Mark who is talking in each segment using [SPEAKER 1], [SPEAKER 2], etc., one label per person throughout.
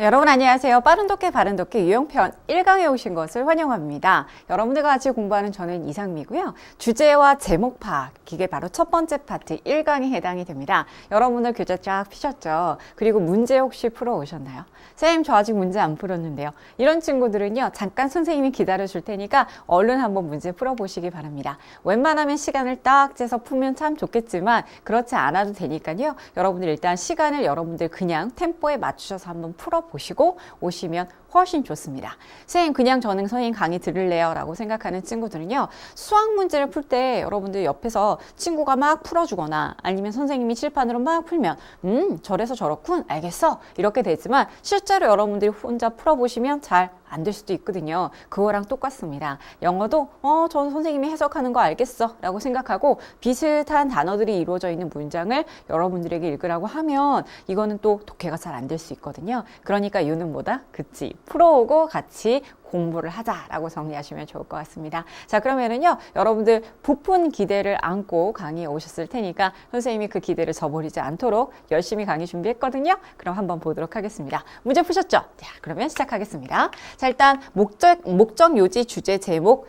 [SPEAKER 1] 네, 여러분 안녕하세요. 빠른 독해 바른 독해 유형편 1강에 오신 것을 환영합니다. 여러분들과 같이 공부하는 저는 이상미고요. 주제와 제목 파악, 이게 바로 첫 번째 파트 1강에 해당이 됩니다. 여러분들 교재 쫙 피셨죠? 그리고 문제 혹시 풀어오셨나요? 선생님 저 아직 문제 안 풀었는데요. 이런 친구들은요. 잠깐 선생님이 기다려줄 테니까 얼른 한번 문제 풀어보시기 바랍니다. 웬만하면 시간을 딱 재서 풀면 참 좋겠지만 그렇지 않아도 되니까요. 여러분들 일단 시간을 여러분들 그냥 템포에 맞추셔서 한번 풀어보시고 오시면 훨씬 좋습니다. 선생님 그냥 저는 선생님 강의 들을래요 라고 생각하는 친구들은요. 수학 문제를 풀 때 여러분들 옆에서 친구가 막 풀어주거나 아니면 선생님이 칠판으로 막 풀면 저래서 저렇군 알겠어 이렇게 되지만 실제로 여러분들이 혼자 풀어보시면 잘 안 될 수도 있거든요. 그거랑 똑같습니다. 영어도 저 선생님이 해석하는 거 알겠어 라고 생각하고 비슷한 단어들이 이루어져 있는 문장을 여러분들에게 읽으라고 하면 이거는 또 독해가 잘 안 될 수 있거든요. 그러니까 이유는 뭐다? 그치. 풀어오고 같이 공부를 하자라고 정리하시면 좋을 것 같습니다. 자, 그러면은요, 여러분들 부푼 기대를 안고 강의에 오셨을 테니까 선생님이 그 기대를 저버리지 않도록 열심히 강의 준비했거든요. 그럼 한번 보도록 하겠습니다. 문제 푸셨죠? 자, 그러면 시작하겠습니다. 자, 일단 목적, 요지, 주제, 제목,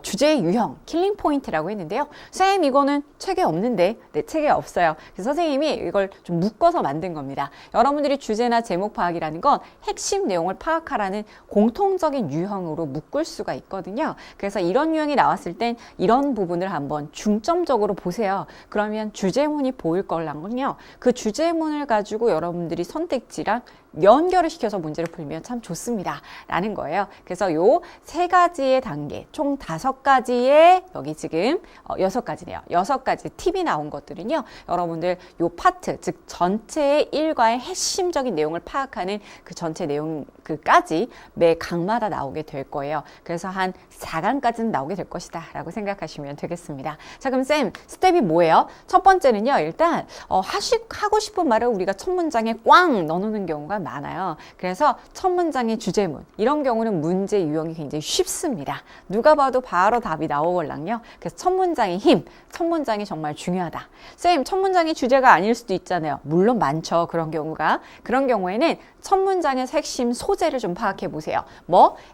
[SPEAKER 1] 주제의 유형, 킬링 포인트라고 했는데요. 선생님 이거는 책에 없는데, 네, 책에 없어요. 그래서 선생님이 이걸 좀 묶어서 만든 겁니다. 여러분들이 주제나 제목 파악이라는 건 핵심 내용을 파악하라는 공통적인 유형으로 묶을 수가 있거든요. 그래서 이런 유형이 나왔을 땐 이런 부분을 한번 중점적으로 보세요. 그러면 주제문이 보일 거라면요. 그 주제문을 가지고 여러분들이 선택지랑 연결을 시켜서 문제를 풀면 참 좋습니다. 라는 거예요. 그래서 요 세 가지의 단계, 총 5가지의 여기 지금 6가지네요. 6가지 팁이 나온 것들은요. 여러분들 요 파트, 즉 전체의 일과의 핵심적인 내용을 파악하는 그 전체 내용 그까지 매 강마다 나오게 될 거예요. 그래서 한 4강까지는 나오게 될 것이다 라고 생각하시면 되겠습니다. 자, 그럼 쌤, 스텝이 뭐예요? 첫 번째는요. 일단 하고 싶은 말을 우리가 첫 문장에 꽝 넣어놓는 경우가 많아요. 그래서 첫 문장의 주제문 이런 경우는 문제 유형이 굉장히 쉽습니다. 누가 봐도 바로 답이 나오걸랑요. 그래서 첫 문장의 힘, 첫 문장이 정말 중요하다. 쌤, 첫 문장이 주제가 아닐 수도 있잖아요. 물론 많죠. 그런 경우가. 그런 경우에는 첫 문장에서 핵심 소재를 좀 파악해 보세요.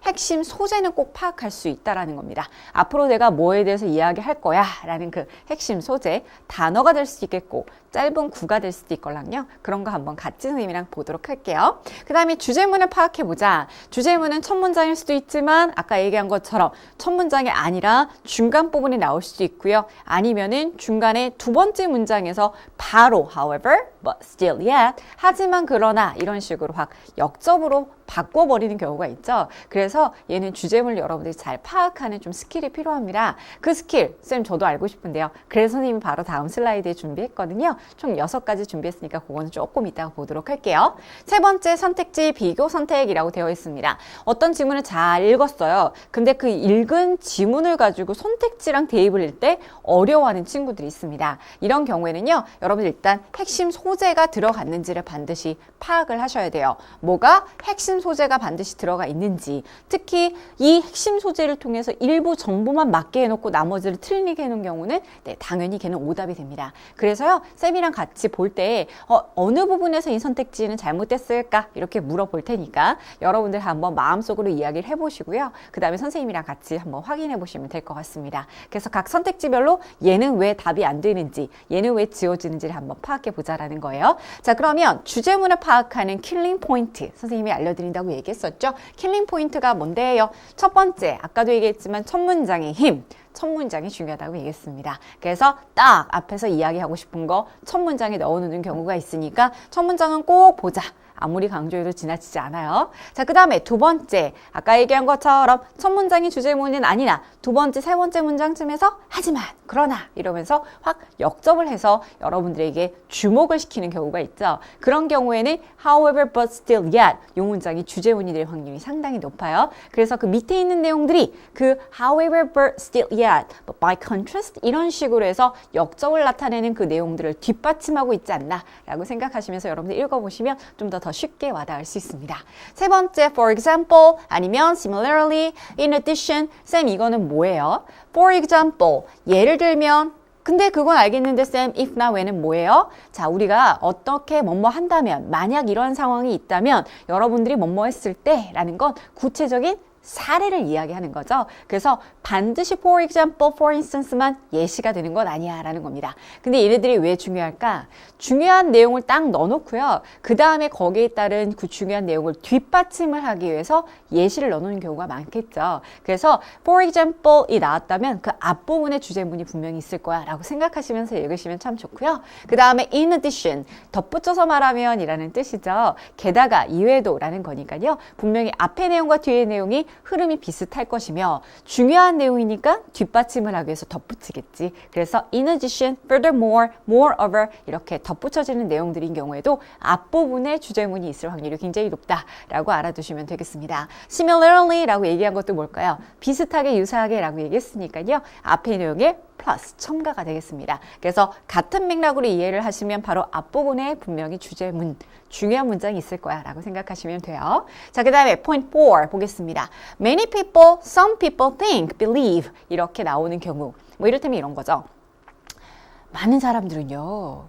[SPEAKER 1] 핵심 소재는 꼭 파악할 수 있다라는 겁니다. 앞으로 내가 뭐에 대해서 이야기할 거야 라는 그 핵심 소재, 단어가 될 수도 있겠고 짧은 구가 될 수도 있걸랑요. 그런 거 한번 같이 선생님이랑 보도록 할게요. 그 다음에 주제문을 파악해 보자. 주제문은 첫 문장일 수도 있지만 아까 얘기한 것처럼 첫 문장이 아니라 중간 부분이 나올 수도 있고요. 아니면은 중간에 두 번째 문장에서 바로 however, but still yet, 하지만 그러나 이런 식으로 확 역접으로 바꿔버리는 경우가 있죠. 그래서 얘는 주제문을 여러분들이 잘 파악하는 좀 스킬이 필요합니다. 그 스킬, 쌤 저도 알고 싶은데요. 그래서 선생님이 바로 다음 슬라이드에 준비했거든요. 총 6가지 준비했으니까 그거는 조금 이따가 보도록 할게요. 세 번째 선택지 비교 선택이라고 되어 있습니다. 어떤 지문을 잘 읽었어요. 근데 그 읽은 지문을 가지고 선택지랑 대입을 할 때 어려워하는 친구들이 있습니다. 이런 경우에는요. 여러분 일단 핵심 소재가 들어갔는지를 반드시 파악을 하셔야 돼요. 뭐가 핵심 소재가 반드시 들어가 있는지, 특히 이 핵심 소재를 통해서 일부 정보만 맞게 해놓고 나머지를 틀리게 해놓은 경우는 네, 당연히 걔는 오답이 됩니다. 그래서요 쌤이랑 같이 볼 때 어느 부분에서 이 선택지는 잘못됐을까 이렇게 물어볼 테니까 여러분들 한번 마음속으로 이야기를 해보시고요. 그 다음에 선생님이랑 같이 한번 확인해 보시면 될 것 같습니다. 그래서 각 선택지별로 얘는 왜 답이 안 되는지, 얘는 왜 지워지는지를 한번 파악해 보자라는 거예요. 자, 그러면 주제문을 파악하는 킬링 포인트 선생님이 알려드린다고 얘기했었죠. 킬링 포인트가 뭔데요? 첫 번째, 아까도 얘기했지만 첫 문장의 힘. 첫 문장이 중요하다고 얘기했습니다. 그래서 딱 앞에서 이야기하고 싶은 거 첫 문장에 넣어놓는 경우가 있으니까 첫 문장은 꼭 보자. 아무리 강조해도 지나치지 않아요. 자, 그 다음에 두 번째, 아까 얘기한 것처럼 첫 문장이 주제문은 아니나 두 번째, 세 번째 문장쯤에서 하지만, 그러나 이러면서 확 역접을 해서 여러분들에게 주목을 시키는 경우가 있죠. 그런 경우에는 however but still yet 이 문장이 주제문이 될 확률이 상당히 높아요. 그래서 그 밑에 있는 내용들이 그 however but still yet, but by contrast 이런 식으로 해서 역접을 나타내는 그 내용들을 뒷받침하고 있지 않나 라고 생각하시면서 여러분들 읽어보시면 좀 더 쉽게 와닿을 수 있습니다. 세 번째, for example 아니면 similarly, in addition. 쌤 이거는 뭐예요? For example, 예를 들면 근데 그건 알겠는데 쌤, if나 when은 뭐예요? 자, 우리가 어떻게 뭐뭐 한다면, 만약 이런 상황이 있다면 여러분들이 뭐뭐 했을 때라는 건 구체적인 사례를 이야기하는 거죠. 그래서 반드시 for example, for instance만 예시가 되는 건 아니야 라는 겁니다. 근데 얘네들이 왜 중요할까? 중요한 내용을 딱 넣어놓고요. 그 다음에 거기에 따른 그 중요한 내용을 뒷받침을 하기 위해서 예시를 넣어놓는 경우가 많겠죠. 그래서 for example이 나왔다면 그 앞부분에 주제문이 분명히 있을 거야 라고 생각하시면서 읽으시면 참 좋고요. 그 다음에 in addition, 덧붙여서 말하면 이라는 뜻이죠. 게다가 이외에도 라는 거니까요. 분명히 앞의 내용과 뒤의 내용이 흐름이 비슷할 것이며 중요한 내용이니까 뒷받침을 하기 위해서 덧붙이겠지. 그래서 in addition, furthermore, moreover 이렇게 덧붙여지는 내용들인 경우에도 앞부분에 주제문이 있을 확률이 굉장히 높다라고 알아두시면 되겠습니다. Similarly 라고 얘기한 것도 뭘까요? 비슷하게 유사하게 라고 얘기했으니까요. 앞의 내용에 플러스 첨가가 되겠습니다. 그래서 같은 맥락으로 이해를 하시면 바로 앞부분에 분명히 주제문, 중요한 문장이 있을 거야 라고 생각하시면 돼요. 자, 그 다음에 point 4 보겠습니다. Many people, some people think, believe 이렇게 나오는 경우 뭐 이를테면 이런 거죠. 많은 사람들은요.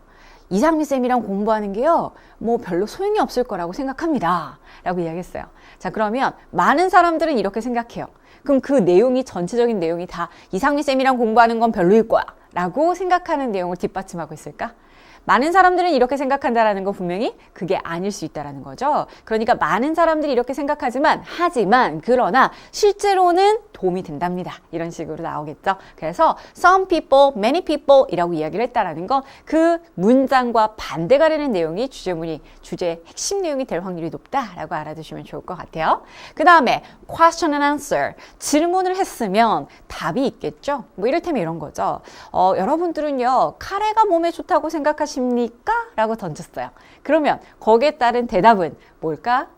[SPEAKER 1] 이상미 쌤이랑 공부하는 게요. 뭐 별로 소용이 없을 거라고 생각합니다. 라고 이야기했어요. 자, 그러면 많은 사람들은 이렇게 생각해요. 그럼 그 내용이 전체적인 내용이 다 이상미 쌤이랑 공부하는 건 별로일 거야 라고 생각하는 내용을 뒷받침하고 있을까? 많은 사람들은 이렇게 생각한다라는 건 분명히 그게 아닐 수 있다라는 거죠. 그러니까 많은 사람들이 이렇게 생각하지만 그러나 실제로는 도움이 된답니다. 이런 식으로 나오겠죠. 그래서 some people, many people 이라고 이야기를 했다라는 건 그 문장과 반대가 되는 내용이 주제의 핵심 내용이 될 확률이 높다라고 알아두시면 좋을 것 같아요. 그 다음에 question and answer. 질문을 했으면 답이 있겠죠. 뭐 이를테면 이런 거죠. 여러분들은요, 카레가 몸에 좋다고 생각하십니까? 라고 던졌어요. 그러면 거기에 따른 대답은 뭘까?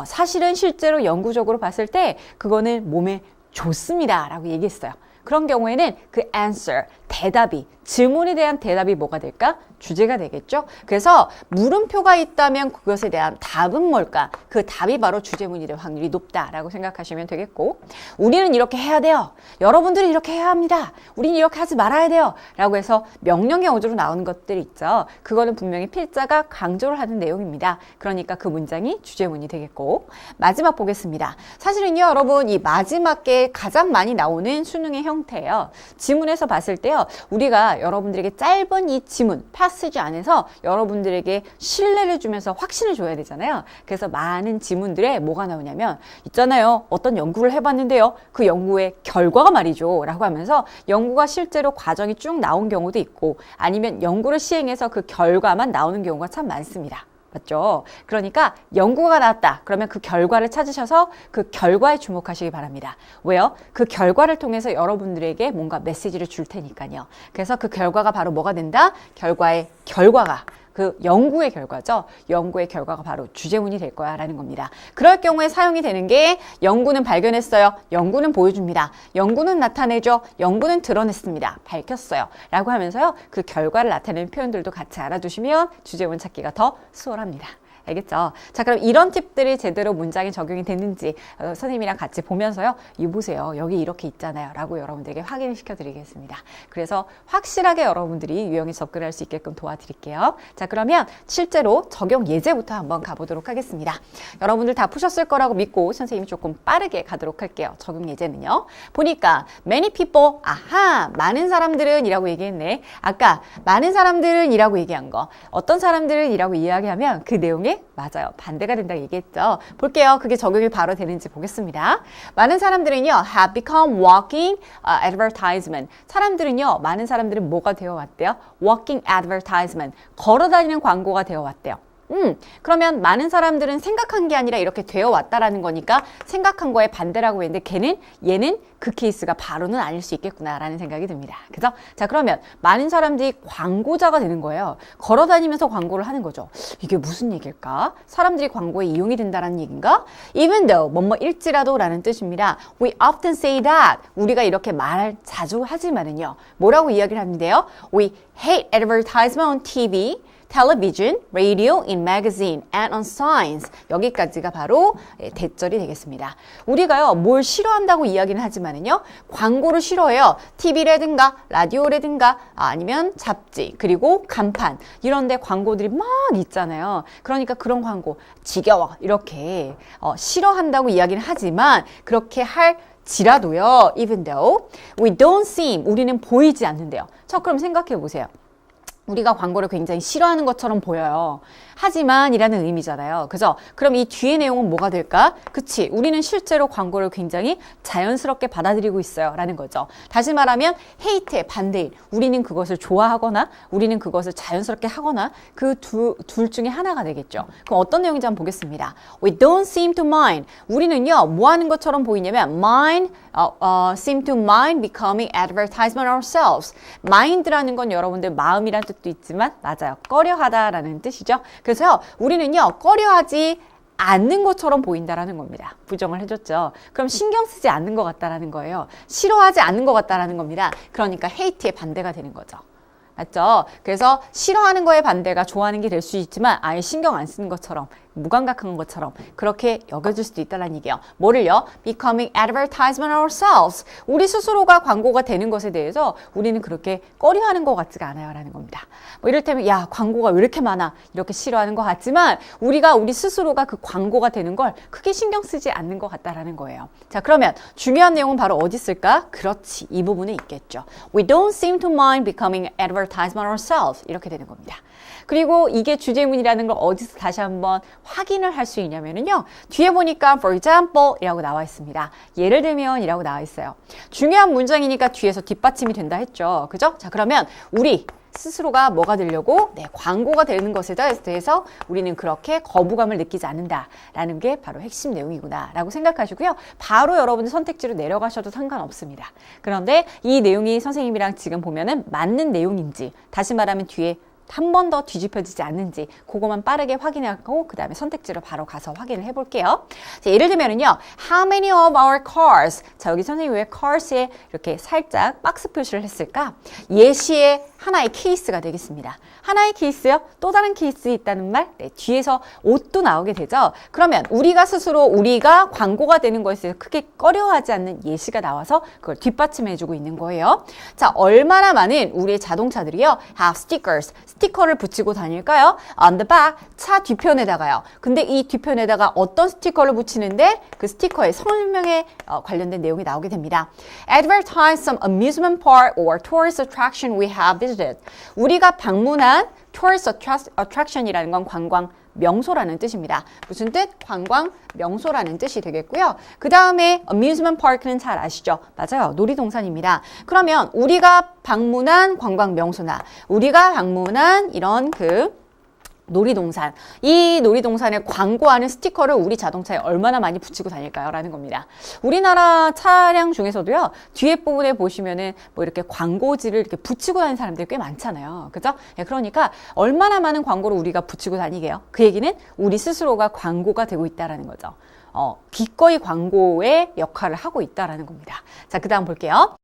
[SPEAKER 1] 사실은 실제로 영구적으로 봤을 때 그거는 몸에 좋습니다. 라고 얘기했어요. 그런 경우에는 그 answer, 대답이, 질문에 대한 대답이 뭐가 될까? 주제가 되겠죠. 그래서 물음표가 있다면 그것에 대한 답은 뭘까? 그 답이 바로 주제문이 될 확률이 높다라고 생각하시면 되겠고, 우리는 이렇게 해야 돼요. 여러분들은 이렇게 해야 합니다. 우리는 이렇게 하지 말아야 돼요. 라고 해서 명령 경어로 나오는 것들이 있죠. 그거는 분명히 필자가 강조를 하는 내용입니다. 그러니까 그 문장이 주제문이 되겠고, 마지막 보겠습니다. 사실은요, 여러분 이 마지막에 가장 많이 나오는 수능의 형태예요. 지문에서 봤을 때요, 우리가 여러분들에게 짧은 이 지문, 파스지 안에서 여러분들에게 신뢰를 주면서 확신을 줘야 되잖아요. 그래서 많은 지문들에 뭐가 나오냐면, 있잖아요, 어떤 연구를 해봤는데요, 그 연구의 결과가 말이죠 라고 하면서 연구가 실제로 과정이 쭉 나온 경우도 있고, 아니면 연구를 시행해서 그 결과만 나오는 경우가 참 많습니다. 맞죠? 그러니까 연구가 나왔다. 그러면 그 결과를 찾으셔서 그 결과에 주목하시기 바랍니다. 왜요? 그 결과를 통해서 여러분들에게 뭔가 메시지를 줄 테니까요. 그래서 그 결과가 바로 뭐가 된다? 결과의 결과가 그 연구의 결과죠. 연구의 결과가 바로 주제문이 될 거야 라는 겁니다. 그럴 경우에 사용이 되는 게 연구는 발견했어요. 연구는 보여줍니다. 연구는 나타내죠. 연구는 드러냈습니다. 밝혔어요. 라고 하면서요. 그 결과를 나타내는 표현들도 같이 알아두시면 주제문 찾기가 더 수월합니다. 알겠죠? 자, 그럼 이런 팁들이 제대로 문장에 적용이 됐는지 선생님이랑 같이 보면서요. 이 보세요. 여기 이렇게 있잖아요. 라고 여러분들에게 확인을 시켜드리겠습니다. 그래서 확실하게 여러분들이 유형에 접근할 수 있게끔 도와드릴게요. 자, 그러면 실제로 적용 예제부터 한번 가보도록 하겠습니다. 여러분들 다 푸셨을 거라고 믿고 선생님이 조금 빠르게 가도록 할게요. 적용 예제는요. 보니까 many people, 아하, 많은 사람들은 이라고 얘기했네. 아까 많은 사람들은 이라고 얘기한 거. 어떤 사람들은 이라고 이야기하면 그 내용에 맞아요. 반대가 된다고 얘기했죠. 볼게요. 그게 적용이 바로 되는지 보겠습니다. 많은 사람들은요, have become walking advertisement. 많은 사람들은 뭐가 되어 왔대요? walking advertisement. 걸어다니는 광고가 되어 왔대요. 그러면 많은 사람들은 생각한 게 아니라 이렇게 되어 왔다라는 거니까 생각한 거에 반대라고 했는데 얘는 그 케이스가 바로는 아닐 수 있겠구나라는 생각이 듭니다. 그죠? 자, 그러면 많은 사람들이 광고자가 되는 거예요. 걸어 다니면서 광고를 하는 거죠. 이게 무슨 얘기일까? 사람들이 광고에 이용이 된다는 얘기인가? Even though, 뭐일지라도 라는 뜻입니다. We often say that. 우리가 이렇게 말 자주 하지만은요. 뭐라고 이야기를 하는데요? We hate advertisement on TV. television, radio, in magazine, and on signs. 여기까지가 바로 대절이 되겠습니다. 우리가요, 뭘 싫어한다고 이야기는 하지만은요, 광고를 싫어해요. TV라든가, 라디오라든가, 아니면 잡지, 그리고 간판, 이런 데 광고들이 막 있잖아요. 그러니까 그런 광고, 지겨워. 이렇게 싫어한다고 이야기는 하지만, 그렇게 할지라도요, even though we don't seem, 우리는 보이지 않는데요. 자, 그럼 생각해 보세요. 우리가 광고를 굉장히 싫어하는 것처럼 보여요. 하지만 이라는 의미잖아요. 그죠? 그럼 이 뒤의 내용은 뭐가 될까? 그치. 우리는 실제로 광고를 굉장히 자연스럽게 받아들이고 있어요. 라는 거죠. 다시 말하면 hate의 반대인. 우리는 그것을 좋아하거나 우리는 그것을 자연스럽게 하거나 그 둘 중에 하나가 되겠죠. 그럼 어떤 내용인지 한번 보겠습니다. We don't seem to mind. 우리는요, 뭐 하는 것처럼 보이냐면 mind, seem to mind becoming advertisement ourselves. mind라는 건 여러분들 마음이란 뜻도 있지만 맞아요. 꺼려하다라는 뜻이죠. 그래서요, 우리는요, 꺼려하지 않는 것처럼 보인다라는 겁니다. 부정을 해줬죠. 그럼 신경 쓰지 않는 것 같다라는 거예요. 싫어하지 않는 것 같다라는 겁니다. 그러니까 hate의 반대가 되는 거죠. 맞죠? 그래서 싫어하는 거의 반대가 좋아하는 게 될 수 있지만 아예 신경 안 쓰는 것처럼 무감각한 것처럼 그렇게 여겨질 수도 있다는 얘기예요. 뭐를요? Becoming advertisement ourselves. 우리 스스로가 광고가 되는 것에 대해서 우리는 그렇게 꺼려하는 것 같지가 않아요. 라는 겁니다. 뭐 이를테면 야, 광고가 왜 이렇게 많아? 이렇게 싫어하는 것 같지만 우리가 우리 스스로가 그 광고가 되는 걸 크게 신경 쓰지 않는 것 같다라는 거예요. 자, 그러면 중요한 내용은 바로 어디 있을까? 그렇지. 이 부분에 있겠죠. We don't seem to mind becoming advertisement ourselves. 이렇게 되는 겁니다. 그리고 이게 주제문이라는 걸 어디서 다시 한번 확인을 할 수 있냐면요. 뒤에 보니까 for example 이라고 나와 있습니다. 예를 들면 이라고 나와 있어요. 중요한 문장이니까 뒤에서 뒷받침이 된다 했죠. 그죠? 자, 그러면 우리 스스로가 뭐가 되려고? 네, 광고가 되는 것에 대해서 우리는 그렇게 거부감을 느끼지 않는다라는 게 바로 핵심 내용이구나 라고 생각하시고요. 바로 여러분들 선택지로 내려가셔도 상관없습니다. 그런데 이 내용이 선생님이랑 지금 보면은 맞는 내용인지 다시 말하면 뒤에 한 번 더 뒤집혀지지 않는지 그것만 빠르게 확인하고 그 다음에 선택지로 바로 가서 확인을 해볼게요. 자, 예를 들면은요. How many of our cars? 자, 여기 선생님이 왜 cars에 이렇게 살짝 박스 표시를 했을까? 예시의 하나의 케이스가 되겠습니다. 하나의 케이스요? 또 다른 케이스 있다는 말? 네, 뒤에서 옷도 나오게 되죠. 그러면 우리가 스스로 우리가 광고가 되는 것에 대해서 크게 꺼려하지 않는 예시가 나와서 그걸 뒷받침해주고 있는 거예요. 자, 얼마나 많은 우리의 자동차들이요. have stickers. 스티커를 붙이고 다닐까요? On the back, 차 뒤편에다가요. 근데 이 뒤편에다가 어떤 스티커를 붙이는데 그 스티커의 설명에 관련된 내용이 나오게 됩니다. Advertise some amusement park or tourist attraction we have visited. 우리가 방문한 tourist attraction이라는 건 관광 명소라는 뜻입니다. 무슨 뜻? 관광 명소라는 뜻이 되겠고요. 그 다음에 amusement park는 잘 아시죠? 맞아요. 놀이동산입니다. 그러면 우리가 방문한 관광 명소나 우리가 방문한 이런 놀이동산. 이 놀이동산에 광고하는 스티커를 우리 자동차에 얼마나 많이 붙이고 다닐까요? 라는 겁니다. 우리나라 차량 중에서도요, 뒤에 부분에 보시면은 뭐 이렇게 광고지를 이렇게 붙이고 다니는 사람들이 꽤 많잖아요. 그죠? 네, 그러니까 얼마나 많은 광고를 우리가 붙이고 다니게요? 그 얘기는 우리 스스로가 광고가 되고 있다라는 거죠. 기꺼이 광고의 역할을 하고 있다라는 겁니다. 자, 그 다음 볼게요.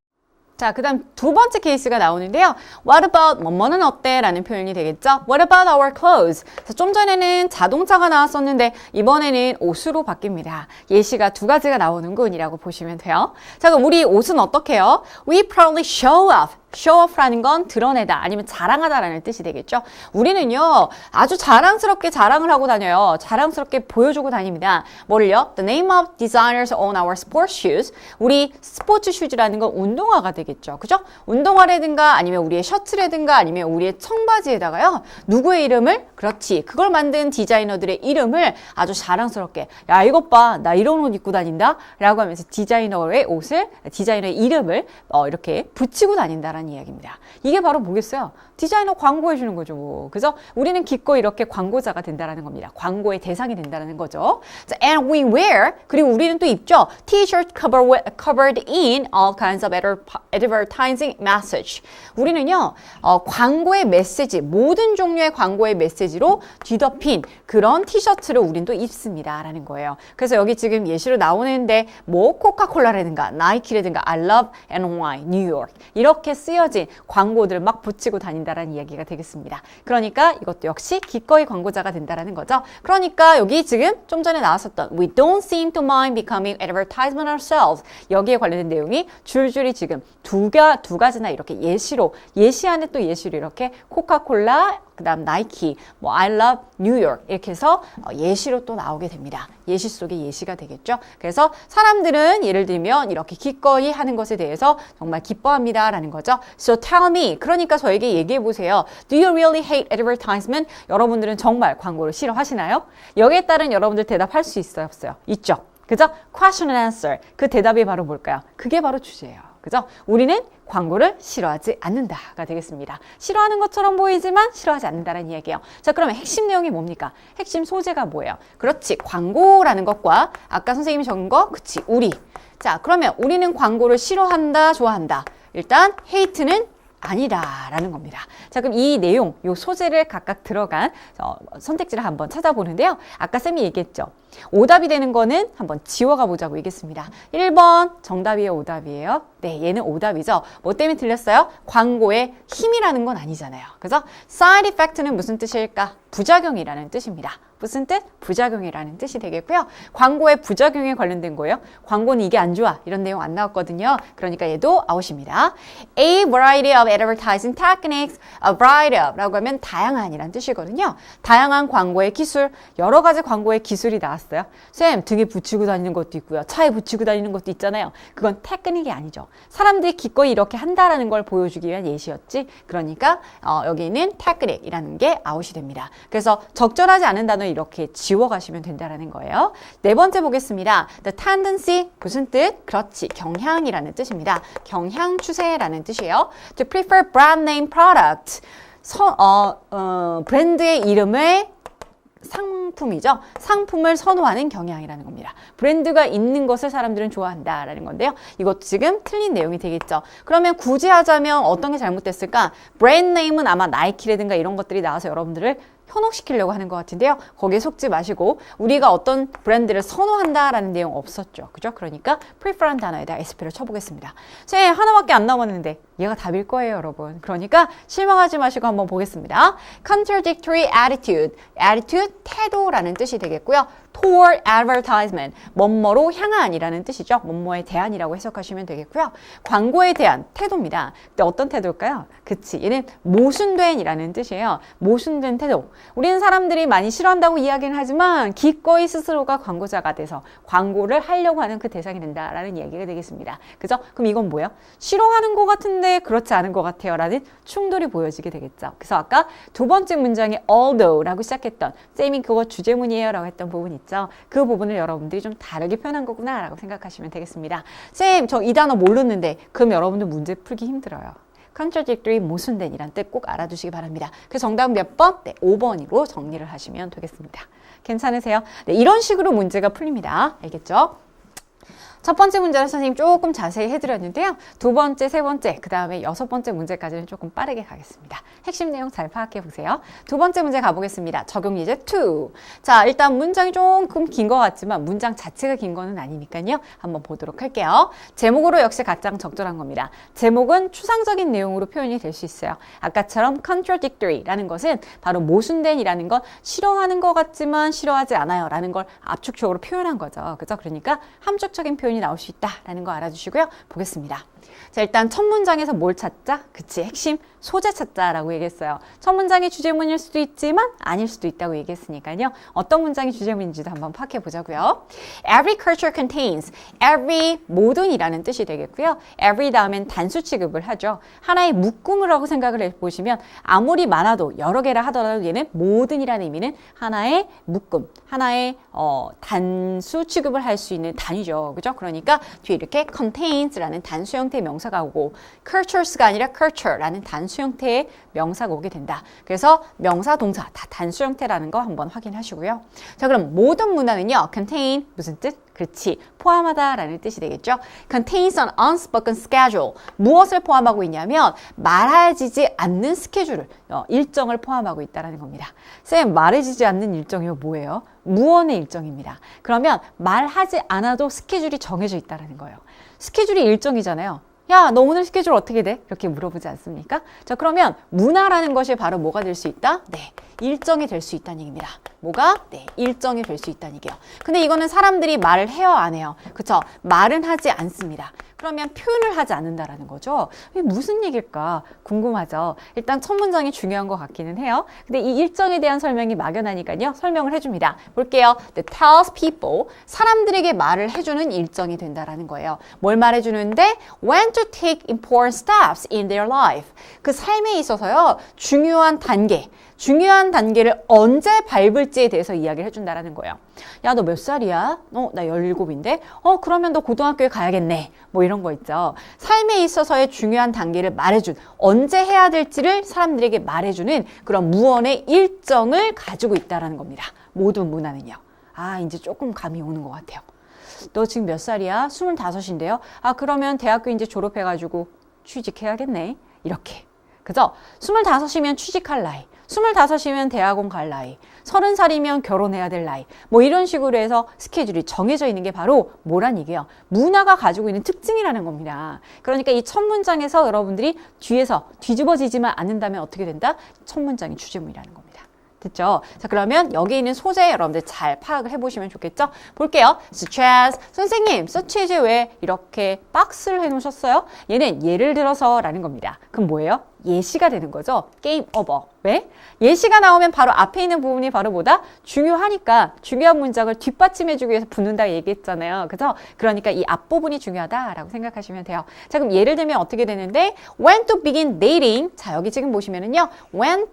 [SPEAKER 1] 자, 그 다음 두 번째 케이스가 나오는데요. What about 뭐뭐는 어때? 라는 표현이 되겠죠. What about our clothes? 자, 좀 전에는 자동차가 나왔었는데 이번에는 옷으로 바뀝니다. 예시가 두 가지가 나오는군 이라고 보시면 돼요. 자, 그럼 우리 옷은 어떻게 해요? We proudly show off. show off라는 건 드러내다 아니면 자랑하다라는 뜻이 되겠죠. 우리는요 아주 자랑스럽게 자랑을 하고 다녀요. 자랑스럽게 보여주고 다닙니다. 뭐를요? The name of designers on our sports shoes. 우리 스포츠 슈즈라는 건 운동화가 되겠죠. 그죠? 운동화라든가 아니면 우리의 셔츠라든가 아니면 우리의 청바지에다가요. 누구의 이름을? 그렇지. 그걸 만든 디자이너들의 이름을 아주 자랑스럽게 야 이것 봐. 나 이런 옷 입고 다닌다. 라고 하면서 디자이너의 옷을 디자이너의 이름을 이렇게 붙이고 다닌다라는 이야기입니다. 이게 바로 뭐겠어요? 디자이너 광고해 주는 거죠. 뭐. 그죠? 우리는 기꺼이 이렇게 광고자가 된다라는 겁니다. 광고의 대상이 된다는 거죠. 자, and we wear 그리고 우리는 또 입죠. T-shirt covered in all kinds of advertising message. 우리는요. 광고의 메시지 모든 종류의 광고의 메시지로 뒤덮인 그런 티셔츠를 우린 또 입습니다. 라는 거예요. 그래서 여기 지금 예시로 나오는데 뭐 코카콜라라든가 나이키라든가 I love NY, New York 이렇게 쓰여 쓰여진 광고들 막 붙이고 다닌다라는 이야기가 되겠습니다. 그러니까 이것도 역시 기꺼이 광고자가 된다라는 거죠. 그러니까 여기 지금 좀 전에 나왔었던 We don't seem to mind becoming advertisement ourselves. 여기에 관련된 내용이 줄줄이 지금 두 가지나 이렇게 예시 안에 또 예시로 이렇게 코카콜라, 그 다음 나이키, 뭐 I love New York 이렇게 해서 예시로 또 나오게 됩니다. 예시 속의 예시가 되겠죠. 그래서 사람들은 예를 들면 이렇게 기꺼이 하는 것에 대해서 정말 기뻐합니다 라는 거죠. So tell me, 그러니까 저에게 얘기해 보세요. Do you really hate advertisement? 여러분들은 정말 광고를 싫어하시나요? 여기에 따른 여러분들 대답할 수 있어요, 없어요? 있죠. 그죠? Question and answer. 그 대답이 바로 뭘까요? 그게 바로 주제예요. 그죠? 우리는 광고를 싫어하지 않는다가 되겠습니다. 싫어하는 것처럼 보이지만 싫어하지 않는다는 이야기예요. 자, 그러면 핵심 내용이 뭡니까? 핵심 소재가 뭐예요? 그렇지, 광고라는 것과 아까 선생님이 적은 거, 그치, 우리. 자, 그러면 우리는 광고를 싫어한다, 좋아한다. 일단 hate는 아니다라는 겁니다. 자, 그럼 이 내용, 이 소재를 각각 들어간 선택지를 한번 찾아보는데요. 아까 쌤이 얘기했죠. 오답이 되는 거는 한번 지워가 보자고 얘기했습니다. 1번 정답이에요, 오답이에요? 네, 얘는 오답이죠. 뭐 때문에 틀렸어요? 광고의 힘이라는 건 아니잖아요. 그래서 side effect는 무슨 뜻일까? 부작용이라는 뜻입니다. 무슨 뜻? 부작용이라는 뜻이 되겠고요. 광고의 부작용에 관련된 거예요. 광고는 이게 안 좋아. 이런 내용 안 나왔거든요. 그러니까 얘도 아웃입니다. A variety of advertising techniques, a variety of 라고 하면 다양한이란 뜻이거든요. 다양한 광고의 기술, 여러 가지 광고의 기술이 나왔어요. 쌤, 등에 붙이고 다니는 것도 있고요. 차에 붙이고 다니는 것도 있잖아요. 그건 테크닉이 아니죠. 사람들이 기꺼이 이렇게 한다라는 걸 보여주기 위한 예시였지. 그러니까 여기는 테크닉이라는 게 아웃이 됩니다. 그래서 적절하지 않은 단어 이렇게 지워가시면 된다는 거예요. 네 번째 보겠습니다. The tendency, 무슨 뜻? 그렇지, 경향이라는 뜻입니다. 경향 추세라는 뜻이에요. To prefer brand name product, 브랜드의 이름의 상품이죠. 상품을 선호하는 경향이라는 겁니다. 브랜드가 있는 것을 사람들은 좋아한다라는 건데요. 이것 지금 틀린 내용이 되겠죠. 그러면 굳이 하자면 어떤 게 잘못됐을까? 브랜드 네임은 아마 나이키라든가 이런 것들이 나와서 여러분들을 현혹시키려고 하는 것 같은데요. 거기에 속지 마시고 우리가 어떤 브랜드를 선호한다라는 내용 없었죠. 그죠? 그러니까 prefer한 단어에다 SP를 쳐보겠습니다. 제 하나밖에 안 남았는데 얘가 답일 거예요, 여러분. 그러니까 실망하지 마시고 한번 보겠습니다. Contradictory attitude. attitude, 태도라는 뜻이 되겠고요. toward advertisement, 뭐뭐로 향한이라는 뜻이죠. 뭐뭐에 대한이라고 해석하시면 되겠고요. 광고에 대한 태도입니다. 근데 어떤 태도일까요? 그치, 얘는 모순된이라는 뜻이에요. 모순된 태도. 우리는 사람들이 많이 싫어한다고 이야기는 하지만 기꺼이 스스로가 광고자가 돼서 광고를 하려고 하는 그 대상이 된다라는 이야기가 되겠습니다. 그죠? 그럼 이건 뭐예요? 싫어하는 것 같은데 그렇지 않은 것 같아요 라는 충돌이 보여지게 되겠죠. 그래서 아까 두 번째 문장에 although 라고 시작했던, 쌤이 그거 주제문이에요 라고 했던 부분 있죠. 그 부분을 여러분들이 좀 다르게 표현한 거구나 라고 생각하시면 되겠습니다. 쌤, 저 이 단어 모르는데, 그럼 여러분들 문제 풀기 힘들어요. contradictory, 모순된이란 뜻 꼭 알아두시기 바랍니다. 그래서 정답은 몇 번? 네, 5번으로 정리를 하시면 되겠습니다. 괜찮으세요? 네, 이런 식으로 문제가 풀립니다. 알겠죠? 첫 번째 문제는 선생님 조금 자세히 해드렸는데요. 두 번째, 세 번째, 그 다음에 여섯 번째 문제까지는 조금 빠르게 가겠습니다. 핵심 내용 잘 파악해 보세요. 두 번째 문제 가보겠습니다. 적용 예제 2. 자, 일단 문장이 조금 긴 것 같지만 문장 자체가 긴 거는 아니니까요. 한번 보도록 할게요. 제목으로 역시 가장 적절한 겁니다. 제목은 추상적인 내용으로 표현이 될 수 있어요. 아까처럼 contradictory라는 것은 바로 모순된이라는 건 싫어하는 것 같지만 싫어하지 않아요 라는 걸 압축적으로 표현한 거죠. 그죠? 그러니까 함축적인 표현이 나올 수 있다라는 거 알아주시고요. 보겠습니다. 자, 일단 첫 문장에서 뭘 찾자? 그치, 핵심 소재 찾자라고 얘기했어요. 첫 문장이 주제문일 수도 있지만 아닐 수도 있다고 얘기했으니까요. 어떤 문장이 주제문인지도 한번 파악해 보자고요. Every culture contains, every 모든이라는 뜻이 되겠고요. every 다음엔 단수 취급을 하죠. 하나의 묶음이라고 생각을 해보시면 아무리 많아도 여러 개라 하더라도 얘는 모든이라는 의미는 하나의 묶음, 하나의 단수 취급을 할 수 있는 단위죠. 그죠? 그러니까 뒤에 이렇게 contains라는 단수 형태의 명사가 오고 cultures가 아니라 culture라는 단수 형태의 명사가 오게 된다. 그래서 명사, 동사 다 단수 형태라는 거 한번 확인하시고요. 자, 그럼 모든 문화는요. contain 무슨 뜻? 그렇지, 포함하다라는 뜻이 되겠죠. Contains an unspoken schedule. 무엇을 포함하고 있냐면 말해지지 않는 스케줄을, 일정을 포함하고 있다는 겁니다. 쌤, 말해지지 않는 일정이요 뭐예요? 무언의 일정입니다. 그러면 말하지 않아도 스케줄이 정해져 있다는 거예요. 스케줄이 일정이잖아요. 야, 너 오늘 스케줄 어떻게 돼? 이렇게 물어보지 않습니까? 자, 그러면 문화라는 것이 바로 뭐가 될 수 있다? 네, 일정이 될 수 있다는 얘기입니다. 뭐가? 네, 일정이 될 수 있다는 얘기예요. 근데 이거는 사람들이 말을 해요, 안 해요? 그쵸? 말은 하지 않습니다. 그러면 표현을 하지 않는다라는 거죠. 이게 무슨 얘기일까 궁금하죠. 일단 첫 문장이 중요한 것 같기는 해요. 근데 이 일정에 대한 설명이 막연하니까요. 설명을 해줍니다. 볼게요. The tells people, 사람들에게 말을 해주는 일정이 된다라는 거예요. 뭘 말해주는데? When to take important steps in their life. 그 삶에 있어서요. 중요한 단계를 언제 밟을지에 대해서 이야기를 해준다라는 거예요. 야, 너 몇 살이야? 나 17인데? 그러면 너 고등학교에 가야겠네. 뭐 이런 거 있죠. 삶에 있어서의 중요한 단계를 말해준, 언제 해야 될지를 사람들에게 말해주는 그런 무언의 일정을 가지고 있다는 겁니다. 모든 문화는요. 아, 이제 조금 감이 오는 것 같아요. 너 지금 몇 살이야? 25인데요? 아, 그러면 대학교 이제 졸업해가지고 취직해야겠네. 이렇게. 그죠? 25이면 취직할 나이. 25이면 대학원 갈 나이, 30살이면 결혼해야 될 나이, 뭐 이런 식으로 해서 스케줄이 정해져 있는 게 바로 뭐란 얘기예요? 문화가 가지고 있는 특징이라는 겁니다. 그러니까 이 첫 문장에서 여러분들이 뒤에서 뒤집어지지만 않는다면 어떻게 된다? 첫 문장이 주제문이라는 겁니다. 됐죠? 자, 그러면 여기 있는 소재 여러분들 잘 파악을 해보시면 좋겠죠? 볼게요. such as, 선생님, such as에 왜 이렇게 박스를 해놓으셨어요? 얘는 예를 들어서 라는 겁니다. 그럼 뭐예요? 예시가 되는 거죠. 게임 오버. 왜? 예시가 나오면 바로 앞에 있는 부분이 바로 뭐다? 중요하니까 중요한 문장을 뒷받침해주기 위해서 붙는다 얘기했잖아요. 그죠? 그러니까 이 앞부분이 중요하다라고 생각하시면 돼요. 자, 그럼 예를 들면 어떻게 되는데 when to begin dating. 자, 여기 지금 보시면은요. when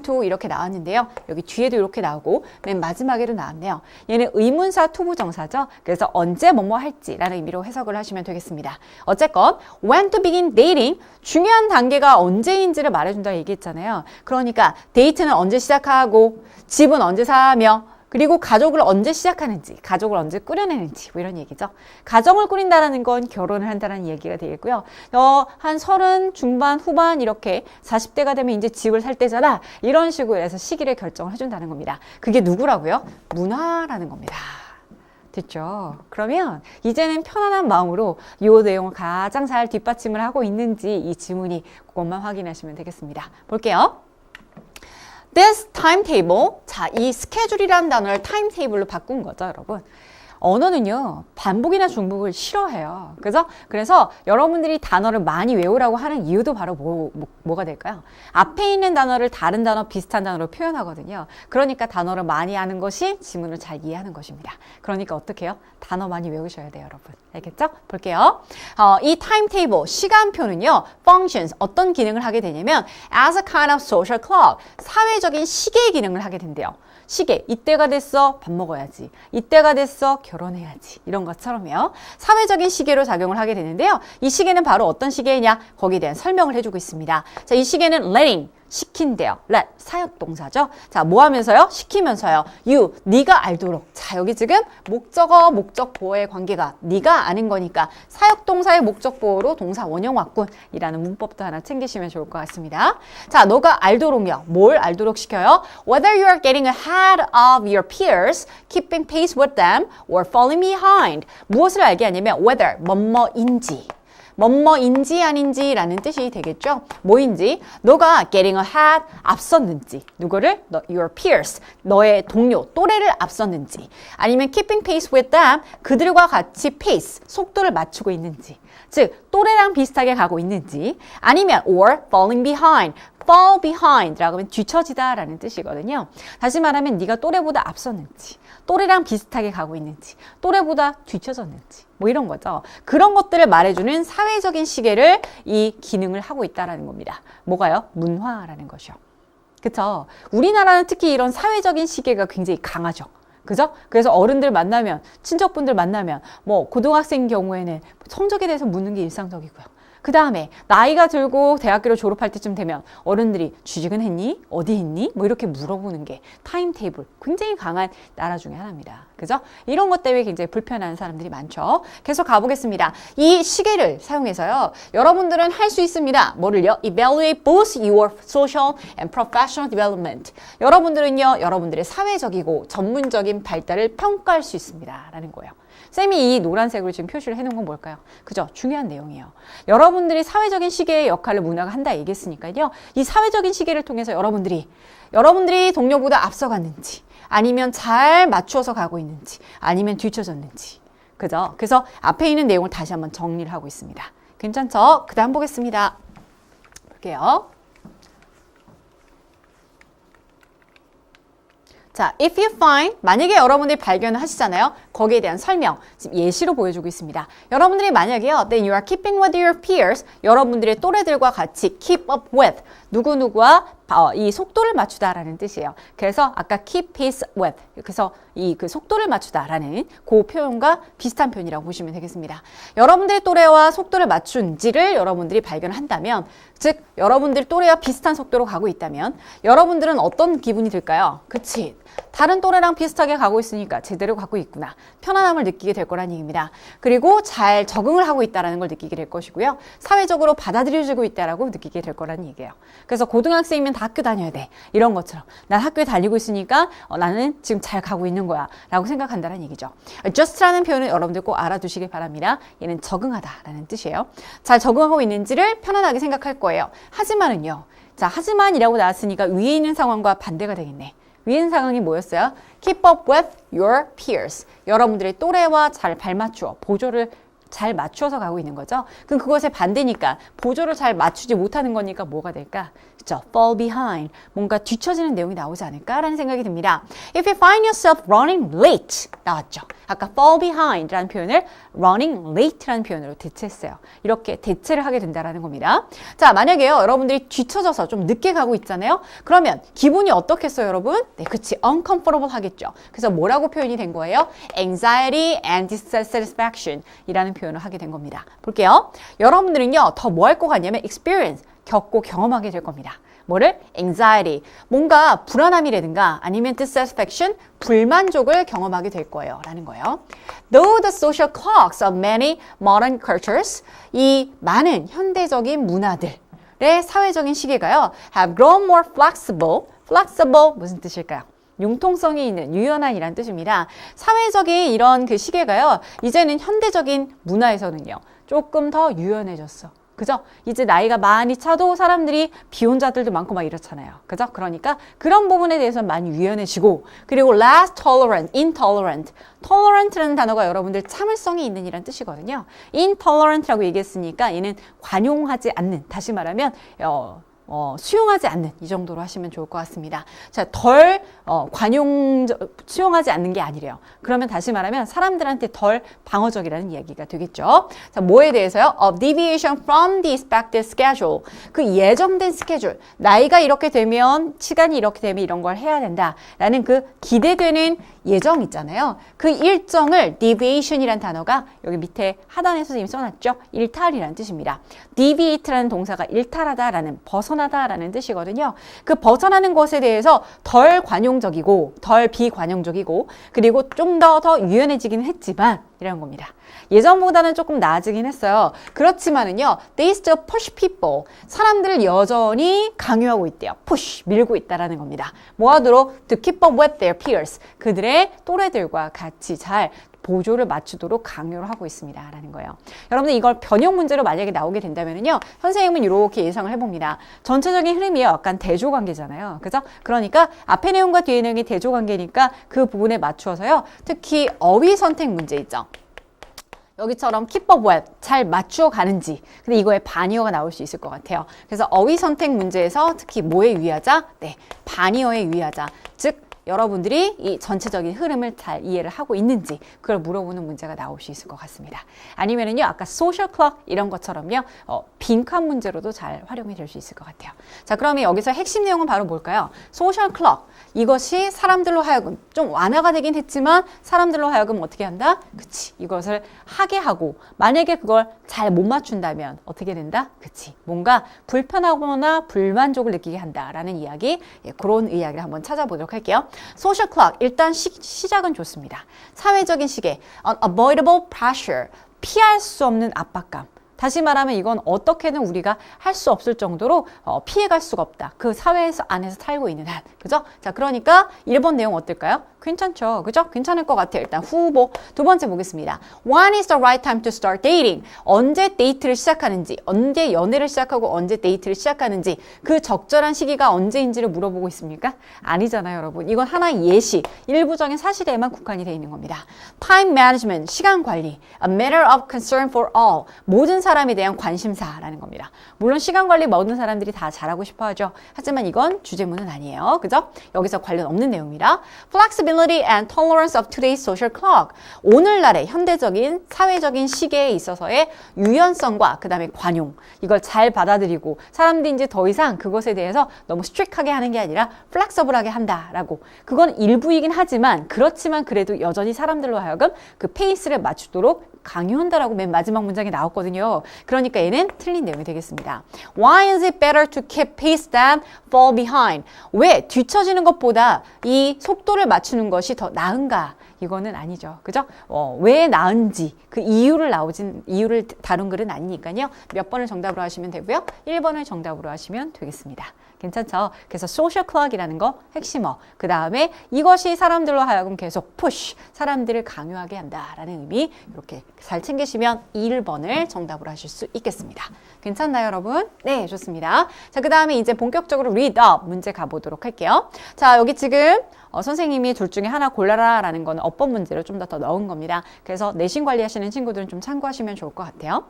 [SPEAKER 1] to 이렇게 나왔는데요. 여기 뒤에도 이렇게 나오고 맨 마지막에도 나왔네요. 얘는 의문사 투부정사죠. 그래서 언제 뭐뭐 할지라는 의미로 해석을 하시면 되겠습니다. 어쨌건 when to begin dating. 중요한 단계가 언제인지를 말해준다고 얘기했잖아요. 그러니까 데이트는 언제 시작하고 집은 언제 사며 그리고 가족을 언제 시작하는지 가족을 언제 꾸려내는지 뭐 이런 얘기죠. 가정을 꾸린다는 건 결혼을 한다는 얘기가 되겠고요. 한 30 중반 후반 이렇게 40대가 되면 이제 집을 살 때잖아. 이런 식으로 해서 시기를 결정을 해준다는 겁니다. 그게 누구라고요? 문화라는 겁니다. 됐죠? 그러면 이제는 편안한 마음으로 이 내용을 가장 잘 뒷받침을 하고 있는지 이 지문이 그것만 확인하시면 되겠습니다. 볼게요. This timetable. 자, 이 스케줄이라는 단어를 timetabl로 바꾼 거죠, 여러분. 언어는요, 반복이나 중복을 싫어해요. 그죠? 그래서 여러분들이 단어를 많이 외우라고 하는 이유도 바로 뭐가 될까요? 앞에 있는 단어를 다른 단어, 비슷한 단어로 표현하거든요. 그러니까 단어를 많이 하는 것이 지문을 잘 이해하는 것입니다. 그러니까 어떻게 해요? 단어 많이 외우셔야 돼요, 여러분. 알겠죠? 볼게요. 이 timetable, 시간표는요, functions, 어떤 기능을 하게 되냐면 as a kind of social clock, 사회적인 시계의 기능을 하게 된대요. 시계, 이때가 됐어, 밥 먹어야지. 이때가 됐어, 결혼해야지. 이런 것처럼요. 사회적인 시계로 작용을 하게 되는데요. 이 시계는 바로 어떤 시계냐? 거기에 대한 설명을 해주고 있습니다. 자, 이 시계는 letting, 시킨대요. let, 사역동사죠. 자, 뭐 하면서요? 시키면서요. you, 네가 알도록. 자, 여기 지금 목적어, 목적보어의 관계가 네가 아는 거니까 사역동사의 목적보어로 동사 원형화군이라는 문법도 하나 챙기시면 좋을 것 같습니다. 자, 너가 알도록요. 뭘 알도록 시켜요? Whether you are getting ahead of your peers, keeping pace with them, or falling behind. 무엇을 알게 하냐면 whether, 뭐뭐인지. 뭐뭐인지 아닌지라는 뜻이 되겠죠. 뭐인지, 너가 getting ahead, 앞섰는지, 누구를? your peers, 너의 동료, 또래를 앞섰는지, 아니면 keeping pace with them, 그들과 같이 pace, 속도를 맞추고 있는지, 즉 또래랑 비슷하게 가고 있는지, 아니면 or falling behind, fall behind라고 하면 뒤처지다 라는 뜻이거든요. 다시 말하면 네가 또래보다 앞섰는지, 또래랑 비슷하게 가고 있는지, 또래보다 뒤처졌는지, 뭐 이런 거죠. 그런 것들을 말해주는 사회적인 시계를 이 기능을 하고 있다는 겁니다. 뭐가요? 문화라는 것이요. 그쵸? 우리나라는 특히 이런 사회적인 시계가 굉장히 강하죠. 그죠? 그래서 어른들 만나면, 친척분들 만나면, 뭐 고등학생 경우에는 성적에 대해서 묻는 게 일상적이고요. 그 다음에 나이가 들고 대학교를 졸업할 때쯤 되면 어른들이 취직은 했니? 어디 있니? 뭐 이렇게 물어보는 게 타임테이블, 굉장히 강한 나라 중에 하나입니다. 그죠? 이런 것 때문에 굉장히 불편한 사람들이 많죠. 계속 가보겠습니다. 이 시계를 사용해서요. 여러분들은 할 수 있습니다. 뭐를요? Evaluate both your social and professional development. 여러분들은요. 여러분들의 사회적이고 전문적인 발달을 평가할 수 있습니다. 라는 거예요. 쌤이 이 노란색으로 지금 표시를 해놓은 건 뭘까요? 그죠? 중요한 내용이에요. 여러분들이 사회적인 시계의 역할을 문화가 한다 얘기했으니까요. 이 사회적인 시계를 통해서 여러분들이 동료보다 앞서갔는지 아니면 잘 맞추어서 가고 있는지 아니면 뒤처졌는지 그죠? 그래서 앞에 있는 내용을 다시 한번 정리를 하고 있습니다. 괜찮죠? 그 다음 보겠습니다. 볼게요. 자, if you find, 만약에 여러분들이 발견을 하시잖아요. 거기에 대한 설명, 지금 예시로 보여주고 있습니다. 여러분들이 만약에요, then you are keeping with your peers, 여러분들의 또래들과 같이 keep up with, 누구누구와 이 속도를 맞추다라는 뜻이에요. 그래서 아까 keep pace with, 그래서 그 속도를 맞추다라는 그 표현과 비슷한 표현이라고 보시면 되겠습니다. 여러분들의 또래와 속도를 맞춘지를 여러분들이 발견을 한다면, 즉 여러분들 또래와 비슷한 속도로 가고 있다면 여러분들은 어떤 기분이 들까요? 그치? 다른 또래랑 비슷하게 가고 있으니까 제대로 가고 있구나. 편안함을 느끼게 될 거란 얘기입니다. 그리고 잘 적응을 하고 있다는 걸 느끼게 될 것이고요. 사회적으로 받아들여지고 있다라고 느끼게 될 거란 얘기예요. 그래서 고등학생이면 다 학교 다녀야 돼. 이런 것처럼. 난 학교에 다니고 있으니까 나는 지금 잘 가고 있는 거야. 라고 생각한다는 얘기죠. adjust라는 표현은 여러분들 꼭 알아두시길 바랍니다. 얘는 적응하다라는 뜻이에요. 잘 적응하고 있는지를 편안하게 생각할 거예요. 하지만은요. 자, 하지만이라고 나왔으니까 위에 있는 상황과 반대가 되겠네. 위에 있는 상황이 뭐였어요? Keep up with your peers. 여러분들의 또래와 잘 발맞추어, 보조를 잘 맞추어서 가고 있는 거죠. 그럼 그것의 반대니까 보조를 잘 맞추지 못하는 거니까 뭐가 될까? 그렇죠? Fall behind. 뭔가 뒤처지는 내용이 나오지 않을까라는 생각이 듭니다. If you find yourself running late. 나왔죠. 아까 fall behind라는 표현을 running late라는 표현으로 대체했어요. 이렇게 대체를 하게 된다는 겁니다. 자, 만약에요. 여러분들이 뒤처져서 좀 늦게 가고 있잖아요. 그러면 기분이 어떻겠어요, 여러분? 네, 그치. uncomfortable 하겠죠. 그래서 뭐라고 표현이 된 거예요? anxiety and dissatisfaction 이라는 표현을 하게 된 겁니다. 볼게요. 여러분들은요. 더 뭐 할 것 같냐면 experience. 겪고 경험하게 될 겁니다. 뭐를? anxiety. 뭔가 불안함이라든가 아니면 dissatisfaction, 불만족을 경험하게 될 거예요. 라는 거예요. Though the social clocks of many modern cultures, 이 많은 현대적인 문화들의 사회적인 시계가요, have grown more flexible. flexible 무슨 뜻일까요? 융통성이 있는, 유연한이란 뜻입니다. 사회적인 이런 그 시계가요, 이제는 현대적인 문화에서는요, 조금 더 유연해졌어. 그죠? 이제 나이가 많이 차도 사람들이 비혼자들도 많고 막 이렇잖아요. 그죠? 그러니까 그런 부분에 대해서 많이 유연해지고, 그리고 less tolerant, intolerant. tolerant라는 단어가 여러분들 참을성이 있는 이란 뜻이거든요. intolerant라고 얘기했으니까 얘는 관용하지 않는, 다시 말하면 수용하지 않는 이 정도로 하시면 좋을 것 같습니다. 자, 덜 수용하지 않는 게 아니래요. 그러면 다시 말하면 사람들한테 덜 방어적이라는 이야기가 되겠죠. 자, 뭐에 대해서요? A deviation from the expected schedule. 그 예정된 스케줄. 나이가 이렇게 되면, 시간이 이렇게 되면 이런 걸 해야 된다라는 그 기대되는 예정 있잖아요. 그 일정을 deviation이라는 단어가 여기 밑에 하단에서 지금 써놨죠. 일탈이라는 뜻입니다. deviate라는 동사가 일탈하다라는, 벗어나다라는 뜻이거든요. 그 벗어나는 것에 대해서 덜 관용적이고 덜 비관용적이고 그리고 좀 더 유연해지긴 했지만 이런 겁니다. 예전보다는 조금 나아지긴 했어요. 그렇지만은요, they still push people. 사람들을 여전히 강요하고 있대요. push, 밀고 있다라는 겁니다. 뭐하도록? to keep up with their peers. 그들의 또래들과 같이 잘 보조를 맞추도록 강요를 하고 있습니다. 라는 거예요. 여러분들 이걸 변형 문제로 만약에 나오게 된다면요, 선생님은 이렇게 예상을 해봅니다. 전체적인 흐름이 약간 대조관계잖아요. 그죠? 그러니까 앞에 내용과 뒤에 내용이 대조관계니까 그 부분에 맞추어서요, 특히 어휘 선택 문제 있죠. 여기처럼 keep up with, 잘 맞추어 가는지. 근데 이거에 반의어가 나올 수 있을 것 같아요. 그래서 어휘 선택 문제에서 특히 뭐에 유의하자? 네, 반의어에 유의하자. 즉, 여러분들이 이 전체적인 흐름을 잘 이해를 하고 있는지 그걸 물어보는 문제가 나올 수 있을 것 같습니다. 아니면은요, 아까 social clock 이런 것처럼요, 빈칸 문제로도 잘 활용이 될 수 있을 것 같아요. 자, 그러면 여기서 핵심 내용은 바로 뭘까요? social clock. 이것이 사람들로 하여금 좀 완화가 되긴 했지만 사람들로 하여금 어떻게 한다? 그치. 이것을 하게 하고 만약에 그걸 잘 못 맞춘다면 어떻게 된다? 그치. 뭔가 불편하거나 불만족을 느끼게 한다라는 이야기, 그런 이야기를 한번 찾아보도록 할게요. social clock. 일단 시작은 좋습니다. 사회적인 시계. unavoidable pressure. 피할 수 없는 압박감. 다시 말하면 이건 어떻게든 우리가 할 수 없을 정도로 피해갈 수가 없다. 그 사회 안에서 살고 있는 한. 그죠? 자, 그러니까 1번 내용 어떨까요? 괜찮죠. 그죠? 괜찮을 것 같아요. 일단 후보. 두 번째 보겠습니다. When is the right time to start dating? 언제 데이트를 시작하는지, 언제 연애를 시작하고 언제 데이트를 시작하는지 그 적절한 시기가 언제인지를 물어보고 있습니까? 아니잖아요, 여러분. 이건 하나의 예시, 일부적인 사실에만 국한이 되어 있는 겁니다. Time management, 시간 관리, a matter of concern for all, 모든 사람에 대한 관심사라는 겁니다. 물론 시간 관리 모든 사람들이 다 잘하고 싶어 하죠. 하지만 이건 주제문은 아니에요. 그죠? 여기서 관련 없는 내용입니다. Flexibility and tolerance of today's social clock. 오늘날의 현대적인 사회적인 시계에 있어서의 유연성과 그 다음에 관용. 이걸 잘 받아들이고 사람들이 이제 더 이상 그것에 대해서 너무 스트릭하게 하는 게 아니라 플렉서블하게 한다라고. 그건 일부이긴 하지만 그렇지만 그래도 여전히 사람들로 하여금 그 페이스를 맞추도록 강요한다라고 맨 마지막 문장에 나왔거든요. 그러니까 얘는 틀린 내용이 되겠습니다. Why is it better to keep pace than fall behind? 왜 뒤처지는 것보다 이 속도를 맞추는 것이 더 나은가? 이거는 아니죠. 그죠? 왜 나은지 그 이유를 다룬 글은 아니니까요. 몇 번을 정답으로 하시면 되고요. 1번을 정답으로 하시면 되겠습니다. 괜찮죠? 그래서 social clock이라는 거 핵심어. 그 다음에 이것이 사람들로 하여금 계속 push, 사람들을 강요하게 한다라는 의미 이렇게 잘 챙기시면 1번을 정답으로 하실 수 있겠습니다. 괜찮나요, 여러분? 네, 좋습니다. 자, 그 다음에 이제 본격적으로 read up 문제 가보도록 할게요. 자, 여기 지금 선생님이 둘 중에 하나 골라라 라는 거는 어법 문제를 좀 더 넣은 겁니다. 그래서 내신 관리하시는 친구들은 좀 참고하시면 좋을 것 같아요.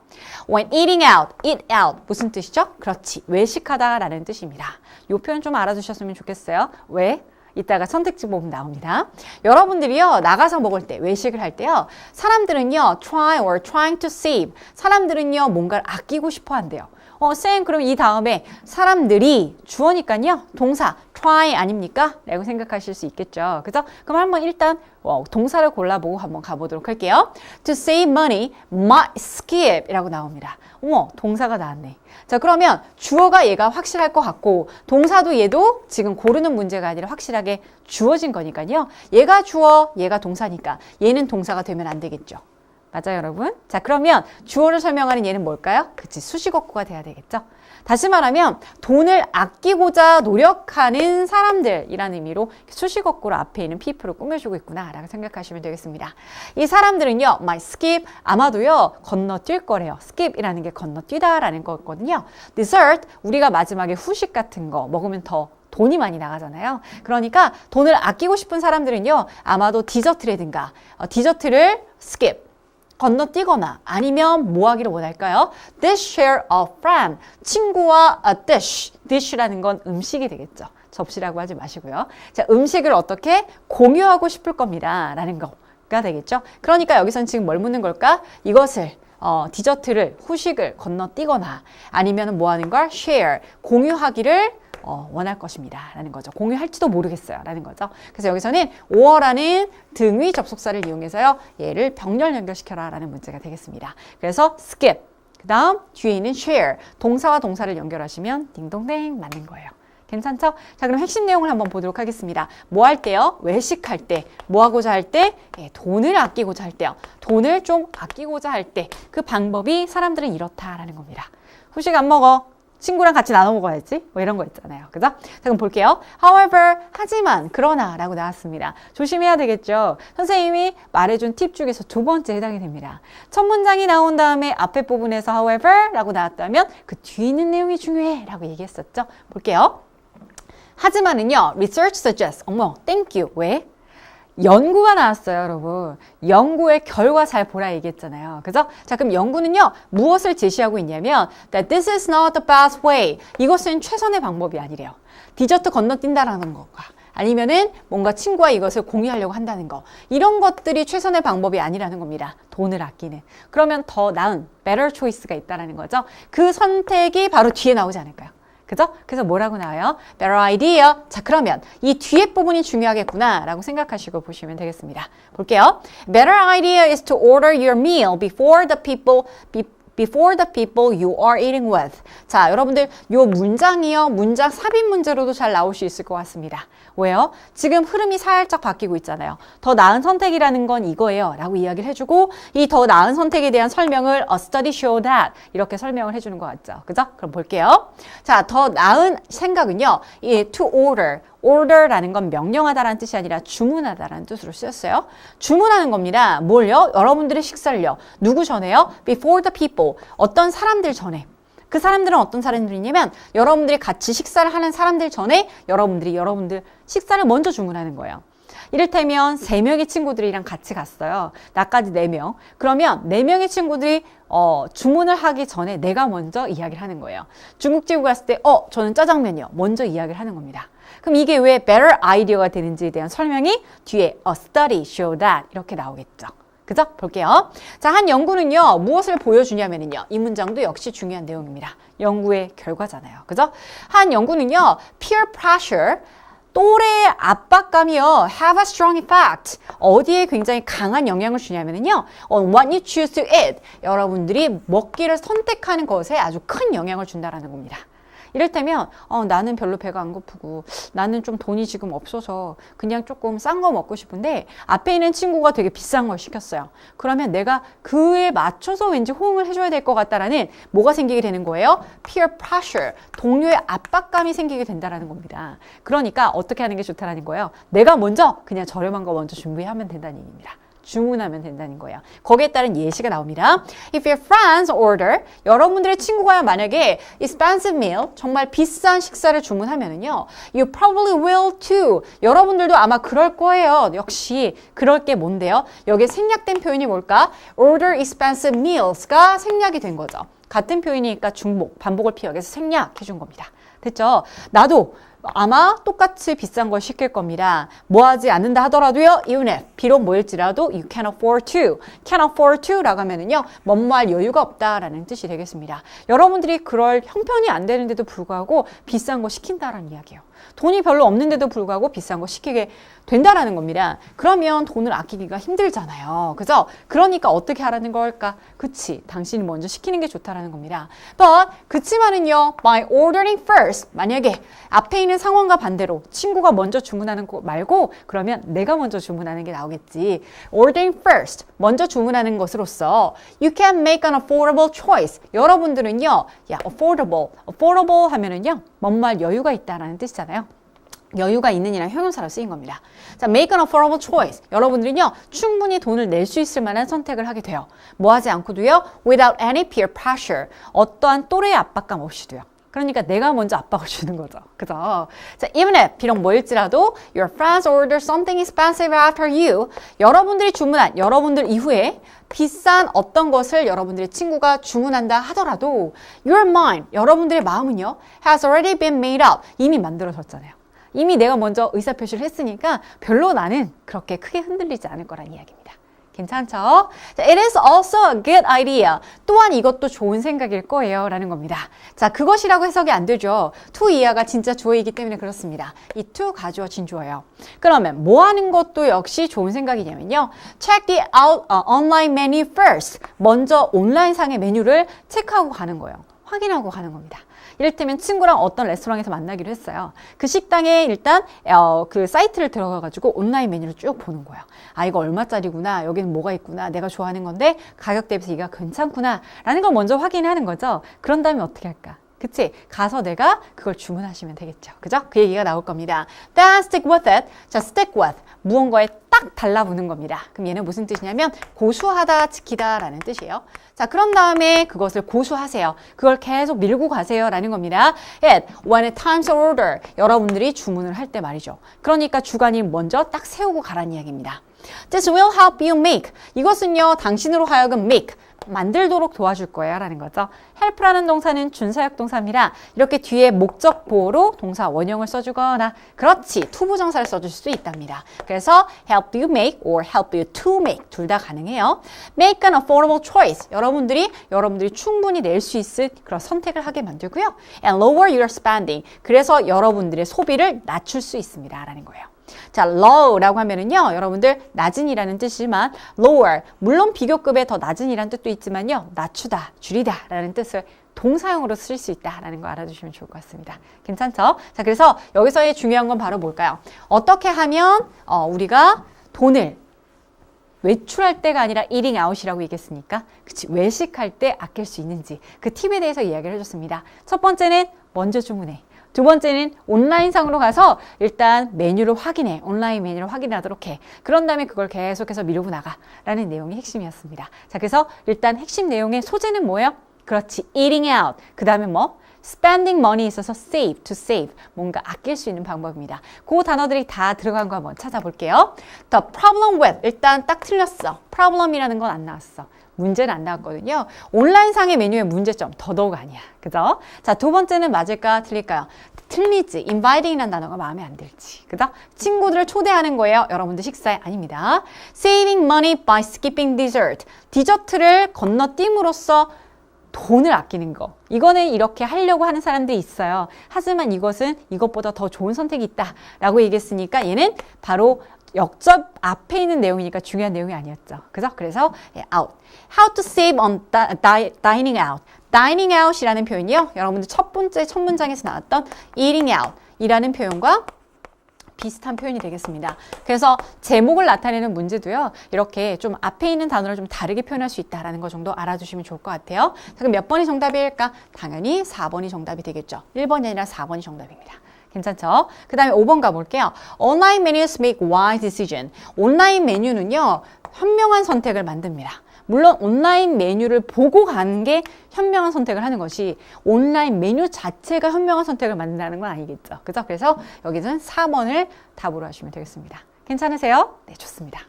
[SPEAKER 1] When eating out, eat out 무슨 뜻이죠? 그렇지, 외식하다 라는 뜻입니다. 이 표현 좀 알아두셨으면 좋겠어요. 왜? 이따가 선택지 보면 나옵니다. 여러분들이요, 나가서 먹을 때, 외식을 할 때요, 사람들은요, try or trying to save. 사람들은요, 뭔가를 아끼고 싶어 한대요. 쌤, 그럼 이 다음에 사람들이 주어니까요, 동사, try 아닙니까? 라고 생각하실 수 있겠죠. 그죠? 그럼 한번 일단 동사를 골라보고 한번 가보도록 할게요. To save money, might skip 이라고 나옵니다. 어머, 동사가 나왔네. 자, 그러면 주어가 얘가 확실할 것 같고 동사도 얘도 지금 고르는 문제가 아니라 확실하게 주어진 거니까요. 얘가 주어, 얘가 동사니까 얘는 동사가 되면 안 되겠죠. 맞아요, 여러분? 자, 그러면 주어를 설명하는 얘는 뭘까요? 그치, 수식어구가 돼야 되겠죠? 다시 말하면 돈을 아끼고자 노력하는 사람들이라는 의미로 수식어구로 앞에 있는 people을 꾸며주고 있구나 라고 생각하시면 되겠습니다. 이 사람들은요, might skip, 아마도요, 건너뛸 거래요. skip이라는 게 건너뛰다 라는 거거든요. dessert, 우리가 마지막에 후식 같은 거 먹으면 더 돈이 많이 나가잖아요. 그러니까 돈을 아끼고 싶은 사람들은요, 아마도 디저트라든가 디저트를 skip, 건너뛰거나 아니면 뭐 하기를 원할까요? Dish share a friend. 친구와 a dish. dish라는 건 음식이 되겠죠. 접시라고 하지 마시고요. 자, 음식을 어떻게 공유하고 싶을 겁니다. 라는 거가 되겠죠. 그러니까 여기서는 지금 뭘 묻는 걸까? 이것을 디저트를, 후식을 건너뛰거나 아니면 뭐 하는 걸? share. 공유하기를 원할 것입니다. 라는 거죠. 공유할지도 모르겠어요. 라는 거죠. 그래서 여기서는 or라는 등위 접속사를 이용해서요. 얘를 병렬 연결시켜라 라는 문제가 되겠습니다. 그래서 skip, 그 다음 뒤에 있는 share, 동사와 동사를 연결하시면 딩동댕 맞는 거예요. 괜찮죠? 자, 그럼 핵심 내용을 한번 보도록 하겠습니다. 뭐 할 때요? 외식할 때. 뭐 하고자 할 때? 예, 돈을 아끼고자 할 때요. 돈을 좀 아끼고자 할 때. 그 방법이 사람들은 이렇다라는 겁니다. 후식 안 먹어. 친구랑 같이 나눠 먹어야지. 뭐 이런 거 있잖아요. 그죠? 자, 그럼 볼게요. However, 하지만, 그러나 라고 나왔습니다. 조심해야 되겠죠. 선생님이 말해준 팁 중에서 두 번째 해당이 됩니다. 첫 문장이 나온 다음에 앞에 부분에서 however 라고 나왔다면 그 뒤에 있는 내용이 중요해 라고 얘기했었죠. 볼게요. 하지만은요, research suggests. 어머, thank you. 왜? 연구가 나왔어요, 여러분. 연구의 결과 잘 보라 얘기했잖아요. 그죠? 자, 그럼 연구는요, 무엇을 제시하고 있냐면, that this is not the best way. 이것은 최선의 방법이 아니래요. 디저트 건너뛴다라는 것과, 아니면은 뭔가 친구와 이것을 공유하려고 한다는 거. 이런 것들이 최선의 방법이 아니라는 겁니다. 돈을 아끼는. 그러면 더 나은, better choice가 있다라는 거죠. 그 선택이 바로 뒤에 나오지 않을까요? 그죠? 그래서 뭐라고 나와요? Better idea. 자, 그러면 이 뒤에 부분이 중요하겠구나 라고 생각하시고 보시면 되겠습니다. 볼게요. Better idea is to order your meal before the people you are eating with. 자, 여러분들 요 문장이요. 문장 삽입 문제로도 잘 나올 수 있을 것 같습니다. 왜요? 지금 흐름이 살짝 바뀌고 있잖아요. 더 나은 선택이라는 건 이거예요. 라고 이야기를 해주고 이 더 나은 선택에 대한 설명을 A study showed that 이렇게 설명을 해주는 것 같죠. 그죠? 그럼 볼게요. 자, 더 나은 생각은요. 이 to order. order라는 건 명령하다라는 뜻이 아니라 주문하다라는 뜻으로 쓰였어요. 주문하는 겁니다. 뭘요? 여러분들의 식사를요. 누구 전에요? Before the people. 어떤 사람들 전에. 그 사람들은 어떤 사람들이냐면 여러분들이 같이 식사를 하는 사람들 전에 여러분들 식사를 먼저 주문하는 거예요. 이를테면 3명의 친구들이랑 같이 갔어요. 나까지 4명. 그러면 4명의 친구들이 주문을 하기 전에 내가 먼저 이야기를 하는 거예요. 중국집에 갔을 때 저는 짜장면이요. 먼저 이야기를 하는 겁니다. 그럼 이게 왜 better idea가 되는지에 대한 설명이 뒤에 a study show that 이렇게 나오겠죠. 그죠? 볼게요. 자, 한 연구는요, 무엇을 보여주냐면요. 이 문장도 역시 중요한 내용입니다. 연구의 결과잖아요. 그죠? 한 연구는요, peer pressure, 또래의 압박감이요. have a strong effect. 어디에 굉장히 강한 영향을 주냐면요. on what you choose to eat. 여러분들이 먹기를 선택하는 것에 아주 큰 영향을 준다라는 겁니다. 이를테면 나는 별로 배가 안 고프고 나는 좀 돈이 지금 없어서 그냥 조금 싼 거 먹고 싶은데 앞에 있는 친구가 되게 비싼 걸 시켰어요. 그러면 내가 그에 맞춰서 왠지 호응을 해줘야 될 것 같다라는 뭐가 생기게 되는 거예요? peer pressure, 동료의 압박감이 생기게 된다라는 겁니다. 그러니까 어떻게 하는 게 좋다라는 거예요? 내가 먼저 그냥 저렴한 거 먼저 준비하면 된다는 얘기입니다. 주문하면 된다는 거예요. 거기에 따른 예시가 나옵니다. If your friends order, 여러분들의 친구가 만약에 expensive meal, 정말 비싼 식사를 주문하면은요, you probably will too. 여러분들도 아마 그럴 거예요. 역시 그럴 게 뭔데요? 여기에 생략된 표현이 뭘까? order expensive meals가 생략이 된 거죠. 같은 표현이니까 중복, 반복을 피하기 위해서 생략해 준 겁니다. 됐죠? 나도 아마 똑같이 비싼 걸 시킬 겁니다. 뭐 하지 않는다 하더라도요, even if, 비록 뭐일지라도 you can afford to. can afford to 라고 하면은요, 뭐뭐할 여유가 없다라는 뜻이 되겠습니다. 여러분들이 그럴 형편이 안 되는데도 불구하고 비싼 거 시킨다라는 이야기예요. 돈이 별로 없는데도 불구하고 비싼 거 시키게 된다라는 겁니다. 그러면 돈을 아끼기가 힘들잖아요. 그죠? 그러니까 어떻게 하라는 걸까? 그치, 당신이 먼저 시키는 게 좋다라는 겁니다. But 그치만은요, by ordering first, 만약에 앞에 있는 상황과 반대로 친구가 먼저 주문하는 거 말고 그러면 내가 먼저 주문하는 게 나오겠지. ordering first, 먼저 주문하는 것으로서 you can make an affordable choice. 여러분들은요, affordable 하면은요, 뭔말 여유가 있다라는 뜻이잖아요. 여유가 있는이란 형용사로 쓰인 겁니다. 자, make an affordable choice. 여러분들은요, 충분히 돈을 낼 수 있을 만한 선택을 하게 돼요. 뭐 하지 않고도요, without any peer pressure. 어떠한 또래의 압박감 없이도요. 그러니까 내가 먼저 압박을 주는 거죠. 그죠? 자, even if, 비록 뭐일지라도 your friends order something expensive after you. 여러분들이 주문한, 여러분들 이후에 비싼 어떤 것을 여러분들의 친구가 주문한다 하더라도 your mind, 여러분들의 마음은요, has already been made up. 이미 만들어졌잖아요. 이미 내가 먼저 의사표시를 했으니까 별로 나는 그렇게 크게 흔들리지 않을 거란 이야기입니다. 괜찮죠? 자, it is also a good idea. 또한 이것도 좋은 생각일 거예요. 라는 겁니다. 자, 그것이라고 해석이 안 되죠. to 이하가 진짜 주어이기 때문에 그렇습니다. 이 to 가주어진 주어예요. 그러면 뭐 하는 것도 역시 좋은 생각이냐면요. check the online menu first. 먼저 온라인상의 메뉴를 체크하고 가는 거예요. 확인하고 가는 겁니다. 이를테면 친구랑 어떤 레스토랑에서 만나기로 했어요. 그 식당에 일단 그 사이트를 들어가가지고 온라인 메뉴를 쭉 보는 거예요. 아, 이거 얼마짜리구나. 여기는 뭐가 있구나. 내가 좋아하는 건데 가격 대비해서 이가 괜찮구나. 라는 걸 먼저 확인하는 거죠. 그런 다음에 어떻게 할까? 그치? 가서 내가 그걸 주문하시면 되겠죠. 그죠? 그 얘기가 나올 겁니다. Then stick with it. 자, stick with. 무언가에 딱 달라붙는 겁니다. 그럼 얘는 무슨 뜻이냐면 고수하다, 지키다 라는 뜻이에요. 자, 그런 다음에 그것을 고수하세요. 그걸 계속 밀고 가세요 라는 겁니다. It, when it times order. 여러분들이 주문을 할 때 말이죠. 그러니까 주관이 먼저 딱 세우고 가라는 이야기입니다. This will help you make. 이것은요, 당신으로 하여금 make. 만들도록 도와줄 거예요 라는 거죠. help라는 동사는 준사역 동사입니다. 이렇게 뒤에 목적 보호로 동사 원형을 써주거나 그렇지 투부정사를 써줄 수 있답니다. 그래서 help you make or help you to make 둘 다 가능해요. make an affordable choice. 여러분들이 충분히 낼 수 있을 그런 선택을 하게 만들고요. and lower your spending. 그래서 여러분들의 소비를 낮출 수 있습니다 라는 거예요. 자, low라고 하면은요, 여러분들 낮은이라는 뜻이지만 lower, 물론 비교급에 더 낮은이라는 뜻도 있지만요, 낮추다, 줄이다 라는 뜻을 동사형으로 쓸 수 있다라는 거 알아두시면 좋을 것 같습니다. 괜찮죠? 자, 그래서 여기서의 중요한 건 바로 뭘까요? 어떻게 하면 우리가 돈을 외출할 때가 아니라 eating out이라고 얘기했으니까 그치, 외식할 때 아낄 수 있는지 그 팁에 대해서 이야기를 해줬습니다. 첫 번째는 먼저 주문해. 두 번째는 온라인상으로 가서 일단 메뉴를 확인해. 온라인 메뉴를 확인하도록 해. 그런 다음에 그걸 계속해서 미루고 나가라는 내용이 핵심이었습니다. 자, 그래서 일단 핵심 내용의 소재는 뭐예요? 그렇지. eating out. 그 다음에 뭐? spending money 있어서 save, to save. 뭔가 아낄 수 있는 방법입니다. 그 단어들이 다 들어간 거 한번 찾아볼게요. The problem with. 일단 딱 틀렸어. problem이라는 건 안 나왔어. 문제는 안 나왔거든요. 온라인상의 메뉴의 문제점 더더욱 아니야. 그죠? 자, 두 번째는 맞을까 틀릴까요? 틀리지. inviting이라는 단어가 마음에 안 들지. 그죠? 친구들을 초대하는 거예요. 여러분들 식사에 아닙니다. saving money by skipping dessert. 디저트를 건너뛰므로써 돈을 아끼는 거. 이거는 이렇게 하려고 하는 사람들이 있어요. 하지만 이것은 이것보다 더 좋은 선택이 있다라고 얘기했으니까 얘는 바로 역접 앞에 있는 내용이니까 중요한 내용이 아니었죠. 그죠? 그래서 out. How to save on dining out. dining out이라는 표현이요. 여러분들 첫 번째 첫 문장에서 나왔던 eating out 이라는 표현과 비슷한 표현이 되겠습니다. 그래서 제목을 나타내는 문제도요. 이렇게 좀 앞에 있는 단어를 좀 다르게 표현할 수 있다는 거 정도 알아두시면 좋을 것 같아요. 자, 그럼 몇 번이 정답일까? 당연히 4번이 정답이 되겠죠. 1번이 아니라 4번이 정답입니다. 괜찮죠? 그 다음에 5번 가볼게요. Online menus make wise decision. 온라인 메뉴는요. 현명한 선택을 만듭니다. 물론 온라인 메뉴를 보고 가는 게 현명한 선택을 하는 것이 온라인 메뉴 자체가 현명한 선택을 만든다는 건 아니겠죠. 그죠? 그래서 여기서는 4번을 답으로 하시면 되겠습니다. 괜찮으세요? 네, 좋습니다.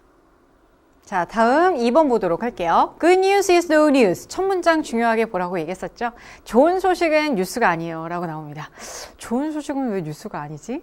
[SPEAKER 1] 자, 다음 2번 보도록 할게요. Good news is no news. 첫 문장 중요하게 보라고 얘기했었죠. 좋은 소식은 뉴스가 아니에요 라고 나옵니다. 좋은 소식은 왜 뉴스가 아니지?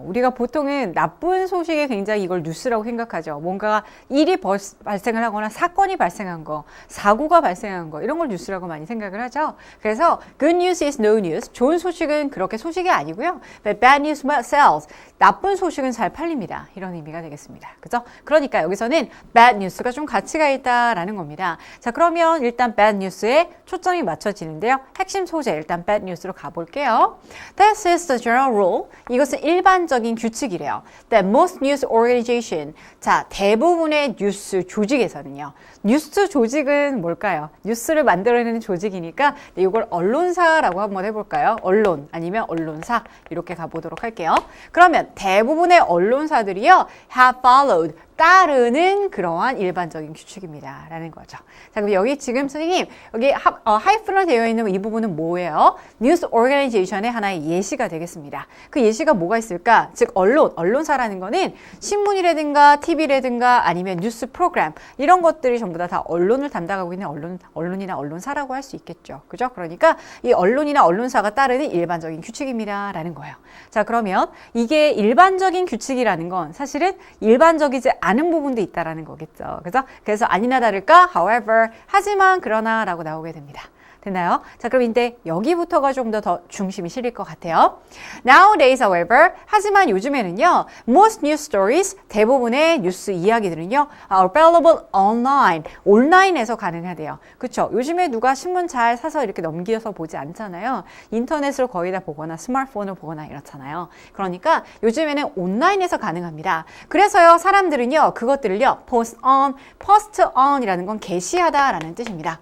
[SPEAKER 1] 우리가 보통은 나쁜 소식에 굉장히 이걸 뉴스라고 생각하죠. 뭔가 일이 발생을 하거나 사건이 발생한 거, 사고가 발생한 거 이런 걸 뉴스라고 많이 생각을 하죠. 그래서 good news is no news. 좋은 소식은 그렇게 소식이 아니고요. But bad news sells. 나쁜 소식은 잘 팔립니다. 이런 의미가 되겠습니다. 그죠? 그러니까 여기서는 bad news가 좀 가치가 있다라는 겁니다. 자, 그러면 일단 bad news에 초점이 맞춰지는데요. 핵심 소재 일단 bad news로 가볼게요. This is the general rule. 이것은 일반적인 규칙이래요. That most news organization. 자, 대부분의 뉴스 조직에서는요. 뉴스 조직은 뭘까요? 뉴스를 만들어내는 조직이니까 이걸 언론사라고 한번 해볼까요? 언론 아니면 언론사 이렇게 가보도록 할게요. 그러면 대부분의 언론사들이요. have followed. 따르는 그러한 일반적인 규칙입니다. 라는 거죠. 자, 그럼 여기 지금 선생님, 여기 하이픈으로 되어 있는 이 부분은 뭐예요? 뉴스 오르가니제이션의 하나의 예시가 되겠습니다. 그 예시가 뭐가 있을까? 즉, 언론사라는 거는 신문이라든가 TV라든가 아니면 뉴스 프로그램 이런 것들이 전부 다 언론을 담당하고 있는 언론이나 언론사라고 할 수 있겠죠. 그죠? 그러니까 이 언론이나 언론사가 따르는 일반적인 규칙입니다. 라는 거예요. 자, 그러면 이게 일반적인 규칙이라는 건 사실은 일반적이지 않은 부분도 있다라는 거겠죠. 그죠? 그래서 아니나 다를까? However, 하지만 그러나 라고 나오게 됩니다. 됐나요? 자, 그럼 이제 여기부터가 좀 더 중심이 실릴 것 같아요. Nowadays, however, 하지만 요즘에는요, most news stories, 대부분의 뉴스 이야기들은요, are available online, 온라인에서 가능하대요. 그쵸? 요즘에 누가 신문 잘 사서 이렇게 넘겨서 보지 않잖아요. 인터넷으로 거의 다 보거나 스마트폰으로 보거나 이렇잖아요. 그러니까 요즘에는 온라인에서 가능합니다. 그래서요, 사람들은요, 그것들을요, post on 이라는 건 게시하다라는 뜻입니다.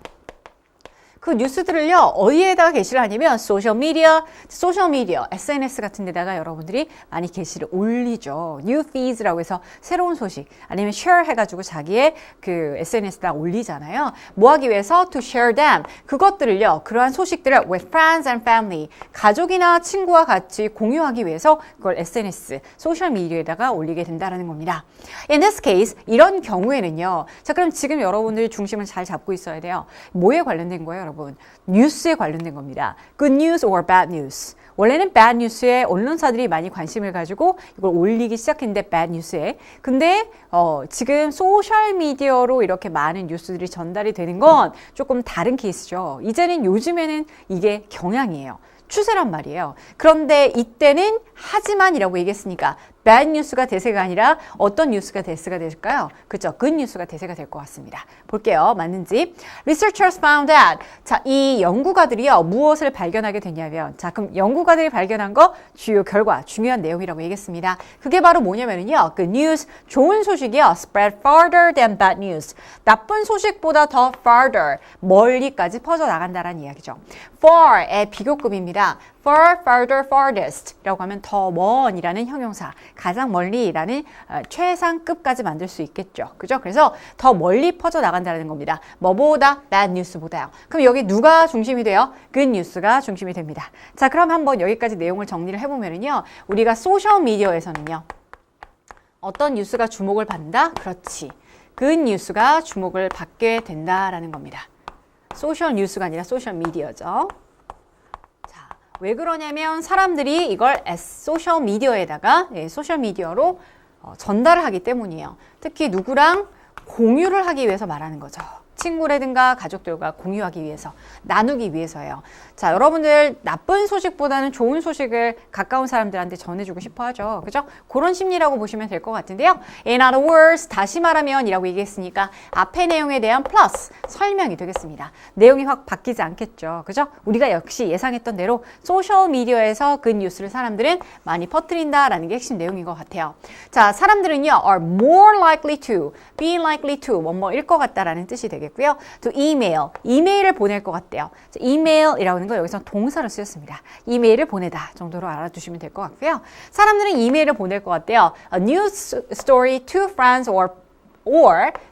[SPEAKER 1] 그 뉴스들을요, 어디에다가 게시를 하냐면 소셜미디어, SNS 같은 데다가 여러분들이 많이 게시를 올리죠. New feeds라고 해서 새로운 소식, 아니면 share 해가지고 자기의 그 SNS에다 올리잖아요. 뭐 하기 위해서? To share them. 그것들을요, 그러한 소식들을 with friends and family. 가족이나 친구와 같이 공유하기 위해서 그걸 SNS, 소셜미디어에다가 올리게 된다는 겁니다. In this case, 이런 경우에는요, 자, 그럼 지금 여러분들이 중심을 잘 잡고 있어야 돼요. 뭐에 관련된 거예요, 여러분? 뉴스에 관련된 겁니다. Good news or bad news. 원래는 bad news에 언론사들이 많이 관심을 가지고 이걸 올리기 시작했는데 bad news에. 근데 지금 소셜미디어로 이렇게 많은 뉴스들이 전달이 되는 건 조금 다른 케이스죠. 이제는 요즘에는 이게 경향이에요. 추세란 말이에요. 그런데 이때는 하지만이라고 얘기했으니까 bad news가 대세가 아니라 어떤 뉴스가 대세가 될까요? 그죠? good news가 대세가 될 것 같습니다. 볼게요. 맞는지. Researchers found that. 자, 이 연구가들이요. 무엇을 발견하게 됐냐면, 자, 그럼 연구가들이 발견한 거 주요 결과, 중요한 내용이라고 얘기했습니다. 그게 바로 뭐냐면요. 그 news, 좋은 소식이요. spread farther than bad news. 나쁜 소식보다 더 farther, 멀리까지 퍼져나간다는 이야기죠. far의 비교급입니다. far, farther, farthest 라고 하면 더 먼이라는 형용사, 가장 멀리라는 최상급까지 만들 수 있겠죠. 그죠? 그래서 더 멀리 퍼져나간다는 겁니다. 뭐보다? bad news보다요. 그럼 여기 누가 중심이 돼요? good news가 중심이 됩니다. 자, 그럼 한번 여기까지 내용을 정리를 해보면요. 우리가 소셜미디어에서는요. 어떤 뉴스가 주목을 받는다? 그렇지. good news가 주목을 받게 된다라는 겁니다. 소셜 뉴스가 아니라 소셜 미디어죠. 자, 왜 그러냐면 사람들이 이걸 소셜 미디어에다가 소셜 미디어로 전달을 하기 때문이에요. 특히 누구랑 공유를 하기 위해서 말하는 거죠. 친구라든가 가족들과 공유하기 위해서, 나누기 위해서예요. 자, 여러분들 나쁜 소식보다는 좋은 소식을 가까운 사람들한테 전해주고 싶어 하죠. 그죠? 그런 심리라고 보시면 될 것 같은데요. In other words, 다시 말하면 이라고 얘기했으니까 앞의 내용에 대한 플러스 설명이 되겠습니다. 내용이 확 바뀌지 않겠죠. 그죠? 우리가 역시 예상했던 대로 소셜미디어에서 그 뉴스를 사람들은 많이 퍼뜨린다라는 게 핵심 내용인 것 같아요. 자, 사람들은요, are more likely to, be likely to, 뭐뭐일 것 같다라는 뜻이 되겠고요. to email, 이메일을 보낼 것 같대요. 자, 이메일이라고 하는 거 여기서 동사로 쓰였습니다. 이메일을 보내다 정도로 알아두시면 될 것 같고요. 사람들은 이메일을 보낼 것 같대요. A news story to friends or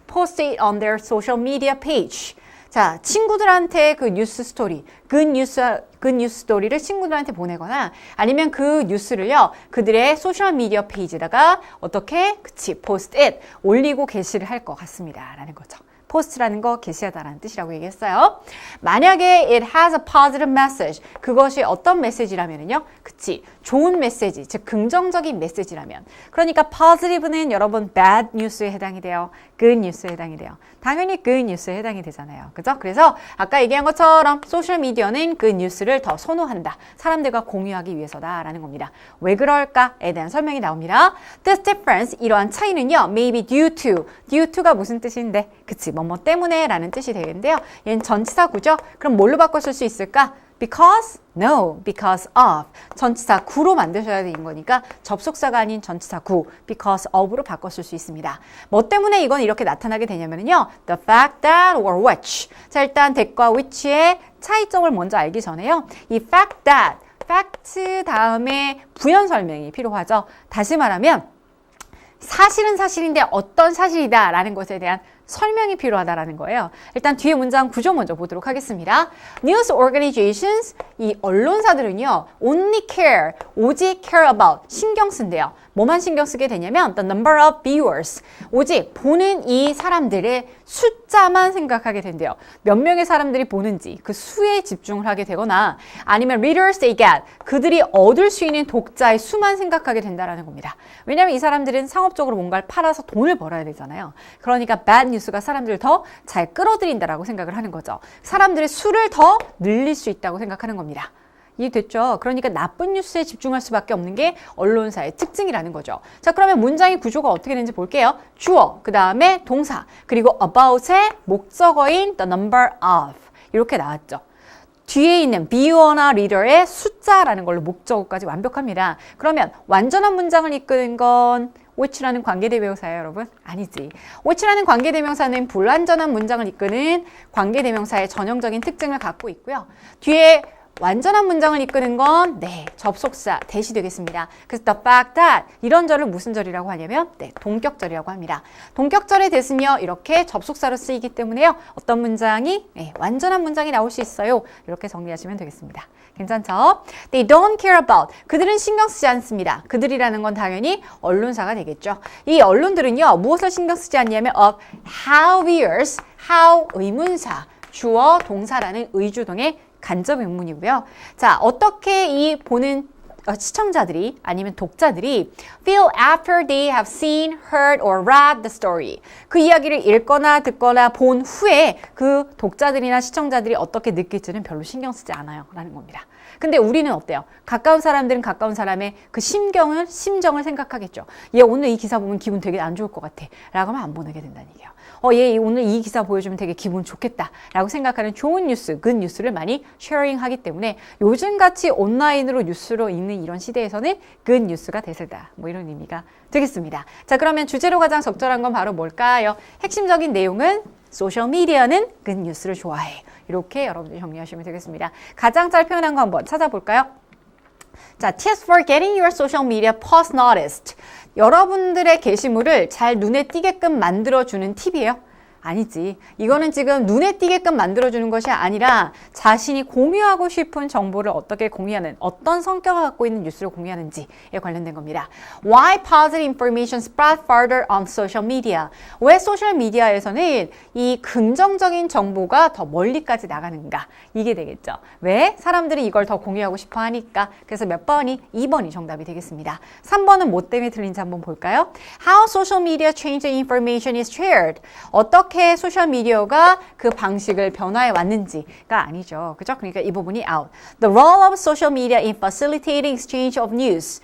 [SPEAKER 1] post it on their social media page. 자, 친구들한테 그 뉴스 스토리, 그 뉴스 스토리를 친구들한테 보내거나 아니면 그 뉴스를요, 그들의 소셜미디어 페이지에다가 어떻게, 그치, post it, 올리고 게시를 할 것 같습니다. 라는 거죠. 포스트라는 거 게시하다라는 뜻이라고 얘기했어요. 만약에 it has a positive message, 그것이 어떤 메시지라면요, 그치, 좋은 메시지, 즉 긍정적인 메시지라면, 그러니까 positive는 여러분 bad news에 해당이 돼요. good news에 해당이 돼요. 당연히 good news에 해당이 되잖아요. 그죠? 그래서 아까 얘기한 것처럼 소셜 미디어는 good news를 더 선호한다. 사람들과 공유하기 위해서다라는 겁니다. 왜 그럴까에 대한 설명이 나옵니다. This difference, 이러한 차이는요, may be due to가 무슨 뜻인데, 그치, 뭐뭐 때문에 라는 뜻이 되겠는데요. 얘는 전치사구죠. 그럼 뭘로 바꿔 쓸 수 있을까? Because? No, because of. 전치사 구로 만드셔야 되는 거니까 접속사가 아닌 전치사 구, because of로 바꿔 쓸 수 있습니다. 뭐 때문에 이건 이렇게 나타나게 되냐면요. The fact that or which. 자, 일단 that과 which의 차이점을 먼저 알기 전에요. 이 fact that, fact 다음에 부연 설명이 필요하죠. 다시 말하면 사실은 사실인데 어떤 사실이다 라는 것에 대한 설명이 필요하다라는 거예요. 일단 뒤에 문장 구조 먼저 보도록 하겠습니다. News organizations, 이 언론사들은요, only care, 오직 care about, 신경 쓴대요. 뭐만 신경 쓰게 되냐면 the number of viewers, 오직 보는 이 사람들의 숫자만 생각하게 된대요. 몇 명의 사람들이 보는지 그 수에 집중을 하게 되거나 아니면 readers they get, 그들이 얻을 수 있는 독자의 수만 생각하게 된다라는 겁니다. 왜냐하면 이 사람들은 상업적으로 뭔가를 팔아서 돈을 벌어야 되잖아요. 그러니까 bad news가 사람들을 더 잘 끌어들인다라고 생각을 하는 거죠. 사람들의 수를 더 늘릴 수 있다고 생각하는 겁니다. 이해됐죠? 그러니까 나쁜 뉴스에 집중할 수밖에 없는 게 언론사의 특징이라는 거죠. 자, 그러면 문장의 구조가 어떻게 되는지 볼게요. 주어, 그 다음에 동사, 그리고 about의 목적어인 the number of 이렇게 나왔죠. 뒤에 있는 viewer나 reader의 숫자라는 걸로 목적어까지 완벽합니다. 그러면 완전한 문장을 이끄는 건 which라는 관계대명사예요, 여러분? 아니지. which라는 관계대명사는 불완전한 문장을 이끄는 관계대명사의 전형적인 특징을 갖고 있고요. 뒤에 완전한 문장을 이끄는 건 접속사 that이 되겠습니다. 그래서 the fact that 이런 절을 무슨 절이라고 하냐면 동격절이라고 합니다. 동격절의 that은요 이렇게 접속사로 쓰이기 때문에요. 어떤 문장이 완전한 문장이 나올 수 있어요. 이렇게 정리하시면 되겠습니다. 괜찮죠? They don't care about. 그들은 신경 쓰지 않습니다. 그들이라는 건 당연히 언론사가 되겠죠. 이 언론들은요 무엇을 신경 쓰지 않냐면 of how viewers, how 의문사, 주어, 동사라는 의주동의 간접 의문이고요. 자, 어떻게 이 보는 시청자들이 아니면 독자들이 feel after they have seen, heard or read the story. 그 이야기를 읽거나 듣거나 본 후에 그 독자들이나 시청자들이 어떻게 느낄지는 별로 신경 쓰지 않아요 라는 겁니다. 근데 우리는 어때요? 가까운 사람들은 가까운 사람의 그 심정을 생각하겠죠. 얘 오늘 이 기사 보면 기분 되게 안 좋을 것 같아 라고 하면 안 보내게 된다는 얘기예요. 얘 오늘 이 기사 보여주면 되게 기분 좋겠다 라고 생각하는 좋은 뉴스, 굿 뉴스를 많이 쉐어링하기 때문에 요즘같이 온라인으로 뉴스로 읽는 이런 시대에서는 굿 뉴스가 대세다. 뭐 이런 의미가 되겠습니다. 자, 그러면 주제로 가장 적절한 건 바로 뭘까요? 핵심적인 내용은 소셜미디어는 굿 뉴스를 좋아해. 이렇게 여러분들이 정리하시면 되겠습니다. 가장 잘 표현한 거 한번 찾아볼까요? 자, tips for getting your social media post noticed. 여러분들의 게시물을 잘 눈에 띄게끔 만들어주는 팁이에요. 아니지. 이거는 지금 눈에 띄게끔 만들어주는 것이 아니라 자신이 공유하고 싶은 정보를 어떻게 공유하는, 어떤 성격을 갖고 있는 뉴스를 공유하는지에 관련된 겁니다. Why positive information spread further on social media? 왜 소셜미디어에서는 이 긍정적인 정보가 더 멀리까지 나가는가? 이게 되겠죠. 왜? 사람들이 이걸 더 공유하고 싶어 하니까. 그래서 몇 번이? 2번이 정답이 되겠습니다. 3번은 뭐 때문에 틀린지 한번 볼까요? How social media change the information is shared. 어떻게 소셜미디어가 그 방식을 변화해 왔는지가 아니죠. 그죠? 그러니까 이 부분이 out. The role of social media in facilitating exchange of news.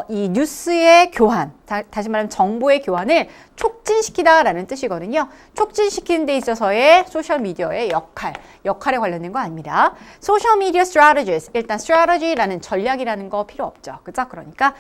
[SPEAKER 1] 이 뉴스의 교환, 다시 말하면 정보의 교환을 촉진시키다라는 뜻이거든요. 촉진시키는 데 있어서의 소셜미디어의 역할에 관련된 거 아닙니다. 소셜미디어 strategies, 일단 strategy라는 전략이라는 거 필요 없죠. 그죠? 그러니까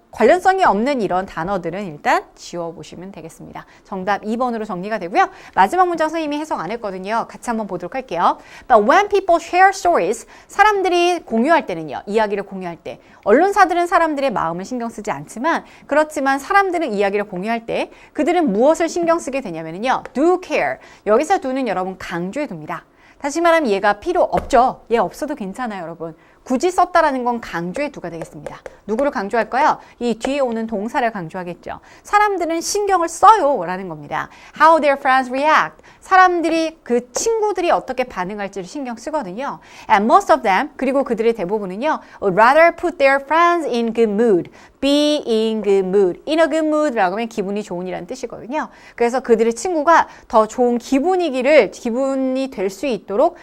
[SPEAKER 1] 관련성이 없는 이런 단어들은 일단 지워보시면 되겠습니다. 정답 2번으로 정리가 되고요. 마지막 문장 선생님이 해석 안 했거든요. 같이 한번 보도록 할게요. But when people share stories, 사람들이 공유할 때는요. 이야기를 공유할 때. 언론사들은 사람들의 마음을 신경 쓰지 않지만 그렇지만 사람들은 이야기를 공유할 때 그들은 무엇을 신경 쓰게 되냐면요. do care. 여기서 do는 여러분 강조해 둡니다. 다시 말하면 얘가 필요 없죠. 얘 없어도 괜찮아요, 여러분. 굳이 썼다라는 건 강조의 두가 되겠습니다. 누구를 강조할까요? 이 뒤에 오는 동사를 강조하겠죠. 사람들은 신경을 써요 라는 겁니다. How their friends react. 사람들이 그 친구들이 어떻게 반응할지를 신경 쓰거든요. And most of them, 그리고 그들의 대부분은요. would rather put their friends in good mood. Be in good mood. In a good mood라고 하면 기분이 좋은이라는 뜻이거든요. 그래서 그들의 친구가 더 좋은 기분이 될 수 있도록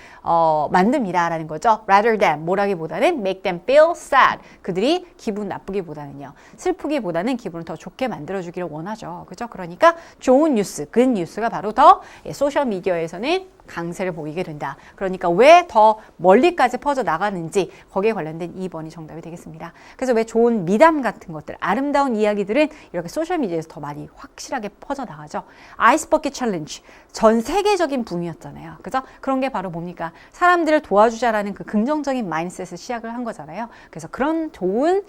[SPEAKER 1] 만듭니다라는 거죠. Rather than 뭐라기보다는 make them feel sad. 그들이 기분 나쁘기보다는요. 슬프기보다는 기분을 더 좋게 만들어주기를 원하죠. 그죠? 그러니까 좋은 뉴스, 굿 뉴스가 바로 더 소셜미디어에서는 강세를 보이게 된다. 그러니까 왜 더 멀리까지 퍼져 나가는지 거기에 관련된 2번이 정답이 되겠습니다. 그래서 왜 좋은 미담 같은 것들, 아름다운 이야기들은 이렇게 소셜미디어에서 더 많이 확실하게 퍼져 나가죠. 아이스버킷 챌린지, 전 세계적인 붐이었잖아요. 그죠? 그런 게 바로 뭡니까? 사람들을 도와주자라는 그 긍정적인 마인드셋을 시작을 한 거잖아요. 그래서 그런 좋은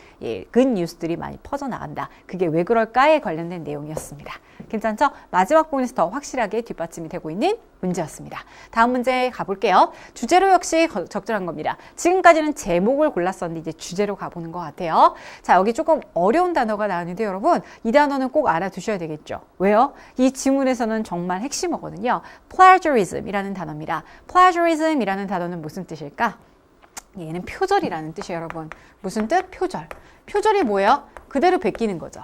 [SPEAKER 1] 굿 뉴스들이 많이 퍼져 나간다. 그게 왜 그럴까에 관련된 내용이었습니다. 괜찮죠? 마지막 부분에서 더 확실하게 뒷받침이 되고 있는 문제였습니다. 다음 문제 가볼게요. 주제로 역시 적절한 겁니다. 지금까지는 제목을 골랐었는데 이제 주제로 가보는 것 같아요. 자, 여기 조금 어려운 단어가 나왔는데 여러분 이 단어는 꼭 알아두셔야 되겠죠. 왜요? 이 지문에서는 정말 핵심어거든요. plagiarism이라는 단어입니다. plagiarism이라는 단어는 무슨 뜻일까? 얘는 표절이라는 뜻이에요, 여러분. 무슨 뜻? 표절. 표절이 뭐예요? 그대로 베끼는 거죠.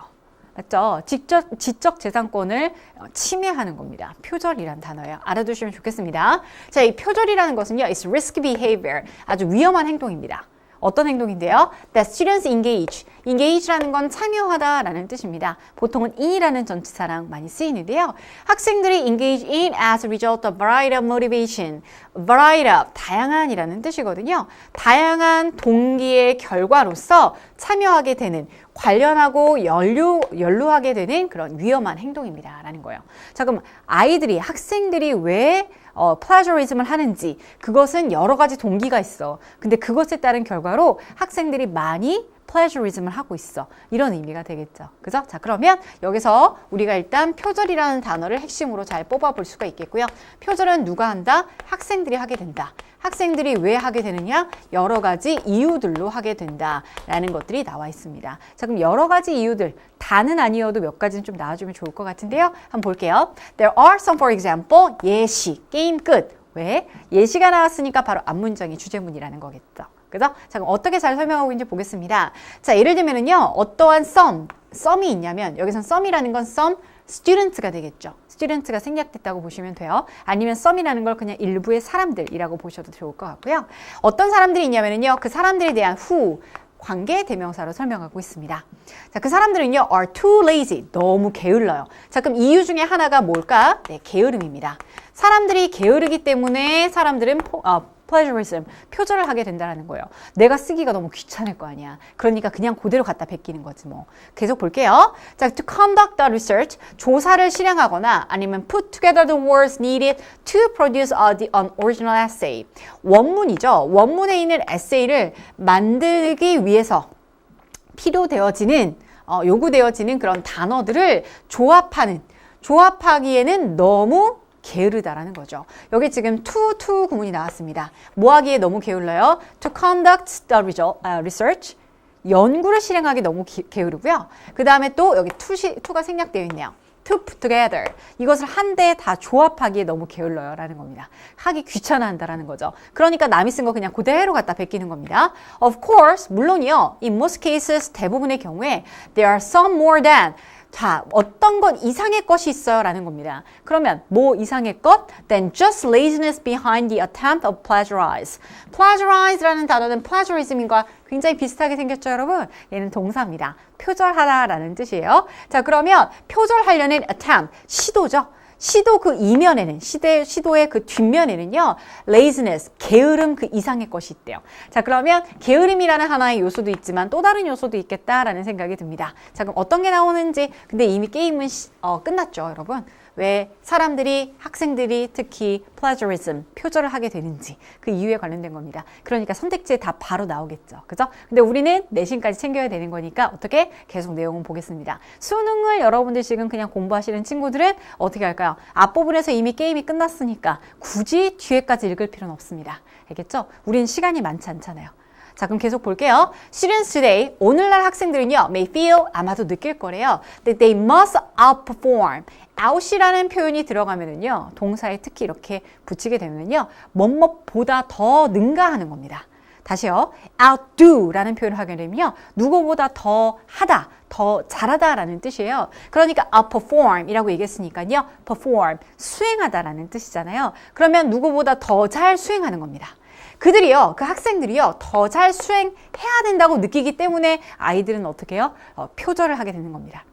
[SPEAKER 1] 맞죠? 지적 재산권을 침해하는 겁니다. 표절이라는 단어예요. 알아두시면 좋겠습니다. 자, 이 표절이라는 것은요, it's risky behavior. 아주 위험한 행동입니다. 어떤 행동인데요? That students engage. engage라는 건 참여하다라는 뜻입니다. 보통은 in이라는 전치사랑 많이 쓰이는데요. 학생들이 engage in as a result of variety of motivation. variety of, 다양한이라는 뜻이거든요. 다양한 동기의 결과로서 참여하게 되는, 관련하고 연루하게 되는 그런 위험한 행동입니다. 라는 거예요. 자, 그럼 학생들이 왜 plagiarism을 하는지 그것은 여러 가지 동기가 있어. 근데 그것에 따른 결과로 학생들이 많이 plagiarism을 하고 있어. 이런 의미가 되겠죠. 그죠? 자, 그러면 여기서 우리가 일단 표절이라는 단어를 핵심으로 잘 뽑아볼 수가 있겠고요. 표절은 누가 한다? 학생들이 하게 된다. 학생들이 왜 하게 되느냐? 여러 가지 이유들로 하게 된다라는 것들이 나와 있습니다. 자, 그럼 여러 가지 이유들, 다는 아니어도 몇 가지는 좀 나와주면 좋을 것 같은데요. 한번 볼게요. There are some, for example, 예시, 게임 끝. 왜? 예시가 나왔으니까 바로 앞문장이 주제문이라는 거겠죠. 그죠? 자, 그럼 어떻게 잘 설명하고 있는지 보겠습니다. 자, 예를 들면은요, 어떠한 썸이 있냐면, 여기선 썸이라는 건 student가 되겠죠. student가 생략됐다고 보시면 돼요. 아니면 썸이라는 걸 그냥 일부의 사람들이라고 보셔도 좋을 것 같고요. 어떤 사람들이 있냐면은요, 그 사람들에 대한 관계 대명사로 설명하고 있습니다. 자, 그 사람들은요, are too lazy. 너무 게을러요. 자, 그럼 이유 중에 하나가 뭘까? 네, 게으름입니다. 사람들이 게으르기 때문에 사람들은 plagiarism, 표절을 하게 된다는 거예요. 내가 쓰기가 너무 귀찮을 거 아니야. 그러니까 그냥 그대로 갖다 베끼는 거지 뭐. 계속 볼게요. 자, to conduct the research, 조사를 실행하거나 아니면 put together the words needed to produce an original essay. 원문이죠. 원문에 있는 에세이를 만들기 위해서 요구되어지는 그런 단어들을 조합하기에는 너무 게으르다라는 거죠. 여기 지금 to 구문이 나왔습니다. 뭐 하기에 너무 게을러요? To conduct the research. 연구를 실행하기 너무 게으르고요. 그 다음에 또 여기 to가 생략되어 있네요. To put together. 이것을 한데 다 조합하기에 너무 게을러요 라는 겁니다. 하기 귀찮아한다라는 거죠. 그러니까 남이 쓴 거 그냥 그대로 갖다 베끼는 겁니다. Of course, 물론이요. In most cases, 대부분의 경우에 there are some more than 자, 어떤 건 이상의 것이 있어요 라는 겁니다. 그러면 뭐 이상의 것? Then just laziness behind the attempt of plagiarize. plagiarize라는 단어는 plagiarism과 굉장히 비슷하게 생겼죠, 여러분? 얘는 동사입니다. 표절하다라는 뜻이에요. 자, 그러면 표절하려는 attempt, 시도죠. 시도 그 이면에는, 시도의 그 뒷면에는요, laziness, 게으름 그 이상의 것이 있대요. 자, 그러면 게으름이라는 하나의 요소도 있지만 또 다른 요소도 있겠다라는 생각이 듭니다. 자, 그럼 어떤 게 나오는지, 근데 이미 게임은 끝났죠, 여러분. 왜 학생들이 특히 plagiarism, 표절을 하게 되는지 그 이유에 관련된 겁니다. 그러니까 선택지에 다 바로 나오겠죠. 그죠? 근데 우리는 내신까지 챙겨야 되는 거니까 어떻게 계속 내용은 보겠습니다. 수능을 여러분들 지금 그냥 공부하시는 친구들은 어떻게 할까요? 앞부분에서 이미 게임이 끝났으니까 굳이 뒤에까지 읽을 필요는 없습니다. 알겠죠? 우린 시간이 많지 않잖아요. 자, 그럼 계속 볼게요. Students today, 오늘날 학생들은요, may feel, 아마도 느낄 거래요. that they must outperform. out이라는 표현이 들어가면은요, 동사에 특히 이렇게 붙이게 되면요, 뭐뭐보다 더 능가하는 겁니다. 다시요, outdo라는 표현을 하게 되면요, 누구보다 더 하다, 더 잘하다라는 뜻이에요. 그러니까 outperform이라고 얘기했으니까요, perform, 수행하다라는 뜻이잖아요. 그러면 누구보다 더 잘 수행하는 겁니다. 그들이요, 그 학생들이요, 더 잘 수행해야 된다고 느끼기 때문에 아이들은 어떻게 해요? 표절을 하게 되는 겁니다.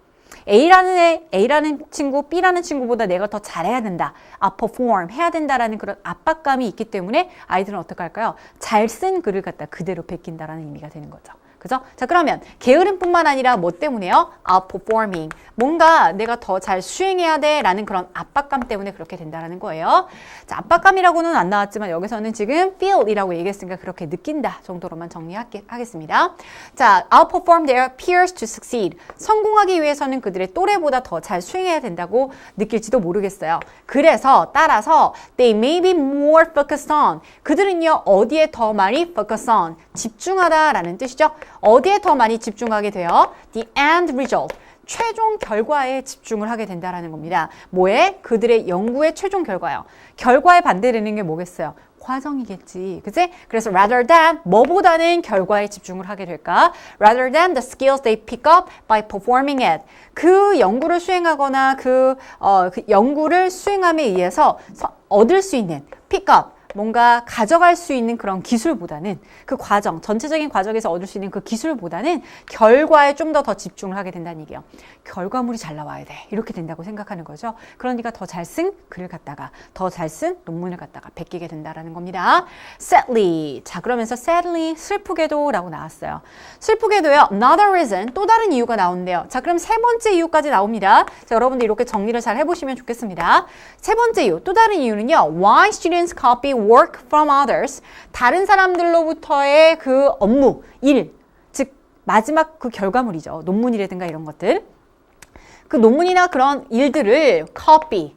[SPEAKER 1] A라는 친구, B라는 친구보다 내가 더 잘해야 된다. perform, 해야 된다라는 그런 압박감이 있기 때문에 아이들은 어떻게 할까요? 잘 쓴 글을 갖다 그대로 베낀다라는 의미가 되는 거죠. 그죠? 자, 그러면 게으름뿐만 아니라 뭐 때문에요? outperforming. 뭔가 내가 더 잘 수행해야 돼 라는 그런 압박감 때문에 그렇게 된다라는 거예요. 자, 압박감이라고는 안 나왔지만 여기서는 지금 feel이라고 얘기했으니까 그렇게 느낀다 정도로만 정리하겠습니다. 자, outperform their peers to succeed. 성공하기 위해서는 그들의 또래보다 더 잘 수행해야 된다고 느낄지도 모르겠어요. 그래서 따라서 they may be more focused on. 그들은요, 어디에 더 많이 focus on. 집중하다라는 뜻이죠. 어디에 더 많이 집중하게 돼요? The end result. 최종 결과에 집중을 하게 된다는 겁니다. 뭐에? 그들의 연구의 최종 결과요. 결과에 반대되는 게 뭐겠어요? 과정이겠지. 그치? 그래서 rather than, 뭐보다는 결과에 집중을 하게 될까? Rather than the skills they pick up by performing it. 그 연구를 수행하거나 그 연구를 수행함에 의해서 얻을 수 있는 pick up. 뭔가 가져갈 수 있는 그런 기술보다는 그 과정, 전체적인 과정에서 얻을 수 있는 그 기술보다는 결과에 좀 더 집중을 하게 된다는 얘기예요. 결과물이 잘 나와야 돼. 이렇게 된다고 생각하는 거죠. 그러니까 더 잘 쓴 글을 갖다가, 더 잘 쓴 논문을 갖다가 베끼게 된다라는 겁니다. Sadly. 자, 그러면서 sadly, 슬프게도 라고 나왔어요. 슬프게도요, another reason, 또 다른 이유가 나오는데요. 자, 그럼 세 번째 이유까지 나옵니다. 자, 여러분들 이렇게 정리를 잘 해보시면 좋겠습니다. 세 번째 이유, 또 다른 이유는요, why students copy work from others. 다른 사람들로부터의 그 업무, 일, 즉 마지막 그 결과물이죠. 논문이라든가 이런 것들. 그 논문이나 그런 일들을 copy,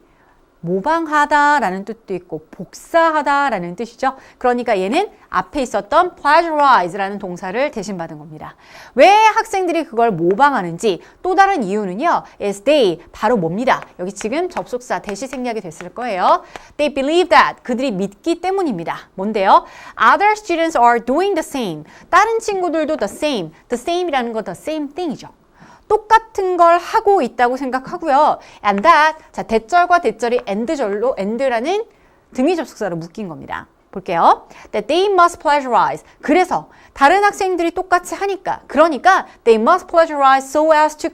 [SPEAKER 1] 모방하다라는 뜻도 있고 복사하다라는 뜻이죠. 그러니까 얘는 앞에 있었던 plagiarize라는 동사를 대신 받은 겁니다. 왜 학생들이 그걸 모방하는지 또 다른 이유는요. is they 바로 뭡니다. 여기 지금 접속사 대시 생략이 됐을 거예요. They believe that 그들이 믿기 때문입니다. 뭔데요? Other students are doing the same. 다른 친구들도 the same이라는 거 the same thing이죠. 똑같은 걸 하고 있다고 생각하고요. And that, 자, 대절과 대절이 and라는 등위 접속사로 묶인 겁니다. 볼게요. That they must plagiarize. 그래서 다른 학생들이 똑같이 하니까, 그러니까 they must plagiarize so as to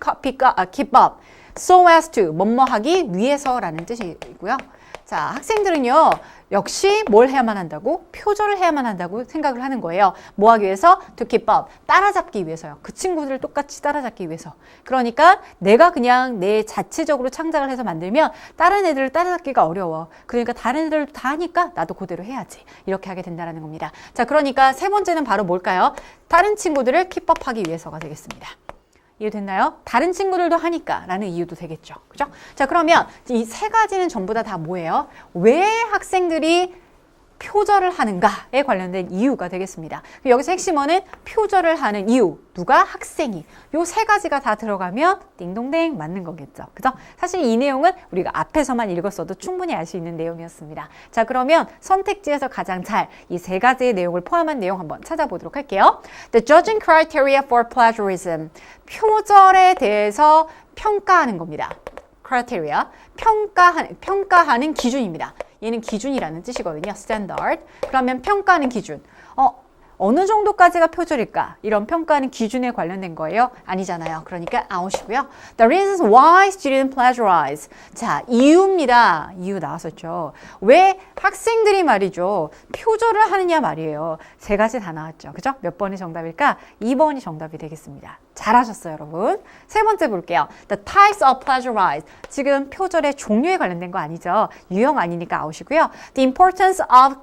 [SPEAKER 1] keep up. So as to, 뭐뭐하기 위해서라는 뜻이고요. 자, 학생들은요, 역시 뭘 해야만 한다고? 표절을 해야만 한다고 생각을 하는 거예요. 뭐 하기 위해서? To keep up. 따라잡기 위해서요. 그 친구들을 똑같이 따라잡기 위해서. 그러니까 내가 그냥 내 자체적으로 창작을 해서 만들면 다른 애들을 따라잡기가 어려워. 그러니까 다른 애들도 다 하니까 나도 그대로 해야지. 이렇게 하게 된다는 겁니다. 자, 그러니까 세 번째는 바로 뭘까요? 다른 친구들을 keep up 하기 위해서가 되겠습니다. 이해됐나요? 다른 친구들도 하니까 라는 이유도 되겠죠. 그죠? 자, 그러면 이 세 가지는 전부 다 뭐예요? 왜 학생들이 표절을 하는가에 관련된 이유가 되겠습니다. 여기서 핵심어는 표절을 하는 이유. 누가? 학생이. 요 세 가지가 다 들어가면 띵동댕 맞는 거겠죠. 그죠? 사실 이 내용은 우리가 앞에서만 읽었어도 충분히 알 수 있는 내용이었습니다. 자, 그러면 선택지에서 가장 잘 이 세 가지의 내용을 포함한 내용 한번 찾아보도록 할게요. The judging criteria for plagiarism. 표절에 대해서 평가하는 겁니다. criteria. 평가하는 기준입니다. 얘는 기준이라는 뜻이거든요. standard. 그러면 평가하는 기준. 어느 정도까지가 표절일까? 이런 평가하는 기준에 관련된 거예요? 아니잖아요. 그러니까 아웃이고요. The reasons why students plagiarize. 자, 이유입니다. 이유 나왔었죠. 왜 학생들이 말이죠. 표절을 하느냐 말이에요. 세 가지 다 나왔죠. 그죠? 몇 번이 정답일까? 2번이 정답이 되겠습니다. 잘하셨어요, 여러분. 세 번째 볼게요. The types of plagiarize. 지금 표절의 종류에 관련된 거 아니죠. 유형 아니니까 아웃이고요. The importance of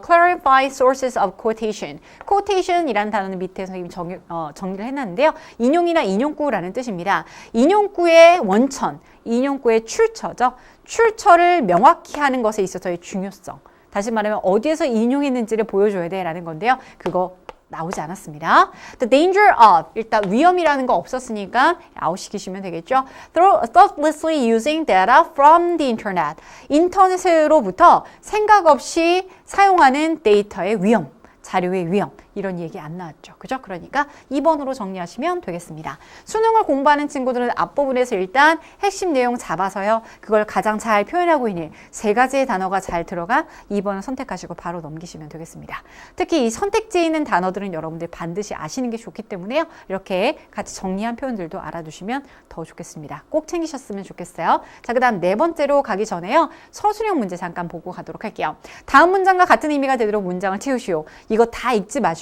[SPEAKER 1] clarifying sources of quotation. quotation이라는 단어는 밑에 선생님이 정리를 해놨는데요. 인용이나 인용구라는 뜻입니다. 인용구의 원천, 인용구의 출처죠. 출처를 명확히 하는 것에 있어서의 중요성. 다시 말하면 어디에서 인용했는지를 보여줘야 돼라는 건데요. 그거 나오지 않았습니다. The danger of, 일단 위험이라는 거 없었으니까 아웃시키시면 되겠죠. Thoughtlessly using data from the internet. 인터넷으로부터 생각 없이 사용하는 데이터의 위험, 자료의 위험. 이런 얘기 안 나왔죠. 그죠? 그러니까 2번으로 정리하시면 되겠습니다. 수능을 공부하는 친구들은 앞부분에서 일단 핵심 내용 잡아서요. 그걸 가장 잘 표현하고 있는 세 가지의 단어가 잘 들어가 2번을 선택하시고 바로 넘기시면 되겠습니다. 특히 이 선택지에 있는 단어들은 여러분들 반드시 아시는 게 좋기 때문에요. 이렇게 같이 정리한 표현들도 알아두시면 더 좋겠습니다. 꼭 챙기셨으면 좋겠어요. 자, 그 다음 네 번째로 가기 전에요. 서술형 문제 잠깐 보고 가도록 할게요. 다음 문장과 같은 의미가 되도록 문장을 채우시오. 이거 다 읽지 마시고요.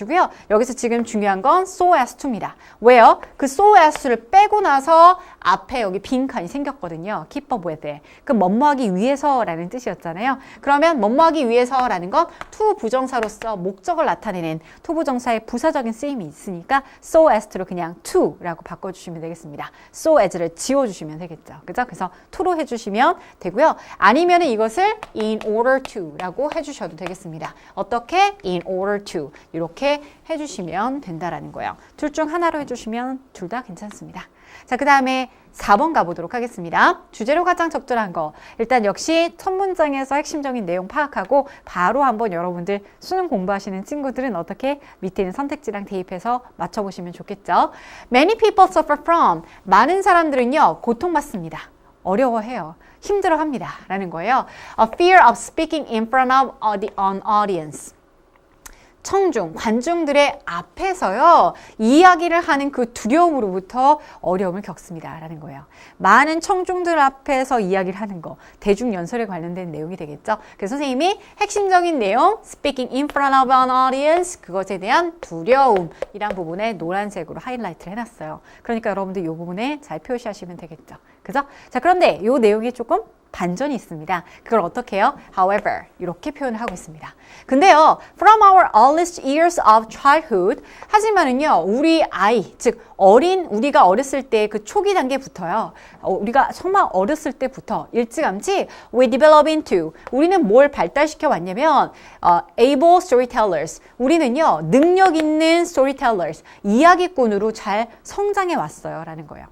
[SPEAKER 1] 여기서 지금 중요한 건 so as to입니다. 왜요? 그 so as를 빼고 나서 앞에 여기 빈 칸이 생겼거든요. keep up with. 그 뭐뭐하기 위해서라는 뜻이었잖아요. 그러면 뭐뭐하기 위해서라는 건 to 부정사로서 목적을 나타내는 to 부정사의 부사적인 쓰임이 있으니까 so as to로 그냥 to라고 바꿔주시면 되겠습니다. so as를 지워주시면 되겠죠. 그죠? 그래서 to로 해주시면 되고요. 아니면 이것을 in order to라고 해주셔도 되겠습니다. 어떻게? in order to. 이렇게 해주시면 된다라는 거예요. 둘 중 하나로 해주시면 둘 다 괜찮습니다. 자, 그 다음에 4번 가보도록 하겠습니다. 주제로 가장 적절한 거. 일단 역시 첫 문장에서 핵심적인 내용 파악하고 바로 한번 여러분들 수능 공부하시는 친구들은 어떻게 밑에 있는 선택지랑 대입해서 맞춰보시면 좋겠죠. Many people suffer from. 많은 사람들은요, 고통받습니다. 어려워해요. 힘들어합니다. 라는 거예요. A fear of speaking in front of an audience. 청중, 관중들의 앞에서요, 이야기를 하는 그 두려움으로부터 어려움을 겪습니다. 라는 거예요. 많은 청중들 앞에서 이야기를 하는 거, 대중연설에 관련된 내용이 되겠죠. 그래서 선생님이 핵심적인 내용, speaking in front of an audience, 그것에 대한 두려움이란 부분에 노란색으로 하이라이트를 해놨어요. 그러니까 여러분들 이 부분에 잘 표시하시면 되겠죠. 그죠? 자, 그런데 이 내용이 조금 반전이 있습니다. 그걸 어떻게 해요? However, 이렇게 표현을 하고 있습니다. 근데요, from our earliest years of childhood, 하지만은요, 우리 아이, 즉 우리가 어렸을 때 그 초기 단계부터요, 우리가 정말 어렸을 때부터 일찌감치 we develop into, 우리는 뭘 발달시켜 왔냐면 able storytellers, 우리는요, 능력 있는 storytellers, 이야기꾼으로 잘 성장해 왔어요 라는 거예요.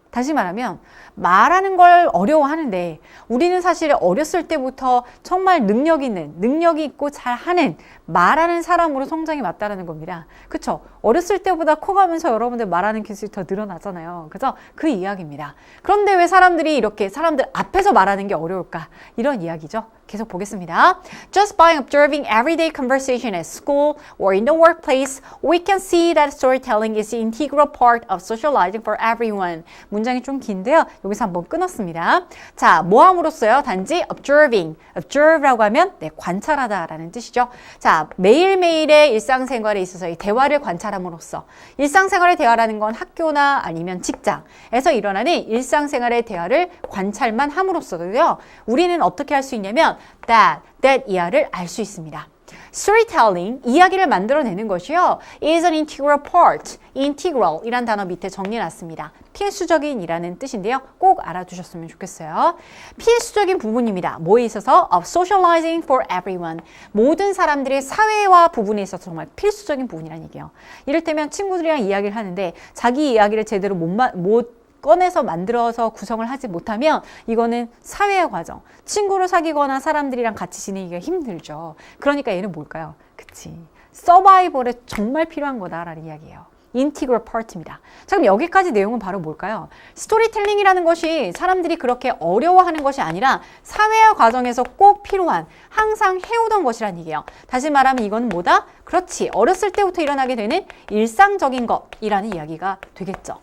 [SPEAKER 1] 다시 말하면 말하는 걸 어려워하는데 우리는 사실 어렸을 때부터 정말 능력이 있고 잘하는 말하는 사람으로 성장이 맞다라는 겁니다. 그렇죠? 어렸을 때보다 커가면서 여러분들 말하는 기술이 더 늘어나잖아요. 그래서 그 이야기입니다. 그런데 왜 사람들이 이렇게 사람들 앞에서 말하는 게 어려울까? 이런 이야기죠. 계속 보겠습니다. Just by observing everyday conversation at school or in the workplace, we can see that storytelling is an integral part of socializing for everyone. 문장이 좀 긴데요. 여기서 한번 끊었습니다. 자, 뭐 함으로써요? 단지 observing. observe라고 하면 관찰하다라는 뜻이죠. 자, 매일매일의 일상생활에 있어서 이 대화를 관찰함으로써 일상생활의 대화라는 건 학교나 아니면 직장에서 일어나는 일상생활의 대화를 관찰만 함으로써도요. 우리는 어떻게 할 수 있냐면 that 이하를 알 수 있습니다. Storytelling, 이야기를 만들어내는 것이요. is an integral part. integral 이란 단어 밑에 정리해놨습니다. 필수적인 이라는 뜻인데요. 꼭 알아두셨으면 좋겠어요. 필수적인 부분입니다. 뭐에 있어서? of socializing for everyone. 모든 사람들의 사회화 부분에 있어서 정말 필수적인 부분이라는 얘기예요. 이를테면 친구들이랑 이야기를 하는데 자기 이야기를 제대로 못 꺼내서 만들어서 구성을 하지 못하면 이거는 사회의 과정. 친구를 사귀거나 사람들이랑 같이 지내기가 힘들죠. 그러니까 얘는 뭘까요? 그치. 서바이벌에 정말 필요한 거다라는 이야기예요. 인티그럴 파트입니다. 자, 그럼 여기까지 내용은 바로 뭘까요? 스토리텔링이라는 것이 사람들이 그렇게 어려워하는 것이 아니라 사회화 과정에서 꼭 필요한, 항상 해오던 것이란 얘기예요. 다시 말하면 이건 뭐다? 그렇지. 어렸을 때부터 일어나게 되는 일상적인 것이라는 이야기가 되겠죠.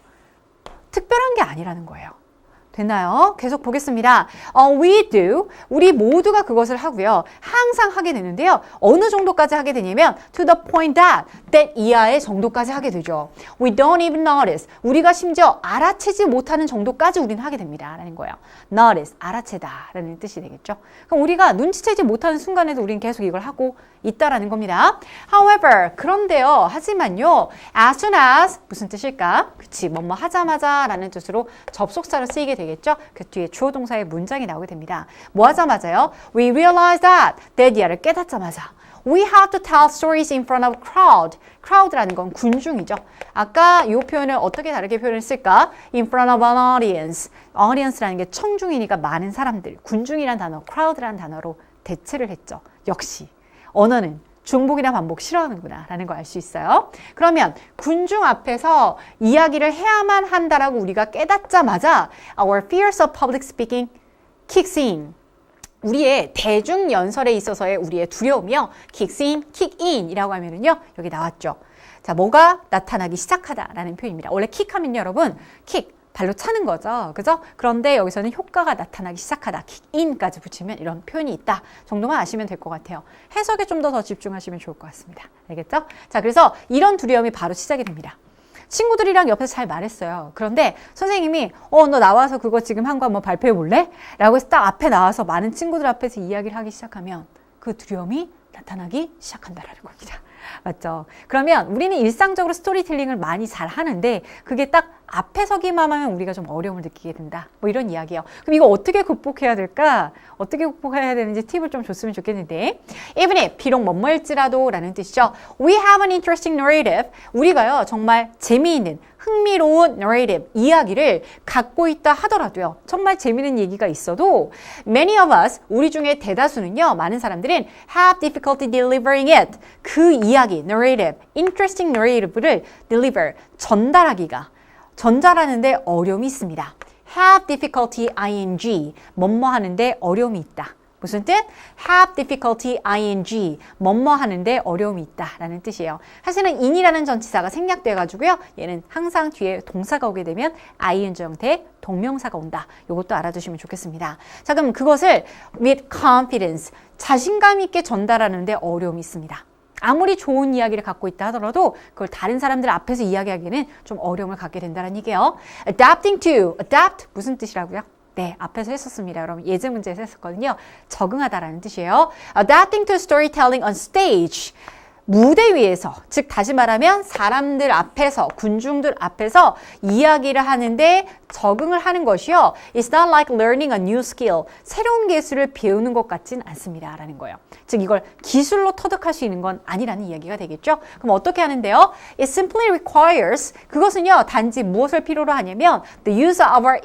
[SPEAKER 1] 특별한 게 아니라는 거예요. 됐나요? 계속 보겠습니다. We do. 우리 모두가 그것을 하고요. 항상 하게 되는데요. 어느 정도까지 하게 되냐면 to the point that 이하의 정도까지 하게 되죠. We don't even notice. 우리가 심지어 알아채지 못하는 정도까지 우리는 하게 됩니다. 라는 거예요. Notice, 알아채다 라는 뜻이 되겠죠. 그럼 우리가 눈치채지 못하는 순간에도 우리는 계속 이걸 하고 있다라는 겁니다. However, 그런데요. 하지만요. As soon as, 무슨 뜻일까? 그치, 뭐뭐 하자마자 라는 뜻으로 접속사를 쓰이게 되겠죠. 그 뒤에 주어 동사의 문장이 나오게 됩니다. 뭐 하자마자요? We realize that 이하를 깨닫자마자 We have to tell stories in front of crowd. crowd라는 건 군중이죠. 아까 이 표현을 어떻게 다르게 표현했을까? In front of an audience. audience라는 게 청중이니까 많은 사람들. 군중이란 단어, crowd라는 단어로 대체를 했죠. 역시 언어는 중복이나 반복 싫어하는구나 라는 걸 알 수 있어요. 그러면 군중 앞에서 이야기를 해야만 한다라고 우리가 깨닫자마자 Our fears of public speaking kicks in. 우리의 대중 연설에 있어서의 우리의 두려움이요. kicks in, kick in 이라고 하면은요. 여기 나왔죠. 자, 뭐가 나타나기 시작하다라는 표현입니다. 원래 킥하면요, 여러분, 킥. 발로 차는 거죠. 그죠? 그런데 여기서는 효과가 나타나기 시작하다. 킥인까지 붙이면 이런 표현이 있다 정도만 아시면 될 것 같아요. 해석에 좀 더 집중하시면 좋을 것 같습니다. 알겠죠? 자, 그래서 이런 두려움이 바로 시작이 됩니다. 친구들이랑 옆에서 잘 말했어요. 그런데 선생님이 너 나와서 그거 지금 한 거 한번 발표해 볼래? 라고 해서 딱 앞에 나와서 많은 친구들 앞에서 이야기를 하기 시작하면 그 두려움이 나타나기 시작한다라는 겁니다. 맞죠? 그러면 우리는 일상적으로 스토리텔링을 많이 잘 하는데 그게 딱 앞에 서기만 하면 우리가 좀 어려움을 느끼게 된다. 뭐 이런 이야기예요. 그럼 이거 어떻게 극복해야 될까? 어떻게 극복해야 되는지 팁을 좀 줬으면 좋겠는데 even if, 비록 뭐뭐일지라도 라는 뜻이죠. We have an interesting narrative. 우리가요 정말 재미있는 흥미로운 narrative, 이야기를 갖고 있다 하더라도요. 정말 재미있는 얘기가 있어도 many of us, 우리 중에 대다수는요. 많은 사람들은 have difficulty delivering it. 그 이야기, narrative, interesting narrative를 deliver, 전달하는데 어려움이 있습니다. have difficulty ing, 뭐뭐 하는데 어려움이 있다. 무슨 뜻? have difficulty ing, 뭐뭐 하는데 어려움이 있다 라는 뜻이에요. 사실은 in이라는 전치사가 생략돼가지고요. 얘는 항상 뒤에 동사가 오게 되면 ing 형태의 동명사가 온다. 이것도 알아두시면 좋겠습니다. 자, 그럼 그것을 with confidence, 자신감 있게 전달하는데 어려움이 있습니다. 아무리 좋은 이야기를 갖고 있다 하더라도 그걸 다른 사람들 앞에서 이야기하기에는 좀 어려움을 갖게 된다는 얘기예요. Adapting to, adapt 무슨 뜻이라고요? 네, 앞에서 했었습니다. 여러분 예제 문제에서 했었거든요. 적응하다라는 뜻이에요. Adapting to storytelling on stage. 무대 위에서, 즉 다시 말하면 사람들 앞에서, 군중들 앞에서 이야기를 하는데 적응을 하는 것이요. It's not like learning a new skill. 새로운 기술을 배우는 것 같진 않습니다. 라는 거예요. 즉 이걸 기술로 터득할 수 있는 건 아니라는 이야기가 되겠죠. 그럼 어떻게 하는데요? It simply requires, 그것은요. 단지 무엇을 필요로 하냐면 the use of our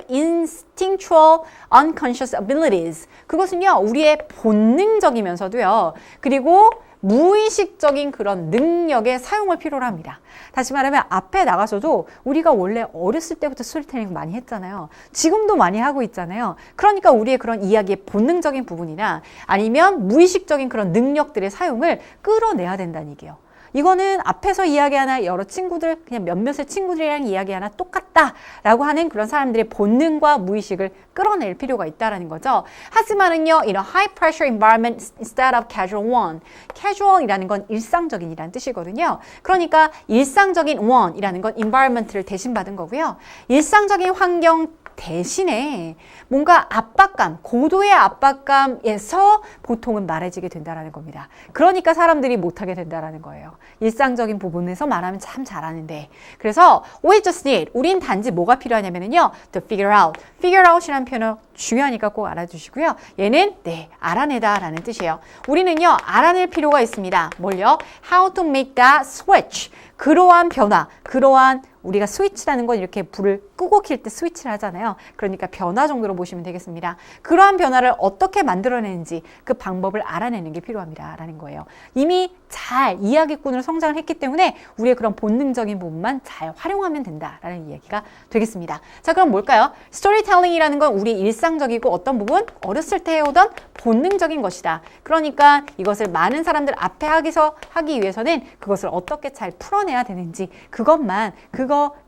[SPEAKER 1] instinctual unconscious abilities. 그것은요. 우리의 본능적이면서도요. 그리고 무의식적인 그런 능력의 사용을 필요로 합니다. 다시 말하면 앞에 나가서도 우리가 원래 어렸을 때부터 스토리텔링 많이 했잖아요. 지금도 많이 하고 있잖아요. 그러니까 우리의 그런 이야기의 본능적인 부분이나 아니면 무의식적인 그런 능력들의 사용을 끌어내야 된다는 얘기예요. 이거는 앞에서 이야기하나 여러 친구들, 그냥 몇몇의 친구들이랑 이야기하나 똑같다라고 하는 그런 사람들의 본능과 무의식을 끌어낼 필요가 있다는 거죠. 하지만은요, 이런 high pressure environment instead of casual one. casual이라는 건 일상적인이라는 뜻이거든요. 그러니까 일상적인 one이라는 건 environment를 대신 받은 거고요. 일상적인 환경 대신에 뭔가 압박감, 고도의 압박감에서 보통은 말해지게 된다는 겁니다. 그러니까 사람들이 못하게 된다는 거예요. 일상적인 부분에서 말하면 참 잘하는데. 그래서 we just need, 우린 단지 뭐가 필요하냐면요. to figure out. figure out이라는 표현은 중요하니까 꼭 알아주시고요. 얘는 네, 알아내다 라는 뜻이에요. 우리는요, 알아낼 필요가 있습니다. 뭘요? how to make that switch. 그러한 변화, 그러한 우리가 스위치라는 건 이렇게 불을 끄고 킬 때 스위치를 하잖아요. 그러니까 변화 정도로 보시면 되겠습니다. 그러한 변화를 어떻게 만들어내는지 그 방법을 알아내는 게 필요합니다. 라는 거예요. 이미 잘 이야기꾼으로 성장을 했기 때문에 우리의 그런 본능적인 부분만 잘 활용하면 된다라는 이야기가 되겠습니다. 자, 그럼 뭘까요? 스토리텔링이라는 건 우리 일상적이고 어떤 부분? 어렸을 때 해오던 본능적인 것이다. 그러니까 이것을 많은 사람들 앞에 하기 위해서는 그것을 어떻게 잘 풀어내야 되는지 그것만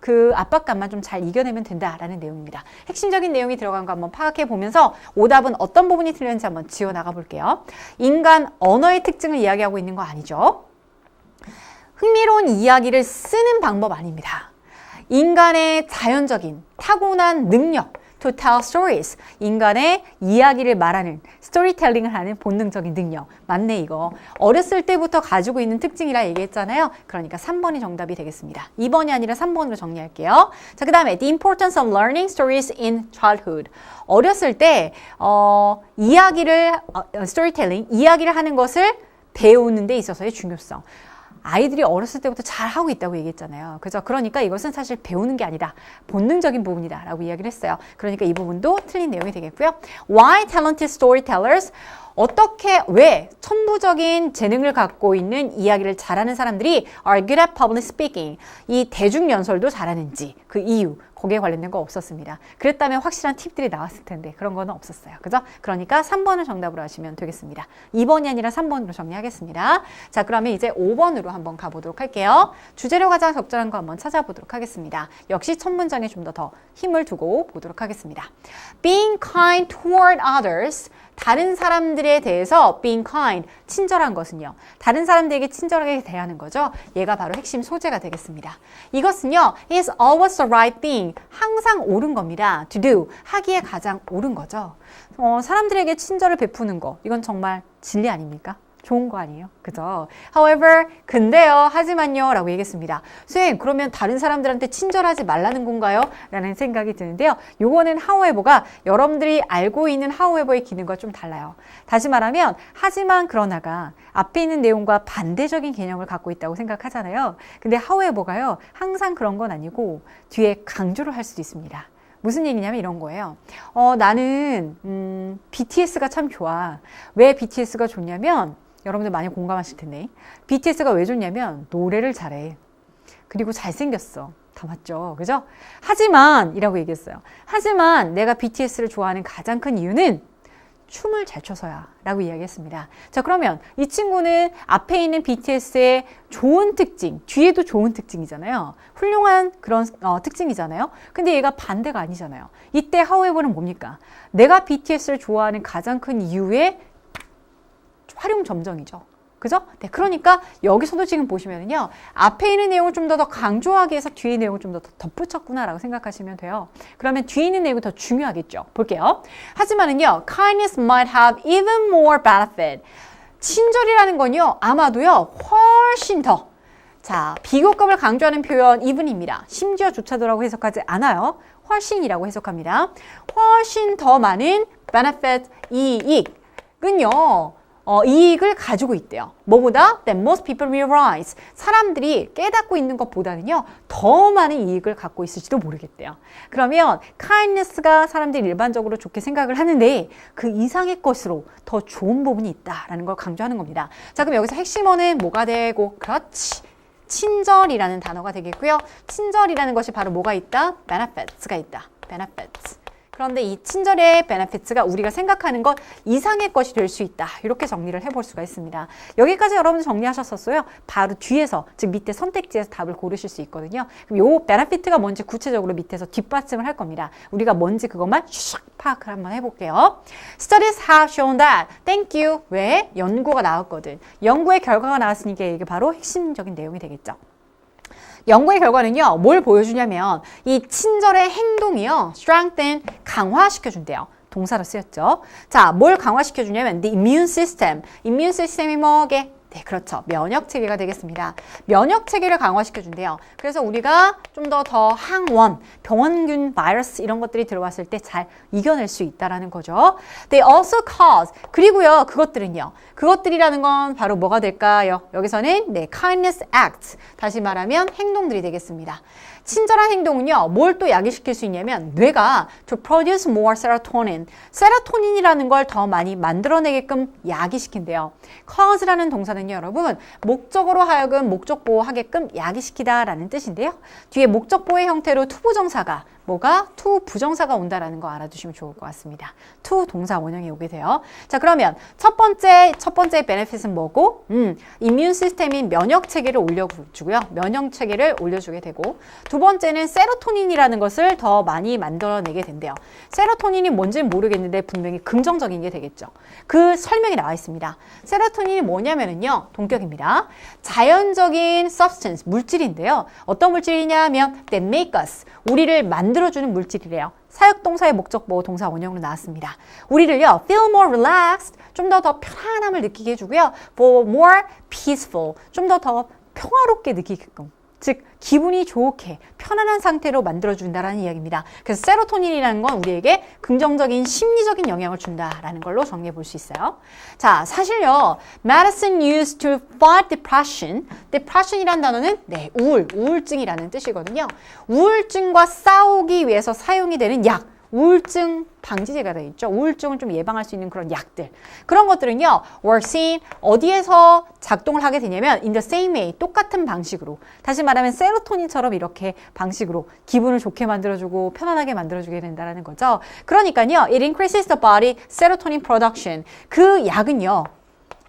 [SPEAKER 1] 그 압박감만 좀 잘 이겨내면 된다라는 내용입니다. 핵심적인 내용이 들어간 거 한번 파악해 보면서 오답은 어떤 부분이 틀렸는지 한번 지워 나가 볼게요. 인간 언어의 특징을 이야기하고 있는 거 아니죠? 흥미로운 이야기를 쓰는 방법 아닙니다. 인간의 자연적인 타고난 능력, to tell stories. 인간의 이야기를 말하는, 스토리텔링을 하는 본능적인 능력. 맞네, 이거. 어렸을 때부터 가지고 있는 특징이라 얘기했잖아요. 그러니까 3번이 정답이 되겠습니다. 2번이 아니라 3번으로 정리할게요. 자, 그 다음에 the importance of learning stories in childhood. 어렸을 때 스토리텔링, 이야기를 하는 것을 배우는 데 있어서의 중요성. 아이들이 어렸을 때부터 잘 하고 있다고 얘기했잖아요. 그죠? 그러니까 이것은 사실 배우는 게 아니다. 본능적인 부분이다 라고 이야기를 했어요. 그러니까 이 부분도 틀린 내용이 되겠고요. Why talented storytellers? 왜 천부적인 재능을 갖고 있는 이야기를 잘하는 사람들이 are good at public speaking. 이 대중연설도 잘하는지 그 이유. 거기에 관련된 거 없었습니다. 그랬다면 확실한 팁들이 나왔을 텐데 그런 거는 없었어요. 그죠? 그러니까 3번을 정답으로 하시면 되겠습니다. 2번이 아니라 3번으로 정리하겠습니다. 자, 그러면 이제 5번으로 한번 가보도록 할게요. 주제로 가장 적절한 거 한번 찾아보도록 하겠습니다. 역시 첫 문장에 좀 더 힘을 두고 보도록 하겠습니다. Being kind toward others. 다른 사람들에 대해서 being kind, 친절한 것은요. 다른 사람들에게 친절하게 대하는 거죠. 얘가 바로 핵심 소재가 되겠습니다. 이것은요. is always the right thing. 항상 옳은 겁니다. to do. 하기에 가장 옳은 거죠. 사람들에게 친절을 베푸는 거. 이건 정말 진리 아닙니까? 좋은 거 아니에요? 그죠? However, 근데요, 하지만요, 라고 얘기했습니다. 선생님, 그러면 다른 사람들한테 친절하지 말라는 건가요? 라는 생각이 드는데요. 요거는 however가 여러분들이 알고 있는 however의 기능과 좀 달라요. 다시 말하면, 하지만 그러나가 앞에 있는 내용과 반대적인 개념을 갖고 있다고 생각하잖아요. 근데 however가요, 항상 그런 건 아니고 뒤에 강조를 할 수도 있습니다. 무슨 얘기냐면 이런 거예요. 나는 BTS가 참 좋아. 왜 BTS가 좋냐면 여러분들 많이 공감하실 텐데 BTS가 왜 좋냐면 노래를 잘해. 그리고 잘생겼어. 다 맞죠? 그죠? 하지만 이라고 얘기했어요. 하지만 내가 BTS를 좋아하는 가장 큰 이유는 춤을 잘 춰서야 라고 이야기했습니다. 자, 그러면 이 친구는 앞에 있는 BTS의 좋은 특징, 뒤에도 좋은 특징이잖아요. 훌륭한 그런 특징이잖아요. 근데 얘가 반대가 아니잖아요. 이때 however는 뭡니까? 내가 BTS를 좋아하는 가장 큰 이유의 활용점정이죠. 그죠? 네, 그러니까 여기서도 지금 보시면은요, 앞에 있는 내용을 좀 더 강조하기 위해서 뒤에 내용을 좀 더 덧붙였구나라고 생각하시면 돼요. 그러면 뒤에 있는 내용이 더 중요하겠죠. 볼게요. 하지만은요, kindness might have even more benefit. 친절이라는 건요, 아마도요, 훨씬 더. 자, 비교급을 강조하는 표현 even입니다. 심지어 조차도라고 해석하지 않아요. 훨씬이라고 해석합니다. 훨씬 더 많은 benefit, 이익은요, 이익을 가지고 있대요. 뭐보다? That most people realize. 사람들이 깨닫고 있는 것보다는요, 더 많은 이익을 갖고 있을지도 모르겠대요. 그러면 kindness가 사람들이 일반적으로 좋게 생각을 하는데 그 이상의 것으로 더 좋은 부분이 있다라는 걸 강조하는 겁니다. 자, 그럼 여기서 핵심어는 뭐가 되고? 그렇지. 친절이라는 단어가 되겠고요. 친절이라는 것이 바로 뭐가 있다? benefits가 있다. benefits. 그런데 이 친절의 benefits가 우리가 생각하는 것 이상의 것이 될 수 있다. 이렇게 정리를 해볼 수가 있습니다. 여기까지 여러분들 정리하셨었어요. 바로 뒤에서, 즉 밑에 선택지에서 답을 고르실 수 있거든요. 그럼 요 benefit가 뭔지 구체적으로 밑에서 뒷받침을 할 겁니다. 우리가 뭔지 그것만 슉 파악을 한번 해볼게요. Studies have shown that. Thank you. 왜? 연구가 나왔거든. 연구의 결과가 나왔으니까 이게 바로 핵심적인 내용이 되겠죠. 연구의 결과는요, 뭘 보여주냐면 이 친절의 행동이요, strengthen, 강화시켜준대요. 동사로 쓰였죠. 자, 뭘 강화시켜주냐면 the immune system. immune system이 뭐게? 네, 그렇죠. 면역체계가 되겠습니다. 면역체계를 강화시켜준대요. 그래서 우리가 좀 더 항원, 병원균, 바이러스 이런 것들이 들어왔을 때 잘 이겨낼 수 있다는 거죠. They also cause, 그리고요, 그것들은요. 그것들이라는 건 바로 뭐가 될까요? 여기서는 네, kindness acts, 다시 말하면 행동들이 되겠습니다. 친절한 행동은요, 뭘 또 야기시킬 수 있냐면 뇌가 to produce more serotonin, 세로토닌이라는 걸 더 많이 만들어내게끔 야기시킨대요. cause라는 동사는요, 여러분, 목적으로 하여금 목적 보호하게끔 야기시키다라는 뜻인데요. 뒤에 목적 보호의 형태로 투부정사가 뭐가? 투 부정사가 온다라는 거 알아두시면 좋을 것 같습니다. 투 동사 원형이 오게 돼요. 자, 그러면 첫 번째 benefit은 뭐고? 이뮨 시스템인 면역 체계를 올려주고요. 면역 체계를 올려주게 되고, 두 번째는 세로토닌이라는 것을 더 많이 만들어내게 된대요. 세로토닌이 뭔지는 모르겠는데 분명히 긍정적인 게 되겠죠. 그 설명이 나와 있습니다. 세로토닌이 뭐냐면요, 동격입니다. 자연적인 substance, 물질인데요. 어떤 물질이냐면 that make us, 우리를 만들어주는 물질이래요. 사역동사의 목적보호 동사 원형으로 나왔습니다. 우리를요, feel more relaxed, 좀 더 편안함을 느끼게 해주고요. for more peaceful, 좀 더 평화롭게 느끼게끔. 즉, 기분이 좋게, 편안한 상태로 만들어준다라는 이야기입니다. 그래서 세로토닌이라는 건 우리에게 긍정적인 심리적인 영향을 준다라는 걸로 정리해 볼 수 있어요. 자, 사실요, medicine used to fight depression. depression이라는 단어는 네, 우울증이라는 뜻이거든요. 우울증과 싸우기 위해서 사용이 되는 약, 우울증 방지제가 되어 있죠. 우울증을 좀 예방할 수 있는 그런 약들. 그런 것들은요, were seen, 어디에서 작동을 하게 되냐면 in the same way, 똑같은 방식으로. 다시 말하면 세로토닌처럼 이렇게 방식으로 기분을 좋게 만들어주고 편안하게 만들어주게 된다는 거죠. 그러니까요, it increases the body serotonin production. 그 약은요,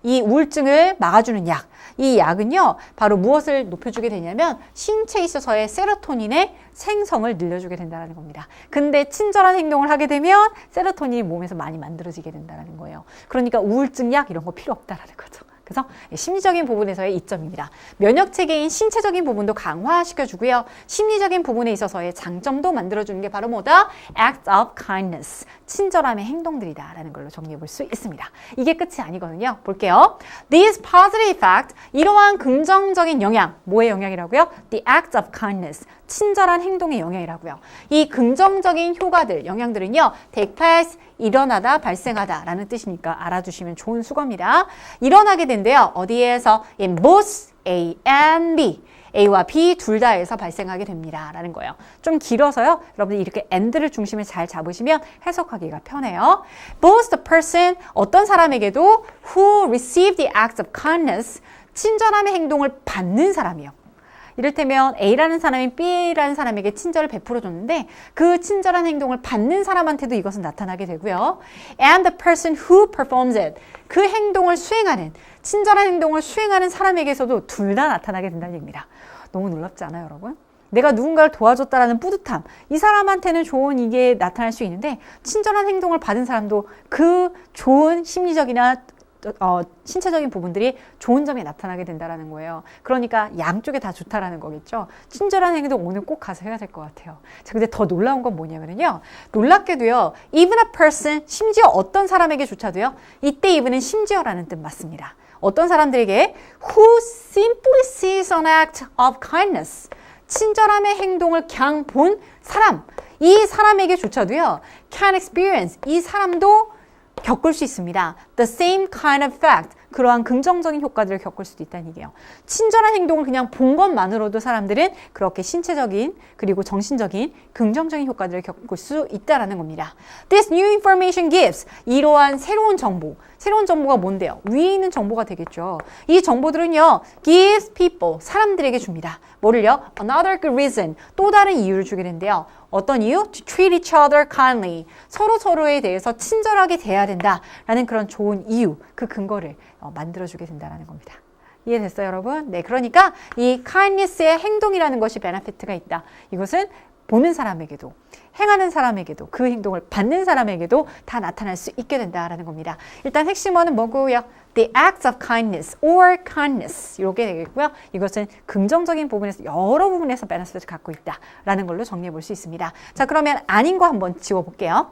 [SPEAKER 1] 이 우울증을 막아주는 약, 이 약은요, 바로 무엇을 높여주게 되냐면 신체에 있어서의 세로토닌의 생성을 늘려주게 된다는 겁니다. 근데 친절한 행동을 하게 되면 세로토닌이 몸에서 많이 만들어지게 된다는 거예요. 그러니까 우울증 약 이런 거 필요 없다라는 거죠. 그래서 심리적인 부분에서의 이점입니다. 면역체계인 신체적인 부분도 강화시켜주고요. 심리적인 부분에 있어서의 장점도 만들어주는 게 바로 뭐다? Acts of kindness. 친절함의 행동들이다 라는 걸로 정리해 볼 수 있습니다. 이게 끝이 아니거든요. 볼게요. These positive effects, 이러한 긍정적인 영향, 뭐의 영향이라고요? The acts of kindness. 친절한 행동의 영향이라고요. 이 긍정적인 효과들, 영향들은요, take place, 일어나다, 발생하다 라는 뜻이니까 알아두시면 좋은 수거입니다. 일어나게 된대요. 어디에서? In both A and B. A와 B 둘 다에서 발생하게 됩니다. 라는 거예요. 좀 길어서요. 여러분들 이렇게 and를 중심에 잘 잡으시면 해석하기가 편해요. Both the person, 어떤 사람에게도 who received the acts of kindness, 친절함의 행동을 받는 사람이요. 이를테면 A라는 사람이 B라는 사람에게 친절을 베풀어줬는데 그 친절한 행동을 받는 사람한테도 이것은 나타나게 되고요. And the person who performs it, 그 행동을 수행하는, 친절한 행동을 수행하는 사람에게서도 둘 다 나타나게 된다는 얘기입니다. 너무 놀랍지 않아요, 여러분? 내가 누군가를 도와줬다라는 뿌듯함, 이 사람한테는 좋은 이게 나타날 수 있는데 친절한 행동을 받은 사람도 그 좋은 심리적이나 신체적인 부분들이 좋은 점이 나타나게 된다는 거예요. 그러니까 양쪽에 다 좋다라는 거겠죠. 친절한 행동 오늘 꼭 가서 해야 될 것 같아요. 자, 근데 더 놀라운 건 뭐냐면요. 놀랍게도요. even a person, 심지어 어떤 사람에게 조차도요. 이때 even은 심지어라는 뜻 맞습니다. 어떤 사람들에게 who simply sees an act of kindness, 친절함의 행동을 그냥 본 사람, 이 사람에게조차도요. can experience, 이 사람도 겪을 수 있습니다. The same kind of fact, 그러한 긍정적인 효과들을 겪을 수도 있다는 얘기예요. 친절한 행동을 그냥 본 것만으로도 사람들은 그렇게 신체적인 그리고 정신적인 긍정적인 효과들을 겪을 수 있다는 겁니다. This new information gives, 이러한 새로운 정보가 뭔데요? 위에 있는 정보가 되겠죠. 이 정보들은요, gives people, 사람들에게 줍니다. 뭐를요? Another good reason, 또 다른 이유를 주게 된대요. 어떤 이유? To treat each other kindly. 서로에 대해서 친절하게 대해야 된다라는 그런 좋은 이유, 그 근거를 만들어주게 된다는 겁니다. 이해됐어요, 여러분? 네, 그러니까 이 kindness의 행동이라는 것이 베네피트가 있다. 이것은 보는 사람에게도, 행하는 사람에게도, 그 행동을 받는 사람에게도 다 나타날 수 있게 된다라는 겁니다. 일단 핵심어는 뭐고요? The acts of kindness or kindness 이렇게 되겠고요. 이것은 긍정적인 부분에서 여러 부분에서 베네핏을 갖고 있다라는 걸로 정리해 볼 수 있습니다. 자, 그러면 아닌 거 한번 지워볼게요.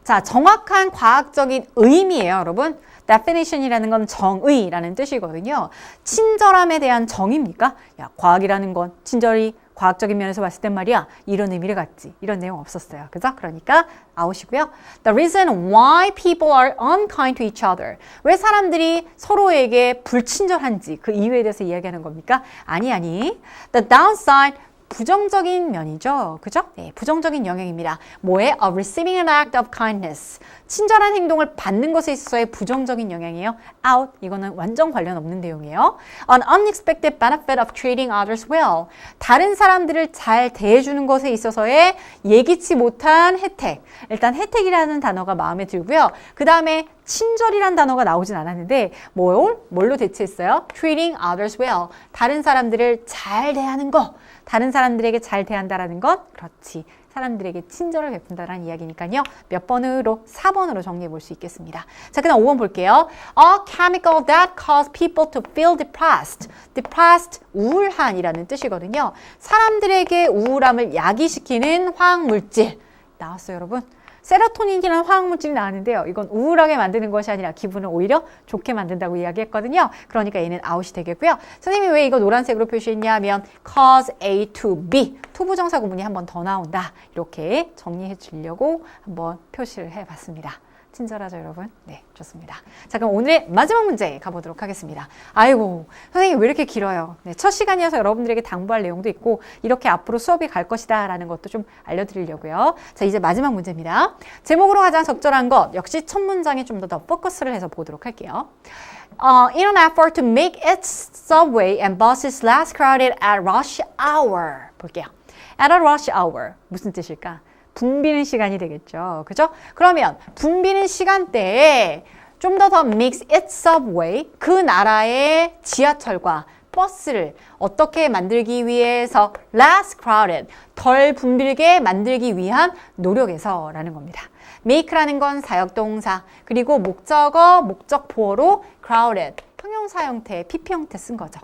[SPEAKER 1] 자, 정확한 과학적인 의미예요, 여러분. definition이라는 건 정의라는 뜻이거든요. 친절함에 대한 정의입니까? 야, 과학이라는 건 친절이 과학적인 면에서 봤을 땐 말이야 이런 의미를 갖지, 이런 내용 없었어요. 그죠? 그러니까 아웃이고요. The reason why people are unkind to each other, 왜 사람들이 서로에게 불친절한지 그 이유에 대해서 이야기하는 겁니까? 아니. The downside, 부정적인 면이죠. 그죠? 네, 부정적인 영향입니다. 뭐에? Of receiving an act of kindness. 친절한 행동을 받는 것에 있어서의 부정적인 영향이에요. Out. 이거는 완전 관련 없는 내용이에요. An unexpected benefit of treating others well. 다른 사람들을 잘 대해주는 것에 있어서의 예기치 못한 혜택. 일단 혜택이라는 단어가 마음에 들고요. 그 다음에 친절이란 단어가 나오진 않았는데 뭘로 대체했어요? Treating others well. 다른 사람들을 잘 대하는 거. 다른 사람들에게 잘 대한다라는 건 그렇지. 사람들에게 친절을 베푼다라는 이야기니까요. 몇 번으로? 4번으로 정리해 볼 수 있겠습니다. 자, 그다음 5번 볼게요. A chemical that causes people to feel depressed. depressed, 우울한이라는 뜻이거든요. 사람들에게 우울함을 야기시키는 화학물질. 나왔어요, 여러분? 세로토닌이라는 화학물질이 나왔는데요. 이건 우울하게 만드는 것이 아니라 기분을 오히려 좋게 만든다고 이야기했거든요. 그러니까 얘는 아웃이 되겠고요. 선생님이 왜 이거 노란색으로 표시했냐면 cause A to B, 투부정사 구문이 한 번 더 나온다. 이렇게 정리해 주려고 한번 표시를 해봤습니다. 친절하죠, 여러분? 네, 좋습니다. 자, 그럼 오늘의 마지막 문제 가보도록 하겠습니다. 아이고, 선생님 왜 이렇게 길어요? 네, 첫 시간이어서 여러분들에게 당부할 내용도 있고 이렇게 앞으로 수업이 갈 것이다 라는 것도 좀 알려드리려고요. 자, 이제 마지막 문제입니다. 제목으로 가장 적절한 것, 역시 첫 문장에 좀 더 포커스를 해서 보도록 할게요. In an effort to make its subway and buses less crowded at rush hour. 볼게요. At a rush hour. 무슨 뜻일까? 붐비는 시간이 되겠죠. 그죠? 그러면 붐비는 시간대에 좀 더 makes its subway, 그 나라의 지하철과 버스를 어떻게 만들기 위해서 less crowded, 덜 붐빌게 만들기 위한 노력에서라는 겁니다. make라는 건 사역동사, 그리고 목적어, 목적보어로 crowded, 형용사 형태, PP 형태 쓴 거죠.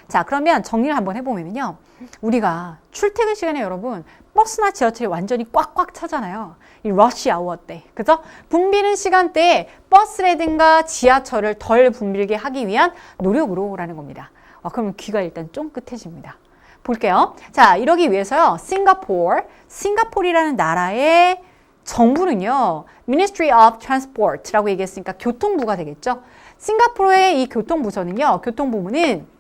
[SPEAKER 1] 자, 그러면 정리를 한번 해보면요. 우리가 출퇴근 시간에 여러분 버스나 지하철이 완전히 꽉꽉 차잖아요. 이 러시 아워 때. 그죠? 붐비는 시간대에 버스라든가 지하철을 덜 붐빌게 하기 위한 노력으로라는 겁니다. 그러면 귀가 일단 쫑긋해집니다. 볼게요. 자, 이러기 위해서요. 싱가포르이라는 나라의 정부는요. Ministry of Transport라고 얘기했으니까 교통부가 되겠죠. 싱가포르의 이 교통부서는요. 교통부문은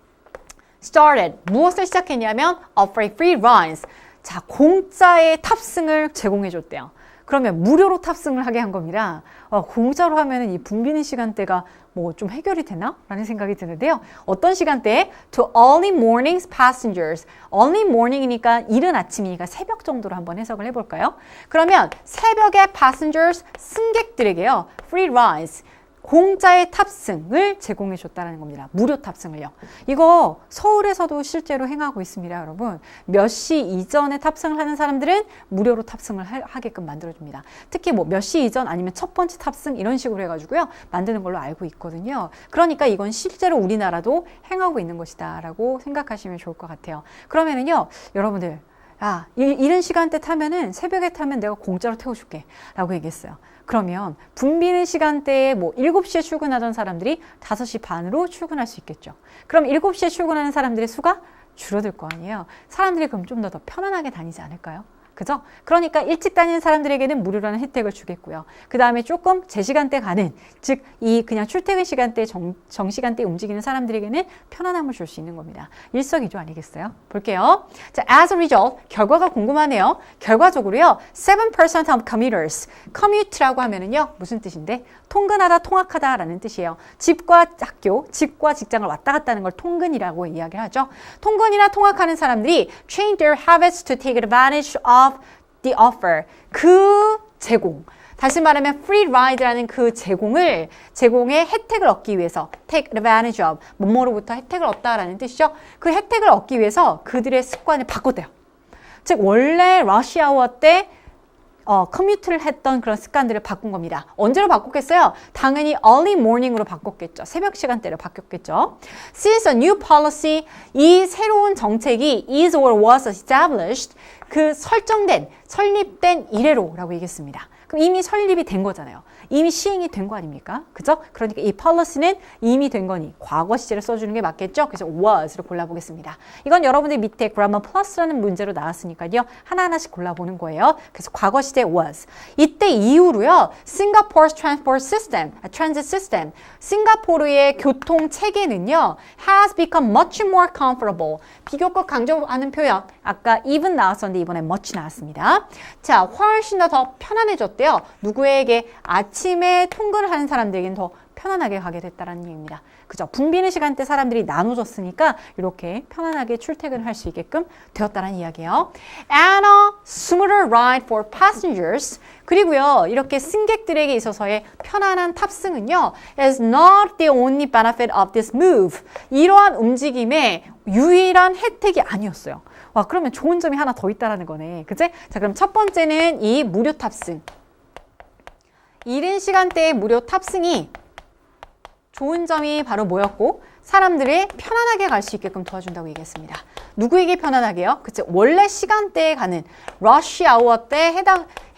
[SPEAKER 1] started, 무엇을 시작했냐면 offer free rides. 자, 공짜의 탑승을 제공해 줬대요. 그러면 무료로 탑승을 하게 한 겁니다. 공짜로 하면은 이 붐비는 시간대가 뭐 좀 해결이 되나? 라는 생각이 드는데요. 어떤 시간대에? To early mornings passengers. early morning이니까 이른 아침이니까 새벽 정도로 한번 해석을 해볼까요? 그러면 새벽에 passengers, 승객들에게요. free rides. 공짜의 탑승을 제공해 줬다는 겁니다. 무료 탑승을요. 이거 서울에서도 실제로 행하고 있습니다, 여러분. 몇 시 이전에 탑승을 하는 사람들은 무료로 탑승을 하게끔 만들어줍니다. 특히 뭐 몇 시 이전 아니면 첫 번째 탑승 이런 식으로 해가지고요. 만드는 걸로 알고 있거든요. 그러니까 이건 실제로 우리나라도 행하고 있는 것이다 라고 생각하시면 좋을 것 같아요. 그러면은요, 여러분들 이런 시간대 타면은 새벽에 타면 내가 공짜로 태워줄게 라고 얘기했어요. 그러면 붐비는 시간대에 뭐 7시에 출근하던 사람들이 5시 반으로 출근할 수 있겠죠. 그럼 7시에 출근하는 사람들의 수가 줄어들 거 아니에요. 사람들이 그럼 좀 더 편안하게 다니지 않을까요? 그죠? 그러니까 일찍 다니는 사람들에게는 무료라는 혜택을 주겠고요. 그 다음에 조금 제 시간대 가는, 즉 이 그냥 출퇴근 시간대 정시간대에 움직이는 사람들에게는 편안함을 줄 수 있는 겁니다. 일석이조 아니겠어요? 볼게요. 자, as a result, 결과가 궁금하네요. 결과적으로요, 7% of commuters, commute라고 하면은요, 무슨 뜻인데? 통근하다, 통학하다라는 뜻이에요. 집과 학교, 집과 직장을 왔다 갔다 하는 걸 통근이라고 이야기를 하죠. 통근이나 통학하는 사람들이 change their habits to take advantage of the offer. 그 제공. 다시 말하면 free ride라는 그 제공의 혜택을 얻기 위해서 take advantage of, 뭐뭐로부터 혜택을 얻다라는 뜻이죠. 그 혜택을 얻기 위해서 그들의 습관을 바꿨대요. 즉 원래 러시아워 때 커뮤트를 했던 그런 습관들을 바꾼 겁니다. 언제로 바꿨겠어요? 당연히 early morning으로 바꿨겠죠. 새벽 시간대로 바뀌었겠죠. Since a new policy, 이 새로운 정책이 is or was established, 그 설립된 이래로라고 얘기했습니다. 그럼 이미 설립이 된 거잖아요. 이미 시행이 된 거 아닙니까? 그죠? 그러니까 이 policy는 이미 된 거니 과거 시제를 써주는 게 맞겠죠? 그래서 was를 골라보겠습니다. 이건 여러분들 밑에 grammar plus라는 문제로 나왔으니까요. 하나하나씩 골라보는 거예요. 그래서 과거 시제 was. 이때 이후로요. Singapore's transit system, 싱가포르의 교통 체계는요. has become much more comfortable. 비교급 강조하는 표현. 아까 even 나왔었는데 이번에 much 나왔습니다. 자, 훨씬 더 편안해졌대요. 누구에게? 아침에 통근을 하는 사람들에게는 더 편안하게 가게 됐다는 얘기입니다. 그죠? 붐비는 시간대 사람들이 나눠졌으니까 이렇게 편안하게 출퇴근을 할 수 있게끔 되었다는 이야기예요. And a smoother ride for passengers. 그리고요, 이렇게 승객들에게 있어서의 편안한 탑승은요, is not the only benefit of this move. 이러한 움직임의 유일한 혜택이 아니었어요. 와, 그러면 좋은 점이 하나 더 있다라는 거네. 그치? 자, 그럼 첫 번째는 이 무료 탑승. 이른 시간대의 무료 탑승이 좋은 점이 바로 뭐였고 사람들이 편안하게 갈 수 있게끔 도와준다고 얘기했습니다. 누구에게 편안하게요? 그치? 원래 시간대에 가는 러쉬 아워 때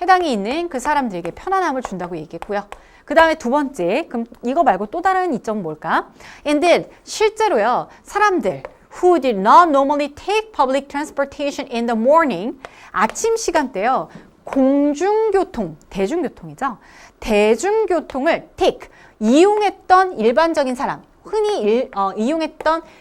[SPEAKER 1] 해당이 있는 그 사람들에게 편안함을 준다고 얘기했고요. 그 다음에 두 번째, 그럼 이거 말고 또 다른 이점은 뭘까? Indeed, 실제로요, 사람들 who did not normally take public transportation in the morning, 아침 시간대요, 공중교통, 대중교통이죠. 대중교통을 take, 이용했던 일반적인 사람, 흔히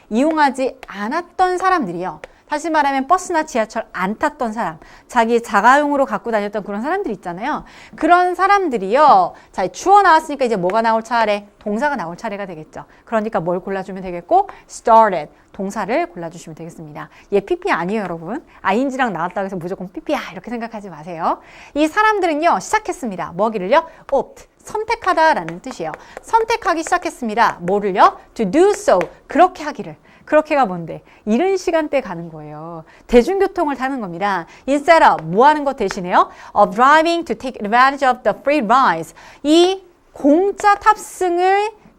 [SPEAKER 1] 이용하지 않았던 사람들이요. 다시 말하면 버스나 지하철 안 탔던 사람, 자기 자가용으로 갖고 다녔던 그런 사람들 있잖아요. 그런 사람들이요. 자, 주어 나왔으니까 이제 뭐가 나올 차례? 동사가 나올 차례가 되겠죠. 그러니까 뭘 골라주면 되겠고? started, 동사를 골라주시면 되겠습니다. 얘 PP 아니에요, 여러분. ing랑 나왔다고 해서 무조건 PP야 이렇게 생각하지 마세요. 이 사람들은요. 시작했습니다. 뭐 하기를요? opt, 선택하다라는 뜻이에요. 선택하기 시작했습니다. 뭐를요? to do so, 그렇게 하기를. 그렇게가 뭔데? 이른 시간대에 가는 거예요. 대중교통을 타는 겁니다. Instead of, 뭐 하는 것 대신에요? Of driving to take advantage of the free rides. 이 공짜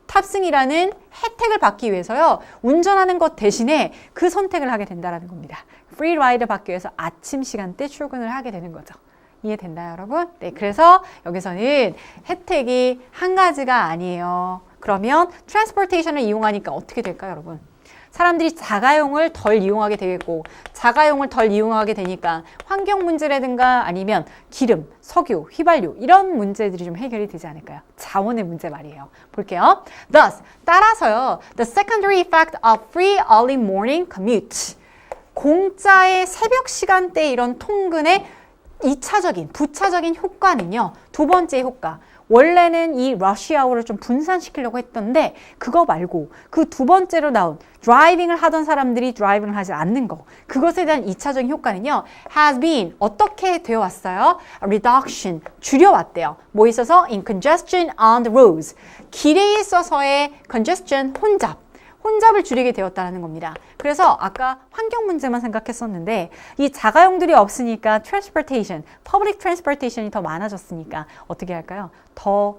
[SPEAKER 1] 탑승이라는 혜택을 받기 위해서요. 운전하는 것 대신에 그 선택을 하게 된다는 겁니다. free ride를 받기 위해서 아침 시간대 출근을 하게 되는 거죠. 이해됐나요, 여러분? 네, 그래서 여기서는 혜택이 한 가지가 아니에요. 그러면 트랜스포테이션을 이용하니까 어떻게 될까요, 여러분? 사람들이 자가용을 덜 이용하게 되겠고 자가용을 덜 이용하게 되니까 환경 문제라든가 아니면 기름, 석유, 휘발유 이런 문제들이 좀 해결이 되지 않을까요? 자원의 문제 말이에요. 볼게요. Thus, 따라서요. The secondary effect of free early morning commute. 공짜의 새벽 시간대 이런 통근의 2차적인, 부차적인 효과는요. 두 번째 효과. 원래는 이 rush hour를 좀 분산시키려고 했던데 그거 말고 그 두 번째로 나온 드라이빙을 하던 사람들이 드라이빙을 하지 않는 거, 그것에 대한 2차적인 효과는요, has been 어떻게 되어 왔어요? reduction, 줄여왔대요. 뭐 있어서? in congestion on the roads, 길에 있어서의 congestion, 혼잡을 줄이게 되었다는 겁니다. 그래서 아까 환경 문제만 생각했었는데 이 자가용들이 없으니까 transportation, public transportation이 더 많아졌으니까 어떻게 할까요? 더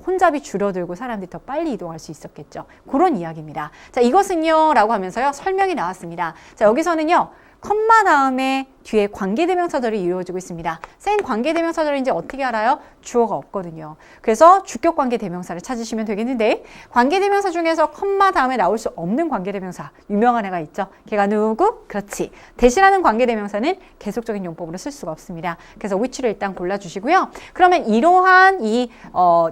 [SPEAKER 1] 혼잡이 줄어들고 사람들이 더 빨리 이동할 수 있었겠죠. 그런 이야기입니다. 자, 이것은요 라고 하면서요 설명이 나왔습니다. 자, 여기서는요 컴마 다음에 뒤에 관계대명사절이 이루어지고 있습니다. 센 관계대명사절인지 어떻게 알아요? 주어가 없거든요. 그래서 주격 관계대명사를 찾으시면 되겠는데 관계대명사 중에서 컴마 다음에 나올 수 없는 관계대명사 유명한 애가 있죠. 걔가 누구? 그렇지. 대신하는 관계대명사는 계속적인 용법으로 쓸 수가 없습니다. 그래서 which를 일단 골라주시고요. 그러면 이러한 이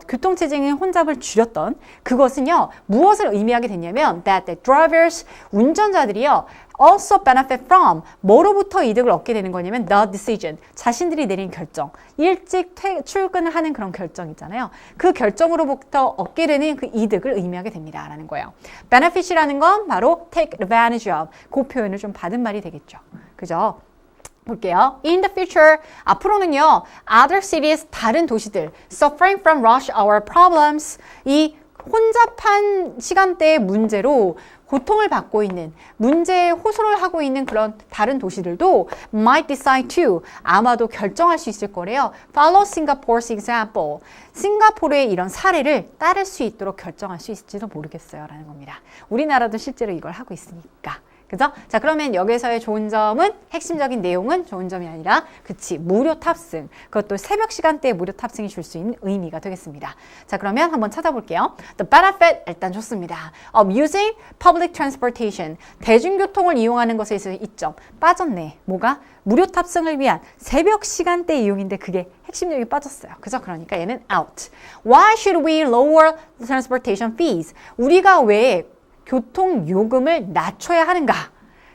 [SPEAKER 1] 교통체증의 혼잡을 줄였던 그것은요 무엇을 의미하게 됐냐면 that the drivers, 운전자들이요 also benefit from, 뭐로부터 이득을 얻게 되는 거냐면 the decision, 자신들이 내린 결정, 일찍 출근을 하는 그런 결정 있잖아요. 그 결정으로부터 얻게 되는 그 이득을 의미하게 됩니다 라는 거예요. benefit이라는 건 바로 take advantage of, 그 표현을 좀 받은 말이 되겠죠. 그죠? 볼게요. In the future, 앞으로는요 other cities, 다른 도시들 suffering from rush hour problems, 이 혼잡한 시간대의 문제로 고통을 받고 있는, 문제에 호소를 하고 있는 그런 다른 도시들도 might decide to, 아마도 결정할 수 있을 거래요. Follow Singapore's example. 싱가포르의 이런 사례를 따를 수 있도록 결정할 수 있을지도 모르겠어요 라는 겁니다. 우리나라도 실제로 이걸 하고 있으니까. 그죠? 자, 그러면 여기서의 좋은 점은, 핵심적인 내용은 좋은 점이 아니라, 그치, 무료 탑승. 그것도 새벽 시간대에 무료 탑승이 줄 수 있는 의미가 되겠습니다. 자, 그러면 한번 찾아볼게요. The benefit, 일단 좋습니다. Of using public transportation. 대중교통을 이용하는 것에 있어서 이점. 빠졌네. 뭐가? 무료 탑승을 위한 새벽 시간대 이용인데 그게 핵심적이 빠졌어요. 그죠? 그러니까 얘는 out. Why should we lower transportation fees? 우리가 왜 교통 요금을 낮춰야 하는가?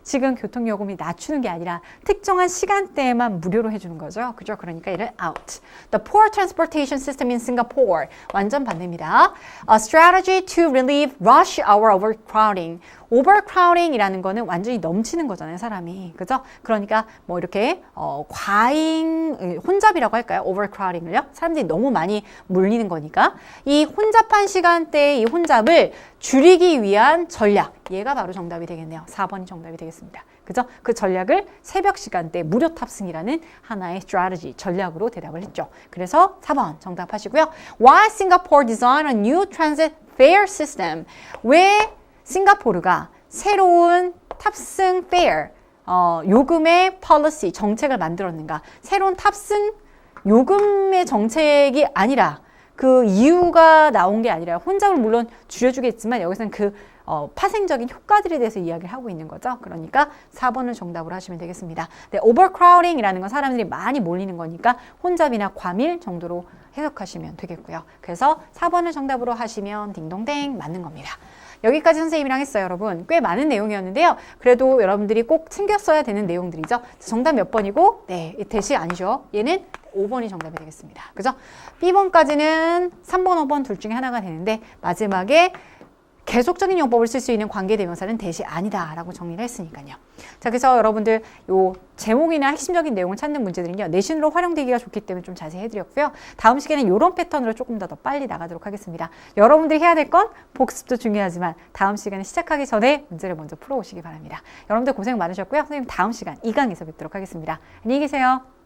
[SPEAKER 1] 지금 교통 요금이 낮추는 게 아니라 특정한 시간대에만 무료로 해주는 거죠. 그죠? 그러니까 얘는 out. The poor transportation system in Singapore. 완전 반대입니다. A strategy to relieve rush hour overcrowding. overcrowding이라는 거는 완전히 넘치는 거잖아요, 사람이. 그죠? 그러니까 뭐 이렇게 과잉 혼잡이라고 할까요? overcrowding을요. 사람들이 너무 많이 몰리는 거니까 이 혼잡한 시간대의 이 혼잡을 줄이기 위한 전략. 얘가 바로 정답이 되겠네요. 4번이 정답이 되겠습니다. 그죠? 그 전략을 새벽 시간대 무료 탑승이라는 하나의 strategy, 전략으로 대답을 했죠. 그래서 4번 정답하시고요. Why Singapore design a new transit fare system? 왜 싱가포르가 새로운 탑승 fare, 요금의 policy, 정책을 만들었는가? 새로운 탑승 요금의 정책이 아니라 그 이유가 나온 게 아니라 혼잡을 물론 줄여주겠지만 여기서는 그 파생적인 효과들에 대해서 이야기를 하고 있는 거죠. 그러니까 4번을 정답으로 하시면 되겠습니다. 네, overcrowding이라는 건 사람들이 많이 몰리는 거니까 혼잡이나 과밀 정도로 해석하시면 되겠고요. 그래서 4번을 정답으로 하시면 딩동댕 맞는 겁니다. 여기까지 선생님이랑 했어요, 여러분. 꽤 많은 내용이었는데요. 그래도 여러분들이 꼭 챙겼어야 되는 내용들이죠. 정답 몇 번이고, 네, 대시 아니죠. 얘는 5번이 정답이 되겠습니다. 그죠? B번까지는 3번, 5번 둘 중에 하나가 되는데 마지막에 계속적인 용법을 쓸 수 있는 관계대명사는 대시 아니다라고 정리를 했으니까요. 자, 그래서 여러분들 요 제목이나 핵심적인 내용을 찾는 문제들은요. 내신으로 활용되기가 좋기 때문에 좀 자세히 해드렸고요. 다음 시간에는 이런 패턴으로 조금 더 빨리 나가도록 하겠습니다. 여러분들이 해야 될 건 복습도 중요하지만 다음 시간에 시작하기 전에 문제를 먼저 풀어오시기 바랍니다. 여러분들 고생 많으셨고요. 선생님 다음 시간 2강에서 뵙도록 하겠습니다. 안녕히 계세요.